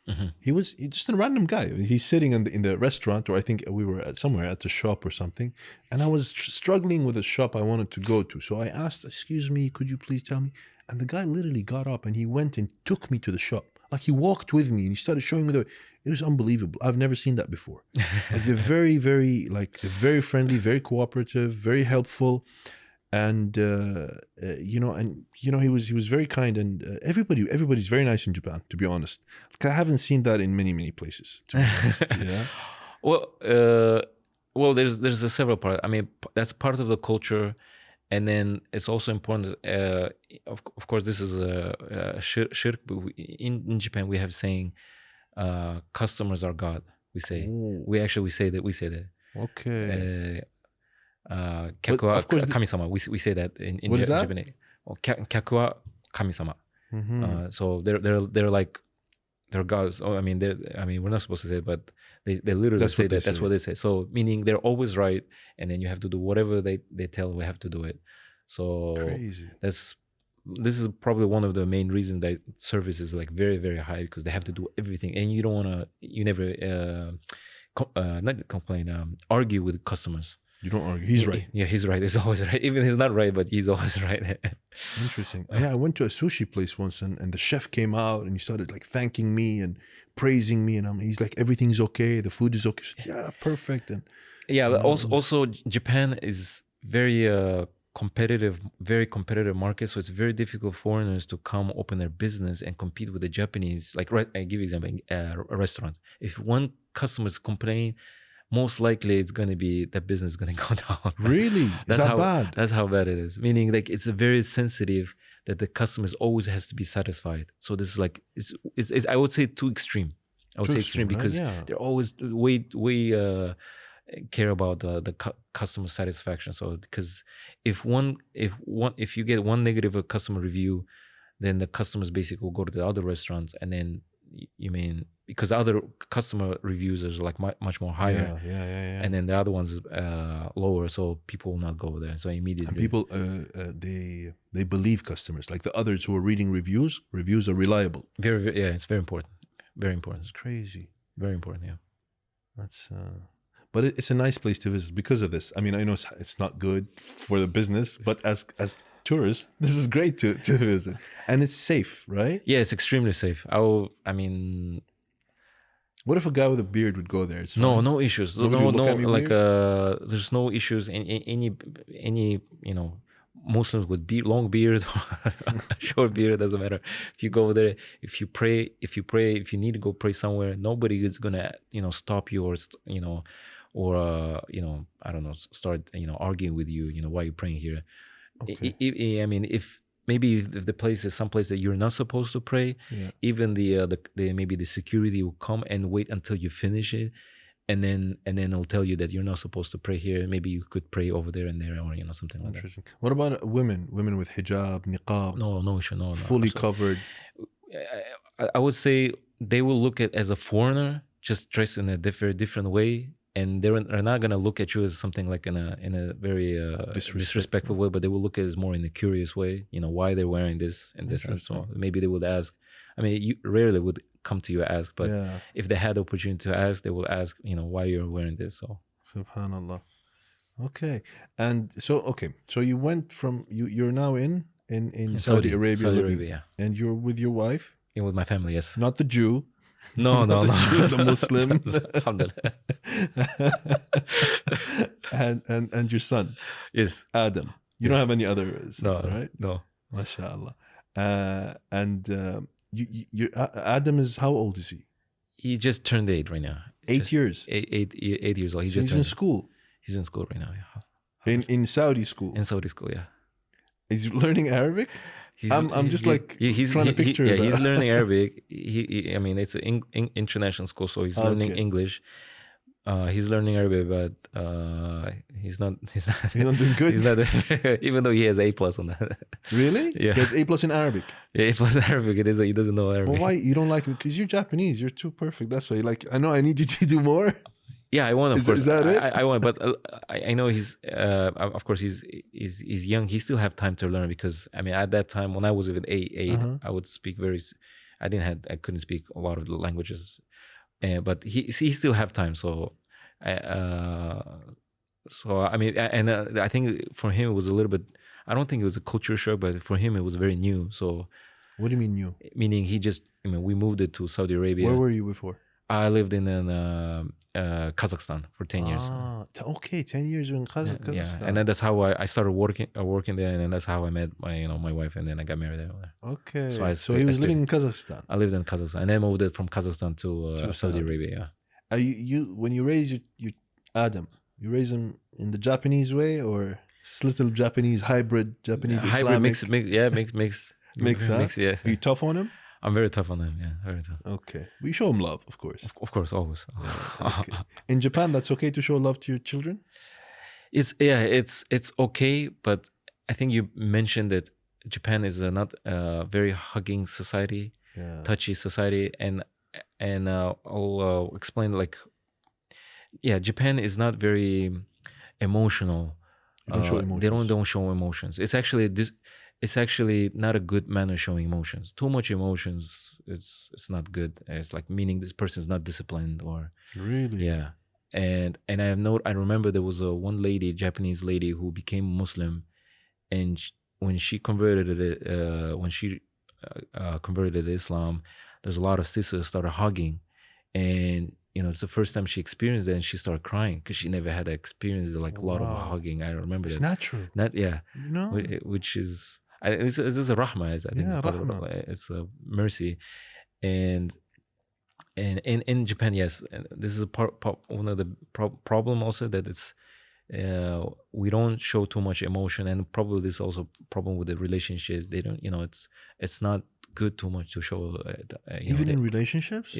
Mm-hmm. He's just a random guy. He's sitting in the restaurant, or I think we were somewhere at the shop or something. And I was struggling with a shop I wanted to go to. So I asked, "Excuse me, could you please tell me?" And the guy literally got up and he went and took me to the shop. Like he walked with me and he started showing me the way. It was unbelievable. I've never seen that before. Like they're very, very, they're very friendly, very cooperative, very helpful, and he was very kind, and everybody's very nice in Japan. To be honest, like, I haven't seen that in many places. To be honest, yeah. Well, there's a several parts. I mean, that's part of the culture. And then it's also important, of course, this is a shirk, but in Japan we have saying, customers are God. We say. Ooh. We say that. Okay. Kyaku wa kami-sama. We say that in what is that? Japanese. Kyaku wa kami-sama. Mm-hmm. So they're like, they're gods. We're not supposed to say it, but they literally say that. That's what they say. So meaning they're always right, and then you have to do whatever they tell. We have to do it. So crazy. That's this is probably one of the main reasons that service is like very, very high, because they have to do everything, and you don't want to, you never not complain, argue with customers. You don't argue. He's right. Yeah, he's right. He's always right. Even he's not right, but he's always right. Interesting. Yeah, I went to a sushi place once, and the chef came out and he started like thanking me and praising me, and he's like, everything's okay, the food is okay. Said, yeah, perfect. And yeah, but also Japan is very competitive, very competitive market, so it's very difficult for foreigners to come open their business and compete with the Japanese. Like, right, I give you an example, a restaurant. If one customer complain, most likely it's going to be that business is going to go down. Really? That's that how bad? That's how bad it is. Meaning, like, it's a very sensitive that the customers always has to be satisfied. So this is like, it's I would say too extreme. I would say extreme, right? Because they're always way care about the customer satisfaction. So because if you get one negative customer review, then the customers basically will go to the other restaurants, and then you mean, because other customer reviews is like much more higher, and then the other ones is lower, so people will not go there. So immediately, and people they believe customers, like the others who are reading reviews are reliable. Very, yeah, it's very important. Very important. It's crazy. Very important. Yeah. That's but it's a nice place to visit because of this. I mean, I know it's not good for the business, but as tourists, this is great to visit, and it's safe, right? Yeah, it's extremely safe. I mean, what if a guy with a beard would go there? It's fine. No issues. Like there's no issues in any Muslims with long beard, short beard, doesn't matter. If you go there, if you pray, if you need to go pray somewhere, nobody is gonna stop you or I don't know, start arguing with you. Why you praying here? Okay. I mean, if the place is someplace that you're not supposed to pray, even the maybe the security will come and wait until you finish it, and then it'll tell you that you're not supposed to pray here. Maybe you could pray over there and there, or something like that. What about women with hijab, niqab? No issue. No. Fully covered. I would say they will look at as a foreigner, just dressed in a different way. And they're not gonna look at you as something like in a very disrespectful way, but they will look at it as more in a curious way. Why they're wearing this and this and so on. Maybe they would ask. I mean, you rarely would come to you ask, but if they had the opportunity to ask, they will ask. Why you're wearing this. So Subhanallah. Okay, and so you went from you're now in Saudi Arabia, and you're with your wife. And with my family, yes. Not the Jew. No. The Muslim. and your son. Yes. Adam. You don't have any other son, right? No. MashaAllah. And Adam is, how old is he? He just turned 8 right now. 8 years? 8 years old. He's in school? He's in school right now, yeah. In Saudi school? In Saudi school, yeah. Is he learning Arabic? I'm just trying to picture that. He's learning Arabic. I mean, it's an international school, so he's learning English. He's learning Arabic, but he's not doing good. He's not, even though he has A+ on that. Really? Yeah. He has A+ in Arabic. Yeah, A+ in Arabic. It is. He doesn't know Arabic. Well, why you don't like it? Because you're Japanese. You're too perfect. That's why. I know I need you to do more. Yeah, I want. Of course, is that it? I want, but I know he's. Of course, he's young. He still have time to learn, because I mean, at that time when I was even 8, I would speak I couldn't speak a lot of the languages, but he still have time. So, I mean, and I think for him it was a little bit. I don't think it was a culture shock, but for him it was very new. So, what do you mean new? Meaning we moved it to Saudi Arabia. Where were you before? I lived in Kazakhstan for 10 years. Okay, 10 years in Kazakhstan. Yeah, and then that's how I started working there, and then that's how I met my wife, and then I got married there. Okay, so he was living in Kazakhstan. I lived in Kazakhstan, and then moved it from Kazakhstan to Saudi Arabia. Yeah. When you raise your Adam, you raise him in the Japanese way, or little Japanese hybrid Japanese Islamic? Hybrid mix, yeah. Are you tough on him? I'm very tough on them, yeah, very tough. Okay. We show him love, of course. Of course, always. Okay. In Japan, that's okay to show love to your children? It's okay, but I think you mentioned that Japan is not a very hugging society, touchy society, and I'll explain, Japan is not very emotional. They don't show emotions. They don't show emotions. It's actually this. it's actually not a good manner showing emotions. Too much emotions, it's not good. It's like meaning this person is not disciplined or Really? yeah. And I remember there was a one lady, Japanese lady, who became Muslim, and when she converted to Islam, there's a lot of sisters started hugging, and it's the first time she experienced it, and she started crying because she never had experienced like a lot of hugging. I remember it's that. natural. Which is it's a rahmah. I think it's part of it's a mercy, and in Japan, yes, and this is one of the problem also that it's we don't show too much emotion, and probably this also problem with the relationships. They don't, it's not good too much to show. Even in relationships,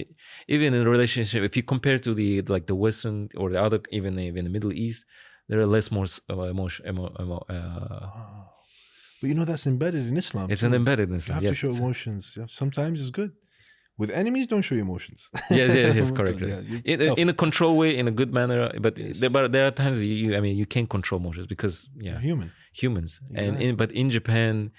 even in a relationship, if you compare to the Western or the other, even the Middle East, there are less more emotion. But that's embedded in Islam. It's embedded in Islam. You have to show emotions. Sometimes it's good. With enemies, don't show emotions. Yes, correct. In a control way, in a good manner. But there are times you can't control emotions because you're humans. Exactly. And but in Japan,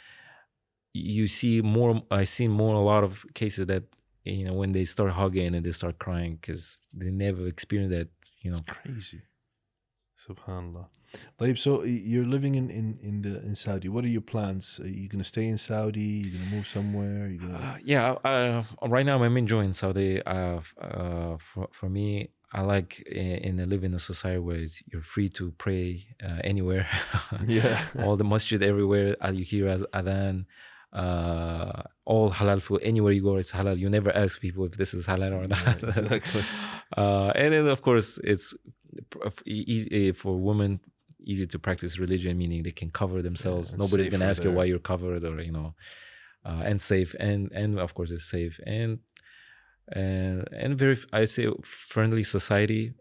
you see more. I see a lot of cases that when they start hugging and they start crying because they never experienced that. It's crazy. Subhanallah. So you're living in Saudi. What are your plans? Are you gonna stay in Saudi? You're gonna move somewhere? Right now I'm enjoying Saudi. For me, I like live in a society where you're free to pray anywhere. Yeah. All the masjid everywhere. You hear as adhan. All halal food. Anywhere you go, it's halal. You never ask people if this is halal or not. Yeah, exactly. And then of course it's easy for women. Easy to practice religion, meaning they can cover themselves. Nobody's gonna ask you why you're covered, or and safe, and of course it's safe, and very, I say, friendly society.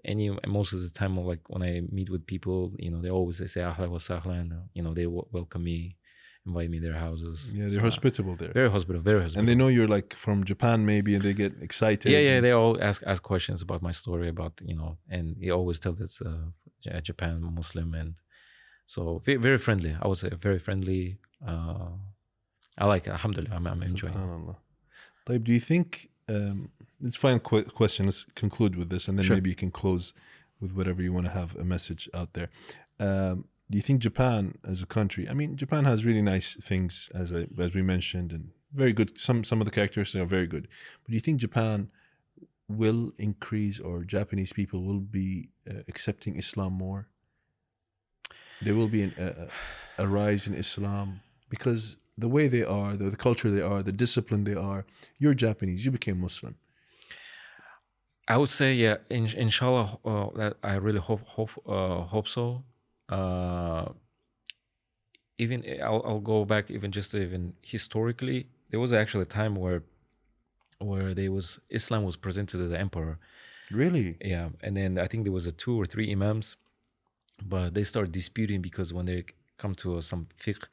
Most of the time, like when I meet with people, they always say ahlan wa sahlan. They welcome me, invite me to their houses. Yeah, they're hospitable there. Very hospitable. And they know you're like from Japan, maybe, and they get excited. Yeah. They all ask questions about my story, about and they always tell it's Japan Muslim, and so very friendly. I would say very friendly. I like it. Alhamdulillah, I'm enjoying it. Do you think? It's a final question. Let's conclude with this, and then maybe you can close with whatever you want to have a message out there. Do you think Japan as a country? I mean, Japan has really nice things, as we mentioned, and very good. Some of the characteristics are very good. But do you think Japan will increase, or Japanese people will be accepting Islam more? There will be a rise in Islam because the way they are, the culture they are, the discipline they are. You're Japanese. You became Muslim. I would say, yeah. Inshallah, that I really hope so. Even I'll go back even historically. There was actually a time where Islam was presented to the emperor. Really? Yeah, and then I think there was 2 or 3 imams, but they started disputing because when they come to some fiqh,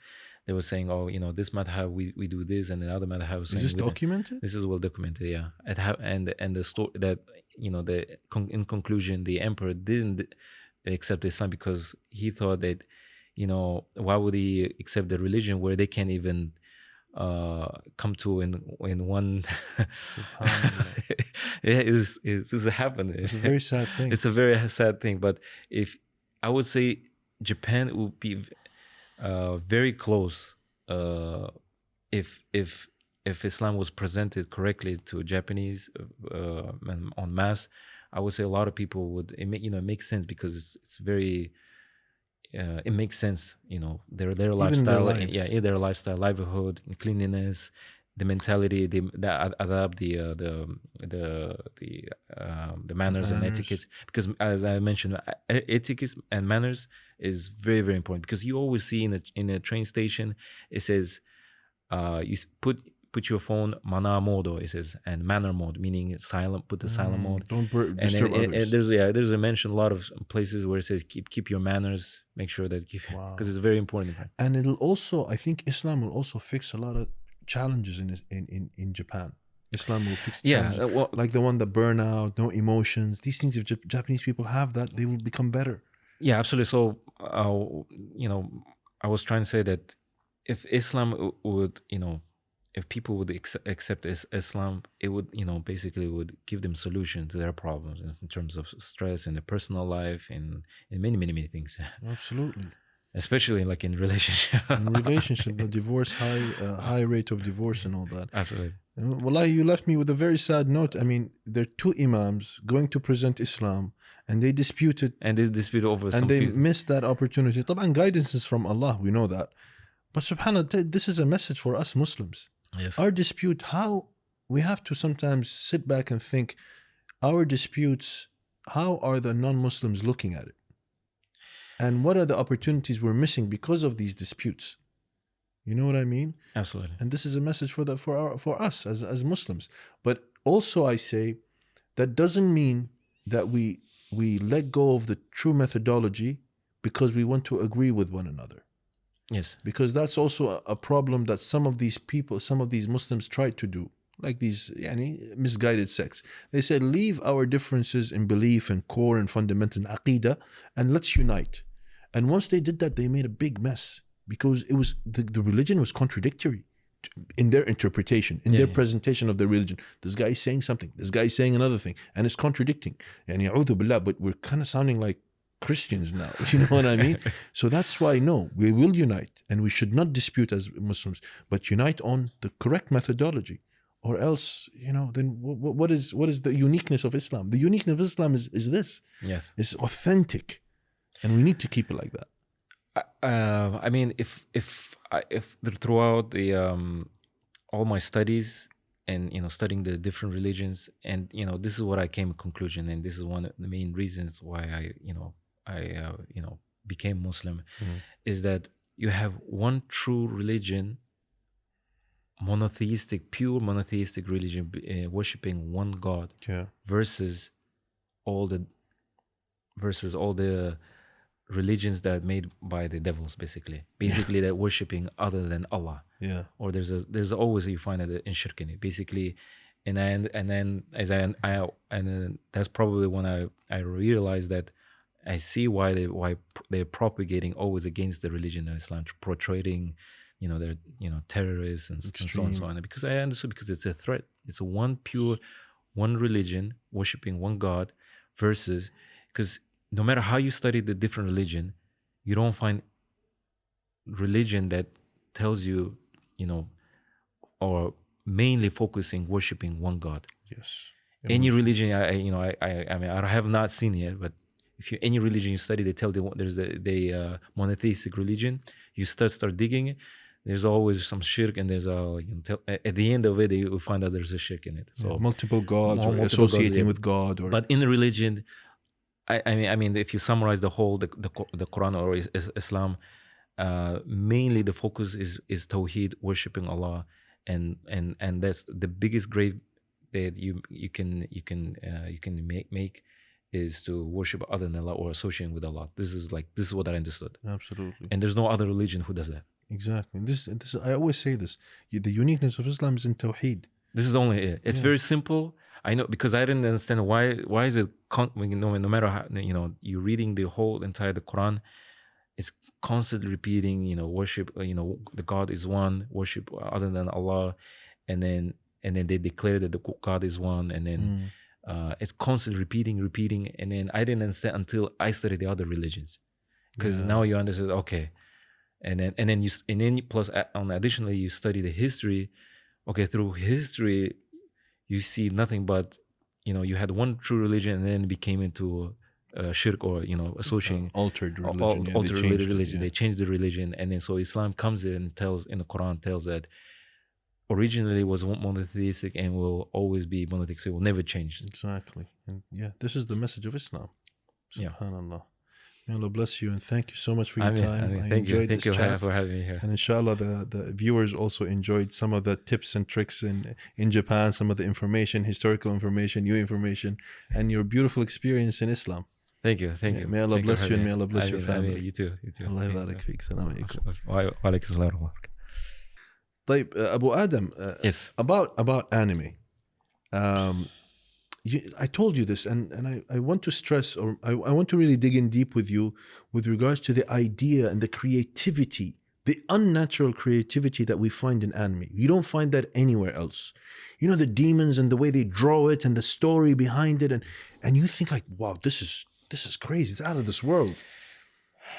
they were saying, "Oh, this madhab we do this," and the other madhab was saying, "Is this documented?" This is well documented, yeah. And the story that in conclusion, the emperor didn't accept Islam because he thought that why would he accept the religion where they can't even come to in one. Yeah, this is happening. It's a very sad thing. It's a very sad thing, but if I would say Japan would be very close if Islam was presented correctly to Japanese en masse. I would say a lot of people would. It makes sense because it's very. It makes sense, their lifestyle, their lifestyle, livelihood, cleanliness, the mentality, the adab, the manners and etiquette. Because as I mentioned, etiquette and manners is very, very important. Because you always see in a train station, it says, you put your phone mana mode, it says, and manner mode, meaning silent. Put the silent mode. Don't disturb others. And there's a mention a lot of places where it says keep your manners. Make sure that because it's very important. And it'll also, I think, Islam will also fix a lot of challenges in Japan. Islam will fix challenges, like the one, the burnout, no emotions. These things, if Japanese people have that, they will become better. Yeah, absolutely. So I was trying to say that if Islam would, if people would accept Islam, it would, basically would give them solution to their problems in terms of stress in their personal life and in many, many, many things. Absolutely. Especially like in relationship. In relationship, the divorce, high rate of divorce and all that. Absolutely. Wallahi, you left me with a very sad note. I mean, there are two imams going to present Islam and they disputed. And they dispute over and they missed that opportunity. طبعا guidance is from Allah, we know that. But subhanAllah, this is a message for us Muslims. Yes. Our dispute, how we have to sometimes sit back and think, our disputes, how are the non-Muslims looking at it? And what are the opportunities we're missing because of these disputes? You know what I mean? Absolutely. And this is a message for us as Muslims. But also I say that doesn't mean that we let go of the true methodology because we want to agree with one another. Yes. Because that's also a problem that some of these people, some of these Muslims tried to do, like these misguided sects. They said, leave our differences in belief and core and fundamental aqidah and let's unite. And once they did that, they made a big mess because it was the religion was contradictory in their interpretation, in their presentation of the religion. This guy is saying something, this guy is saying another thing, and it's contradicting. And ya'udhu billah, but we're kind of sounding like Christians now. You know what I mean? So that's why, no, we will unite and we should not dispute as Muslims, but unite on the correct methodology. Or else, then what is the uniqueness of Islam? The uniqueness of Islam is this. Yes. It's authentic. And we need to keep it like that. I mean, if throughout the all my studies and studying the different religions, and this is what I came to conclusion, and this is one of the main reasons why I became Muslim, is that you have one true religion, pure monotheistic religion, worshiping one God, versus all the religions that are made by the devils, basically that worshiping other than Allah. Or there's always, you find that in shirk in it, basically. And then that's probably when I realized that I see why they're propagating always against the religion of Islam, portraying they're terrorists and so on and so on. Because I understood, because it's a threat. It's one religion worshiping one God, versus, because no matter how you study the different religion, you don't find religion that tells you, or mainly focusing worshiping one God. Yes. Any religion, I mean, I have not seen yet, but if any religion you study, they tell there's the monotheistic religion. You start digging it. There's always some shirk, and there's at the end of it, you will find out there's a shirk in it. So multiple gods, or associating with God, or. But in the religion, I mean, if you summarize the whole the Quran or Islam, mainly the focus is Tawheed, worshiping Allah, and that's the biggest grave that you can make is to worship other than Allah or associating with Allah. This is what I understood. Absolutely. And there's no other religion who does that. Exactly. This I always say this. The uniqueness of Islam is in Tawheed. This is only it. It's very simple. I know, because I didn't understand why is it no matter how you're reading the whole entire the Quran, it's constantly repeating worship the God is one, worship other than Allah, and then they declare that the God is one, and then it's constantly repeating, and then I didn't understand until I studied the other religions, because now you understand, okay, and then plus additionally you study the history. Okay, through history you see nothing but you had one true religion, and then it became into shirk, or associating altered religion. They changed the religion, and then so Islam comes in and in the Quran tells that originally was monotheistic and will always be monotheistic, so it will never change. Exactly. And this is the message of Islam. Yeah. Subhanallah. May Allah bless you, and thank you so much for your time. I thank you chat. for having me here. And inshallah, the viewers also enjoyed some of the tips and tricks in Japan, some of the information, historical information, new information, and your beautiful experience in Islam. Thank you. May Allah bless you, and may Allah bless your family. You too. Allah yabarak feek. Salam alaikum. Wa alaikum salam. طيب, Abu Adam. Yes. About anime. I told you this, and I want to stress, or I want to really dig in deep with you with regards to the idea and the creativity the unnatural creativity that we find in anime. You don't find that anywhere else. You know, the demons and the way they draw it and the story behind it, and you think like, wow, this is crazy. It's out of this world.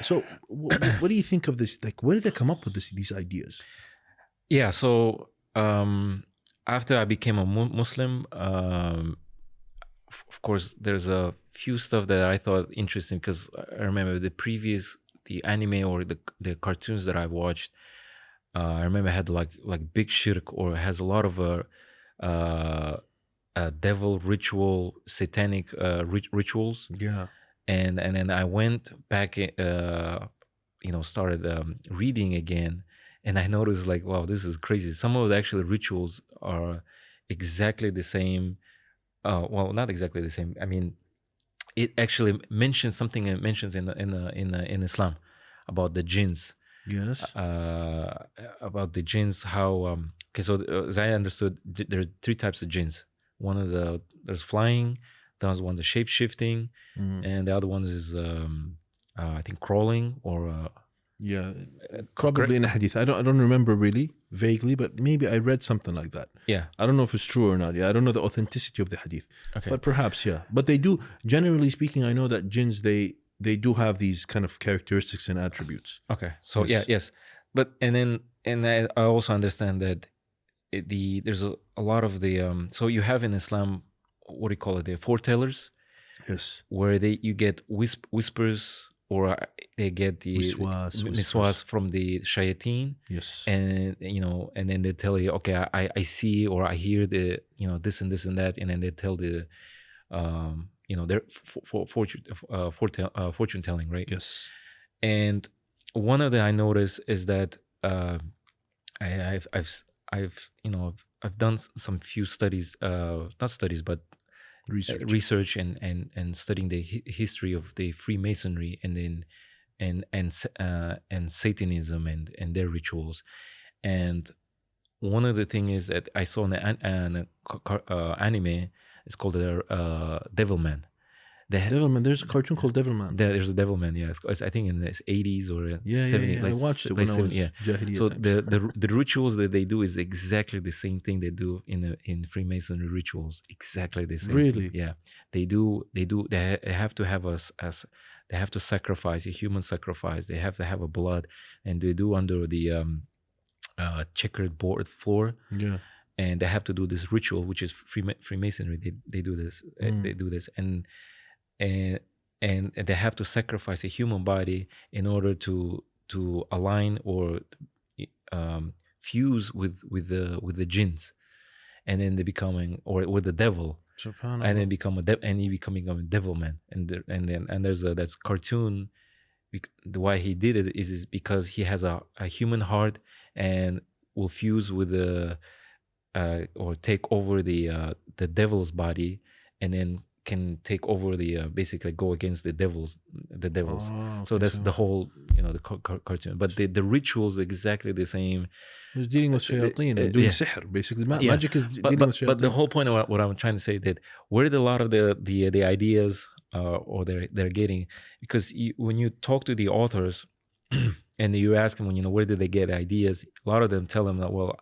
So what do you think of this? Like, where did they come up with these ideas? Yeah, so after I became a Muslim, of course, there's a few stuff that I thought interesting, because I remember the anime or the cartoons that I watched. I remember had like big shirk, or has a lot of devil ritual, satanic rituals. Yeah. And then I went back, started reading again, and I noticed like, wow, this is crazy. Some of the actual rituals are exactly the same. Well, not exactly the same. I mean, it actually mentions something. It mentions in Islam about the jinns. Yes. About the jinns. How okay? So as I understood, there are 3 types of jinns. There's flying. There's one, the shape shifting, and the other one is I think crawling or. Yeah, probably in a hadith. I don't remember really, vaguely, but maybe I read something like that. Yeah. I don't know if it's true or not. Yeah, I don't know the authenticity of the hadith. Okay. But perhaps, yeah. But they do, generally speaking, I know that jinns, they do have these kind of characteristics and attributes. Okay. So yes. But and I also understand that there's a lot of the so you have in Islam, what do you call it? The foretellers. Yes. Where you get whispers, or they get the miswas from the shayateen. Yes. And and then they tell you, okay, I see, or I hear the this and this and that, and then they tell the their fortune telling, right? Yes. And one of the I noticed is that I've done some few studies, not studies, but research and studying the history of the Freemasonry and Satanism and their rituals. And one of the things is that I saw in an anime, it's called Devilman. Devilman. There's a cartoon called Devilman. There's a Devilman, yeah. I think in the 80s or 70s. I watched it when I was Jahiliyyah So times. the rictuals that they do is exactly the same thing they do in Freemasonry rituals. Exactly the same. Really? Yeah. They have to have they have to sacrifice a human sacrifice. They have to have a blood, and they do under the checkered board floor. Yeah. And they have to do this ritual, which is Freemasonry. They do this. They do this, and they have to sacrifice a human body in order to align or fuse with the jinns, and then they becoming, or with the devil, and then become he becoming a devil man. And there's that's cartoon. Why he did it is because he has a human heart and will fuse with the or take over the devil's body, and then can take over the basically go against the devils. Okay, so that's the whole the cartoon, but the rituals exactly the same. It's dealing with shayateen and doing sihr, basically. Magic is dealing with shayateen. But the whole point of what I'm trying to say, that where did a lot of the ideas or they're getting, because when you talk to the authors and you ask them, where did they get ideas, a lot of them tell them that, well,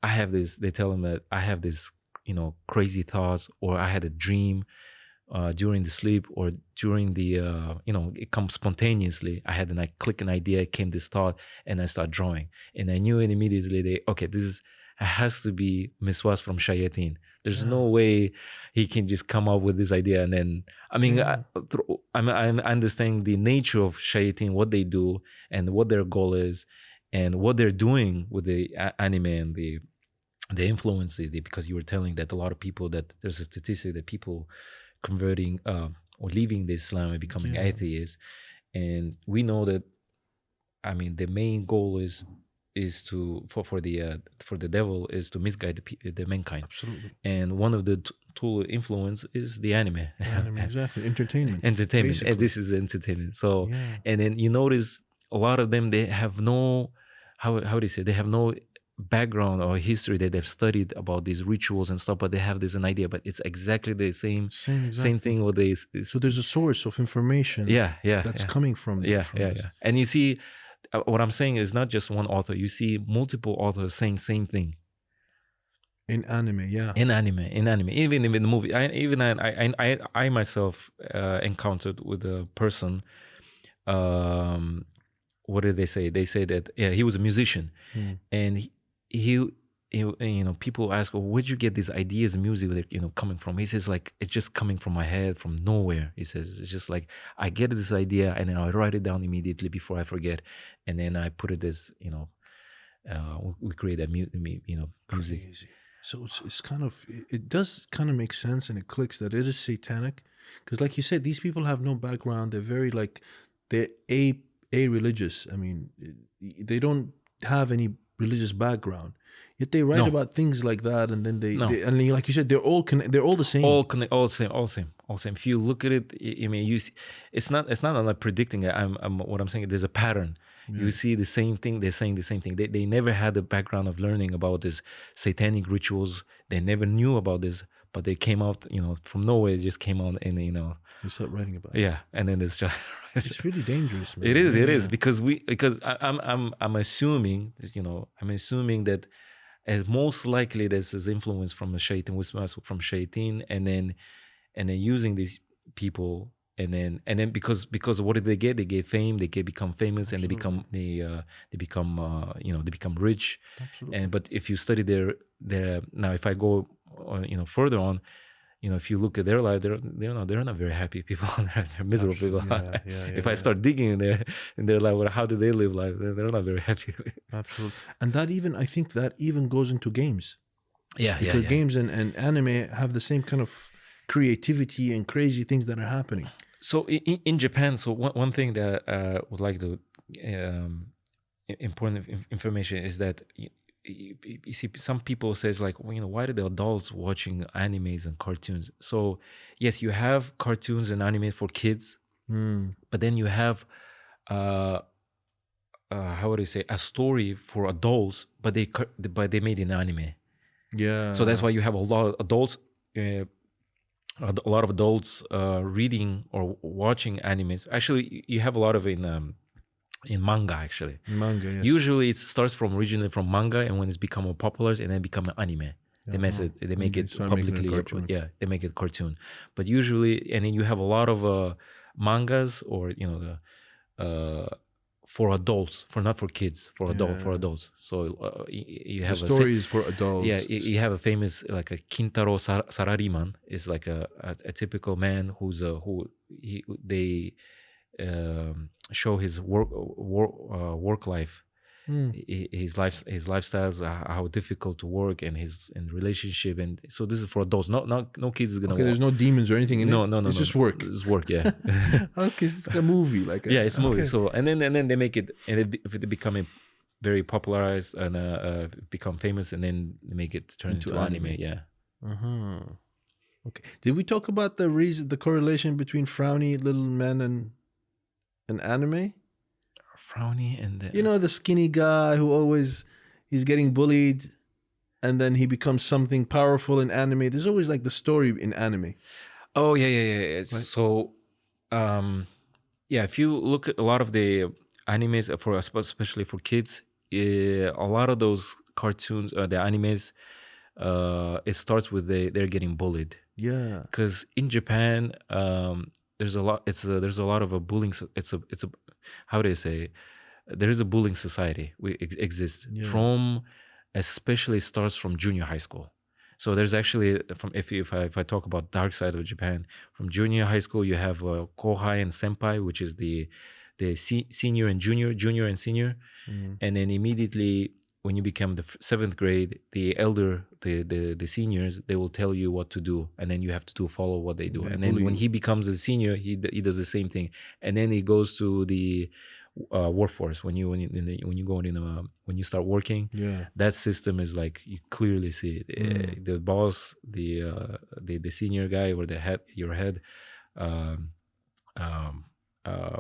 I have this. They tell them that I have this crazy thoughts, or I had a dream during the sleep, or during the it comes spontaneously. I had click an idea, came this thought, and I start drawing, and I knew it immediately. This has to be miswas from shayateen. There's no way he can just come up with this idea. And then I'm understanding the nature of shayateen, what they do and what their goal is, and what they're doing with the anime and the influences. Because you were telling that a lot of people, that there's a statistic that people converting or leaving the Islam and becoming atheists, and we know that the main goal is to for the devil is to misguide the mankind. Absolutely. And one of the tool influence is the anime. Exactly. Entertainment. Basically. And this is entertainment. So and then you notice a lot of them, they have no how do you say, they have no background or history that they've studied about these rituals and stuff, but they have this an idea, but it's exactly the same thing with this. So there's a source of information that's coming from and you see what I'm saying is not just one author. You see multiple authors saying same thing. In anime, yeah. In anime, even in the movie, I myself encountered with a person. What did they say? They say that he was a musician, and he people ask, well, where'd you get these ideas and music coming from? He says, like, it's just coming from my head, from nowhere. He says, it's just like I get this idea and then I write it down immediately before I forget, and then I put it as we create that music. Crazy. So it's kind of, it does kind of make sense, and it clicks that it is satanic, because like you said, these people have no background. They're very they're a religious. I mean, they don't have any religious background, yet they write about things like that, and then they and like you said, they're all the same. All same. If you look at it, I mean, you see, it's not like predicting it. What I'm saying, there's a pattern. You see the same thing. They're saying the same thing. They never had the background of learning about this satanic rituals. They never knew about this, but they came out, from nowhere. It just came out, and you start writing about it. Yeah, and then it's just it's really dangerous, man. It is because I'm assuming, I'm assuming that most likely this is influence from a shaitan, from shaitan, and then using these people. And then because what did they get? They get fame. They become famous. Absolutely. And they become rich. Absolutely. But if you study their now, if I go further on, if you look at their life, they're not very happy people. They're miserable people. If I start digging in their life, how do they live life? They're not very happy. Absolutely. And I think that even goes into games. Because games and anime have the same kind of creativity and crazy things that are happening. So in Japan, so one thing that I would like to important information is that you see some people says like, why do the adults watching animes and cartoons? So yes, you have cartoons and anime for kids, but then you have how would I say, a story for adults, but they made an anime. Yeah. So that's why you have a lot of adults. A lot of adults reading or watching animes. Actually, you have a lot of in manga. Actually, manga. Yes. Usually, it starts originally from manga, and when it's become more popular, and then become an anime. They make it publicly. They make it cartoon. But usually, and then you have a lot of mangas or for adults, not for kids, for adults. So you have the stories for adults. Yeah, you have a famous like a Kintaro Sarariman is like a typical man they show his work life. His lifestyles, how difficult to work, and his relationship, and so this is for adults. No kids is gonna. Okay, there's no demons or anything in it. No. It's just work. It's work, yeah. Okay, it's like a movie, it's a movie. So and then they make it, and if they become very popularized and become famous, and then they make it turn into anime. Yeah. Okay. Did we talk about the correlation between frowny little men and anime? Frowny and the skinny guy who he's getting bullied, and then he becomes something powerful in anime. There's always like the story in anime. Oh yeah. Right. So if you look at a lot of the animes especially for kids, a lot of those cartoons, the animes, it starts with they're getting bullied. Yeah, because in Japan, there's a lot. There's a lot of a bullying. It's a how do I say? There is a bullying society. Exists from, especially starts from junior high school. So there's actually if I talk about dark side of Japan, from junior high school you have kohai and senpai, which is the senior and junior and senior, and then immediately when you become the 7th grade, the elder, the seniors, they will tell you what to do, and then you have to follow what they do. And then when he becomes a senior, he does the same thing, and then he goes to the workforce. When you go in, when you start working, that system is like you clearly see it. The boss, the senior guy or your head,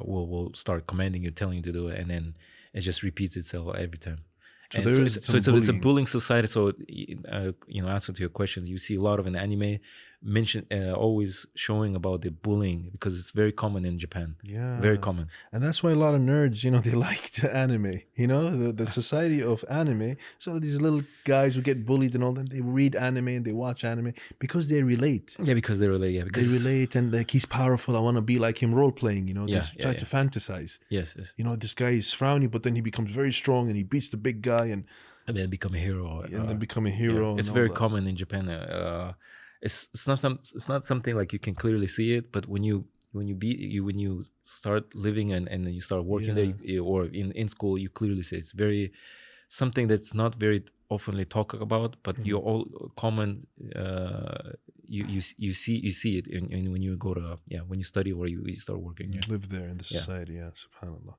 will start commanding you, telling you to do it, and then it just repeats itself every time. So it's a bullying society. So answer to your questions, you see a lot of an anime always showing about the bullying, because it's very common in Japan. Yeah. Very common. And that's why a lot of nerds, you know, they like the anime, you know, the society of anime. So these little guys who get bullied and all that, they read anime and they watch anime because they relate. Yeah, because they relate. Yeah, because they relate, and like, he's powerful. I want to be like him, role playing, you know, Yeah, they try to fantasize. Yes, yes. You know, this guy is frowny, but then he becomes very strong and he beats the big guy and then become a hero. then become a hero. Yeah. It's very common in Japan. It's not something like you can clearly see it, but when you start living and you start working there, or in school, you clearly see it's very something that's not very oftenly talked about, but you're all common. You see it in when you go to when you study or you start working. You live there in the society. Yeah, subhanallah.